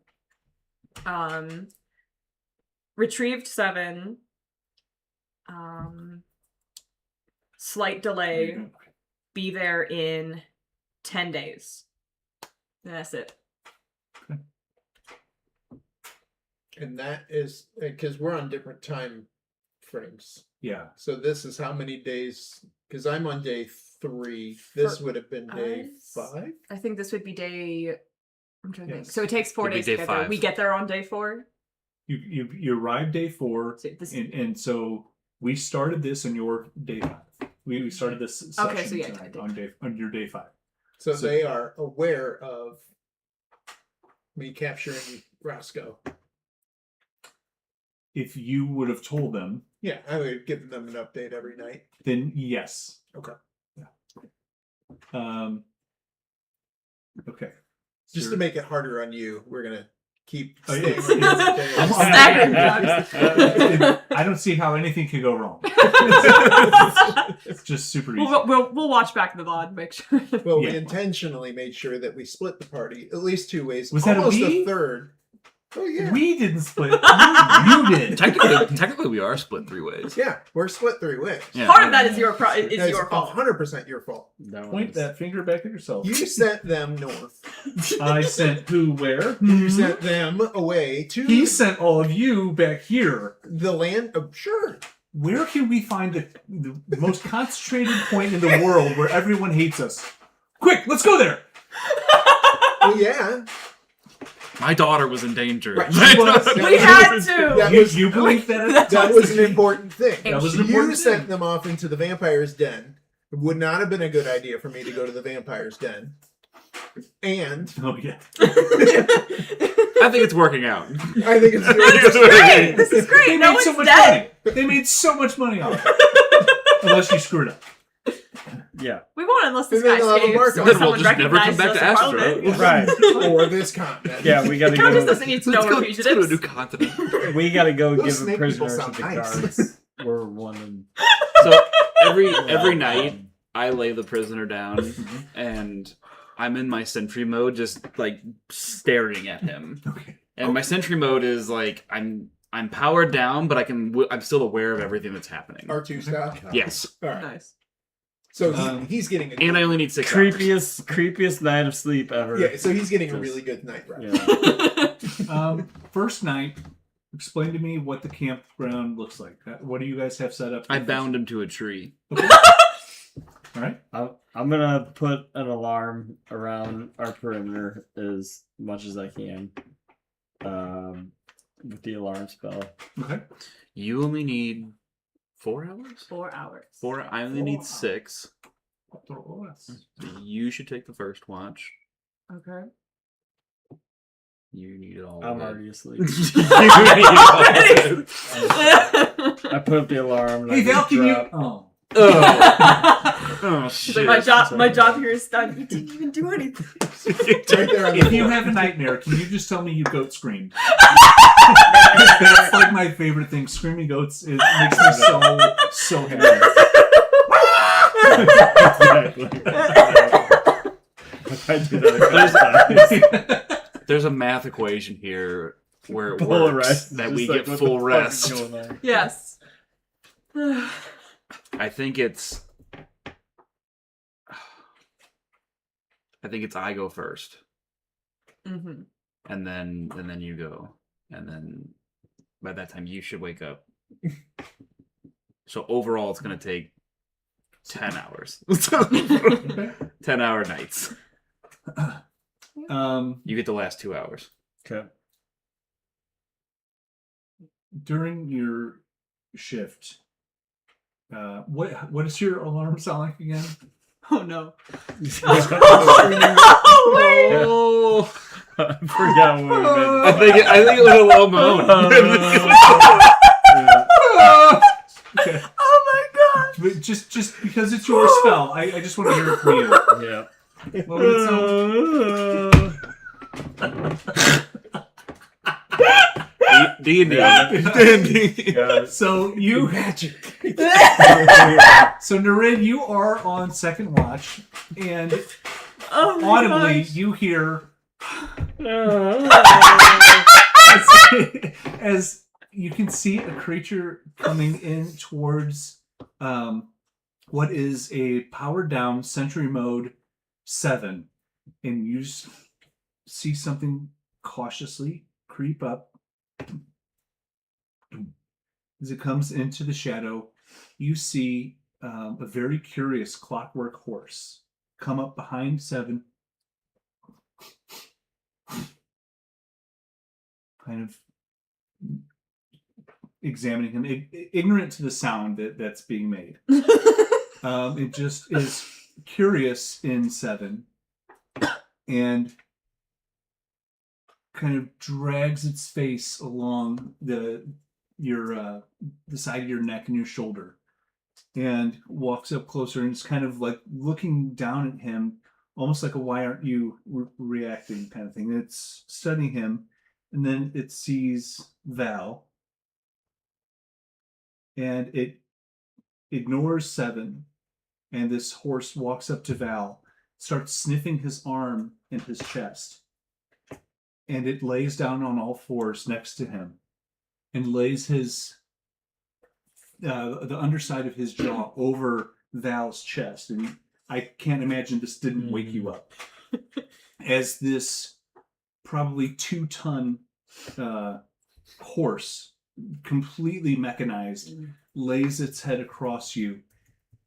Retrieved 7. Slight delay. Be there in 10 days. And that's it. And that is because we're on different time frames. Yeah. So this is how many days? Because I'm on day 3. This would have been day us? 5. I think this would be day. I'm trying to think. Yes. So it takes 4 It'd be days day to get there. 5. We get there on day 4. You arrived day 4, So this, and so we started this on your day 5. We started this session Okay, so yeah, tonight day on your day 5. So So- they are aware of me capturing Roscoe. If you would have told them, Yeah, I would give them an update every night. then yes. Okay. Yeah. Okay. Just to make it harder on you, we're gonna keep Oh, yeah, staying it's- on it's- different days. I'm- Staggering drugs. I don't see how anything could go wrong. It's just super easy. we'll watch back the VOD, make sure. Well, we Yeah. intentionally made sure that we split the party at least 2 ways. Was that a almost we? a third? Oh yeah, We didn't split. You did. Technically, we are split 3 ways. yeah, we're split 3 ways. Yeah. Part of that is your is That's your fault. 100% your fault. That Point was- that finger back at yourself. You sent them north. I sent who where? You sent them away to He sent all of you back here. the land. Oh, sure. Where can we find the most concentrated point in the world where everyone hates us? Quick, let's go there. Well, yeah. My daughter was in danger. Right, My she was. daughter- We had to. That You, was you believe that? that was an important thing. That was an You important sent thing. them off into the vampire's den. It would not have been a good idea for me to go to the vampire's den. And Oh yeah. I think it's working out. I think it's Great. This is great. They No made one's so much dead. money. They made so much money off it. Unless you screwed up. Yeah. We won't unless this And then guy they'll have a escapes market. or Then we'll someone just never come recognizes back us to in Astro. Parliament. Right. or this continent. Yeah, we gotta The Countess go. doesn't need to know Let's where go to a new fugitives. continent. We gotta go Those give snake a people prisoner to sound the nice. guards. We're one. So every night, I lay the prisoner down, and I'm in my sentry mode, just like staring at him. Okay. And my sentry mode is like I'm powered down, but I'm still aware of everything that's happening. R2 style. Yes, All right. Nice. So He's getting a and I only need 6 hours. creepiest night of sleep ever. yeah. So he's getting a Just- really good night rest. Yeah. First night. Explain to me what the campground looks like. What do you guys have set up? I bound him to a tree. Okay. All right. I'm gonna put an alarm around our perimeter as much as I can. With the alarm spell. Okay. You only need 4 hours. 4 hours. 4. I only need 6. Oh, that's- You should take the first watch. Okay. You need it all. I'm of it. already asleep. You need all of it. I put up the alarm. And Hey I Val, just can you? drop. Oh. Oh. Oh, She's like, my job here is done. You didn't even do anything. Right there on the If you floor. have a nightmare, can you just tell me you goat screamed? That's like my favorite thing. Screaming goats makes me so happy. Exactly. I do that a couple There's a math equation here where it times. works that Just we like, get what full the fuck rest. is going on? Yes. I think it's I go first, Mm-hmm. and then you go, and then by that time you should wake up. So overall, it's gonna take 10 hours. 10-hour nights. You get the last 2 hours. Okay. During your shift, what does your alarm sound like again? Oh no. Oh, I forgot what I think it was a low moan. Okay. Oh my god. But just because it's your spell, I just want to hear it from you. Yeah. What would it sound? D&D. So you So Narin, you are on second watch, and Oh my audibly gosh. you hear as you can see a creature coming in towards what is a powered down Sentry Mode 7, and you see something cautiously creep up. As it comes into the shadow, you see a very curious clockwork horse come up behind 7, kind of examining him, ignorant to the sound that's being made. It just is curious in 7 and kind of drags its face along the side of your neck and your shoulder, and walks up closer and is kind of like looking down at him, almost like a "why aren't you reacting" kind of thing. It's studying him, and then it sees Val, and it ignores 7, and this horse walks up to Val, starts sniffing his arm and his chest, and it lays down on all fours next to him and lays his the underside of his jaw over Val's chest. And I can't imagine this didn't wake you up. As this probably 2-ton horse, completely mechanized, lays its head across you,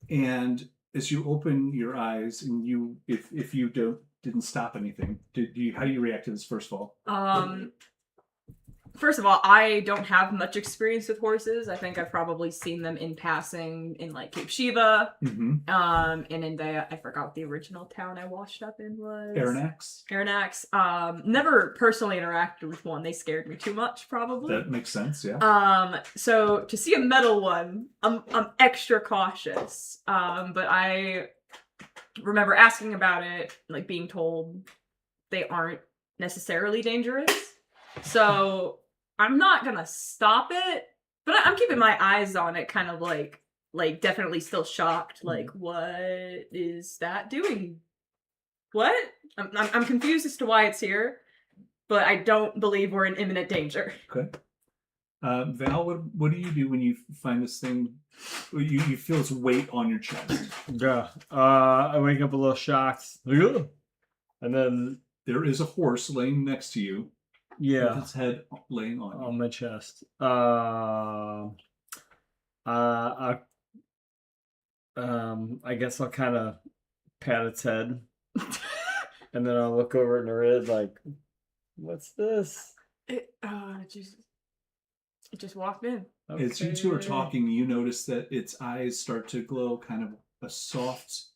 and as you open your eyes, and you, if you didn't stop anything, how do you react to this? First of all, First of all, I don't have much experience with horses. I think I've probably seen them in passing in like Cape Sheba, and in I forgot what the original town I washed up in was. Aranax. Never personally interacted with one. They scared me too much, probably. That makes sense, yeah. So to see a metal one, I'm extra cautious. But I remember asking about it, like being told they aren't necessarily dangerous. So I'm not gonna stop it, but I'm keeping my eyes on it, kind of like definitely still shocked. Like, what is that doing? What? I'm confused as to why it's here, but I don't believe we're in imminent danger. Okay. Val, what do you do when you find this thing? You feel its weight on your chest. Yeah. I wake up a little shocked. And then There is a horse laying next to you. yeah, With its head laying on my chest. I guess I'll kind of pat its head, and then I'll look over at Narid like, "What's this?" It just walked in. you. As you two are talking, you notice that its eyes start to glow kind of a soft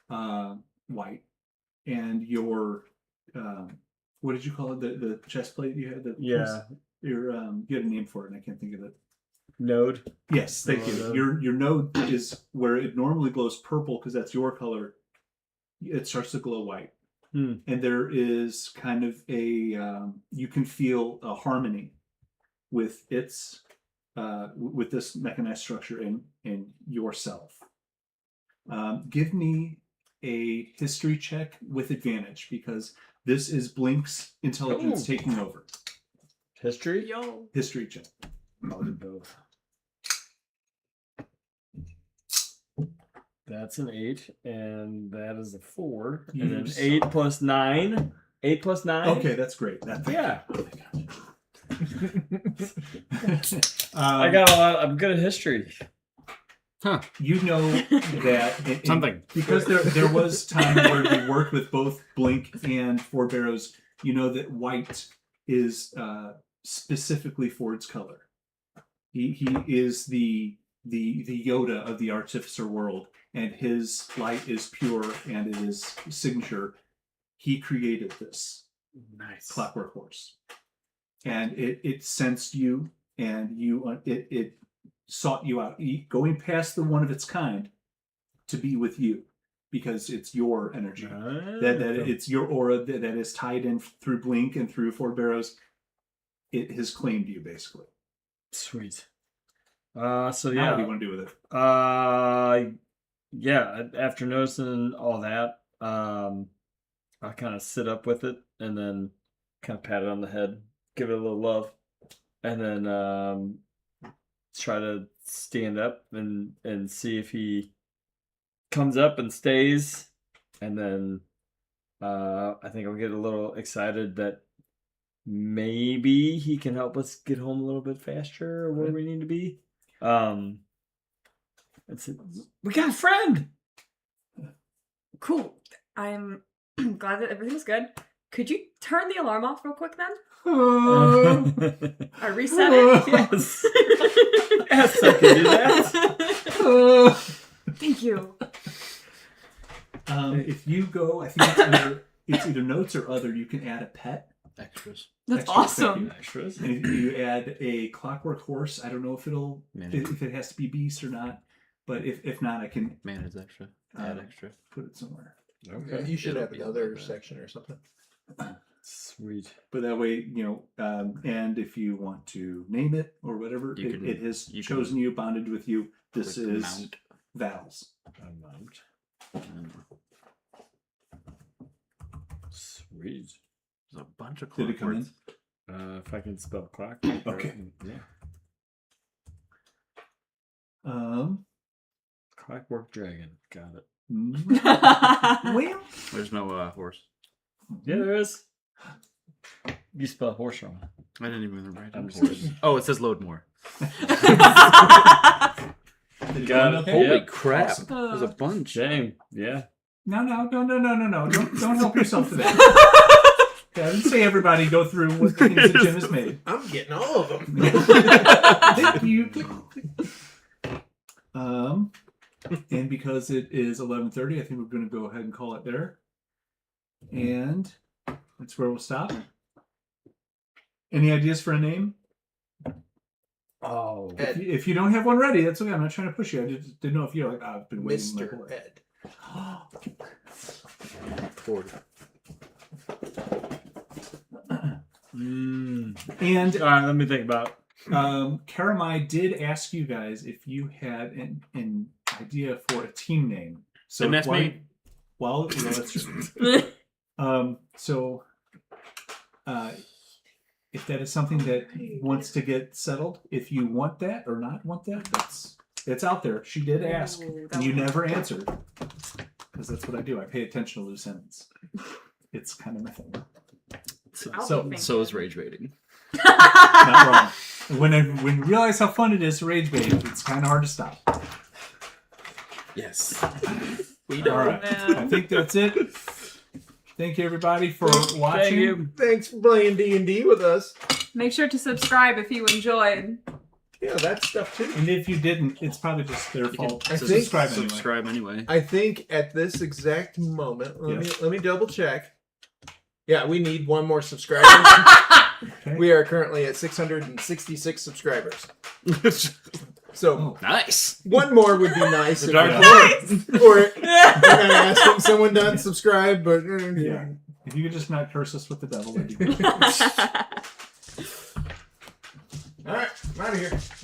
white, and your what did you call it? The chest plate you had? You had a name for it, and I can't think of it. node. Yes, thank you. Your node is where it normally glows purple because that's your color. It starts to glow white. And there is kind of a you can feel a harmony with its with this mechanized structure in yourself. Give me a history check with advantage because this is Blink's intelligence taking over. History? Yo. History check. I'll do both. That's an 8, and that is a 4. And then 8 plus 9. 8 plus 9? Okay, that's great. Yeah. Oh my gosh. I got a lot. I'm good at history. You know that Something. because there was time where you worked with both Blink and Ford Barrows. You know that white is specifically Ford's color. He is the Yoda of the Artificer world, and his light is pure and it is signature. He created this clockwork horse, and it sensed you, and it sought you out, going past the one of its kind to be with you because it's your energy. That it's your aura that is tied in through Blink and through Ford Barrows. It has claimed you, basically. Sweet. So Now what do you yeah. want to do with it? Yeah. After noticing all that, I kind of sit up with it and then kind of pat it on the head, give it a little love, and then try to stand up and see if he comes up and stays. And then I think I'll get a little excited that maybe he can help us get home a little bit faster or where we need to be. We got a friend. Cool. I'm glad that everything's good. Could you turn the alarm off real quick then? I reset it. Yes. Yes, I can do that. Thank you. If you go, I think it's either notes or other. You can add a pet. Extras. That's Extras, awesome. Extras. And if you add a clockwork horse, I don't know if it has to be beast or not, but if not, I can Mana's extra. Add extra. put it somewhere. Okay. You should It'll have be another like that. section or something. Sweet. But that way, and if you want to name it or whatever, You it has can chosen you, bonded with you. This Click is mount. Val's. Sweet. There's a bunch of Did it come in? clockworks. If I can spell clock. Okay. Yeah. Clockwork dragon. Got it. Well, There's no horse. Yeah, there is. You spell horse wrong. I didn't even write I'm down just horse. kidding. Oh, it says load more. Got it. Holy Yep. crap! Awesome. There's a bunch. Shame. Yeah. No. Don't help yourself to that. I didn't say everybody go through what the things that Jim has made. I'm getting all of them. Thank you. And because it is 11:30, I think we're going to go ahead and call it there. And that's where we'll stop. Any ideas for a name? Oh. Ed. If you don't have one ready, that's okay. I'm not trying to push you. I just didn't know if you're like, I've been waiting. my whole Mr. life. Ed. Ford. And All right, let me think about. Karamai did ask you guys if you had an idea for a team name. So Didn't ask me. Well, that's true. If that is something that wants to get settled, if you want that or not want that, it's out there. She did ask, Ooh, that and you would- never answered, because that's what I do. I pay attention to loose ends. It's kind of my thing. I'll So- think So of is rage rating. Not wrong. When you realize how fun it is to rage bait, it's kind of hard to stop. Yes. We All don't. right, man. I think that's it. Thank you, everybody, for watching. Thank you. Thanks for playing D&D with us. Make sure to subscribe if you enjoyed. Yeah, that stuff too. And if you didn't, it's probably just their fault. I So think- subscribe anyway. Subscribe anyway. I think at this exact moment, Yes. let me double check. Yeah, we need one more subscriber. Okay. We are currently at 666 subscribers. So Nice. one more would be nice. The if dark we- lord. or I asked him, someone done subscribe, but Yeah. If you could just not curse us with the devil, that'd be great. All right, I'm out of here.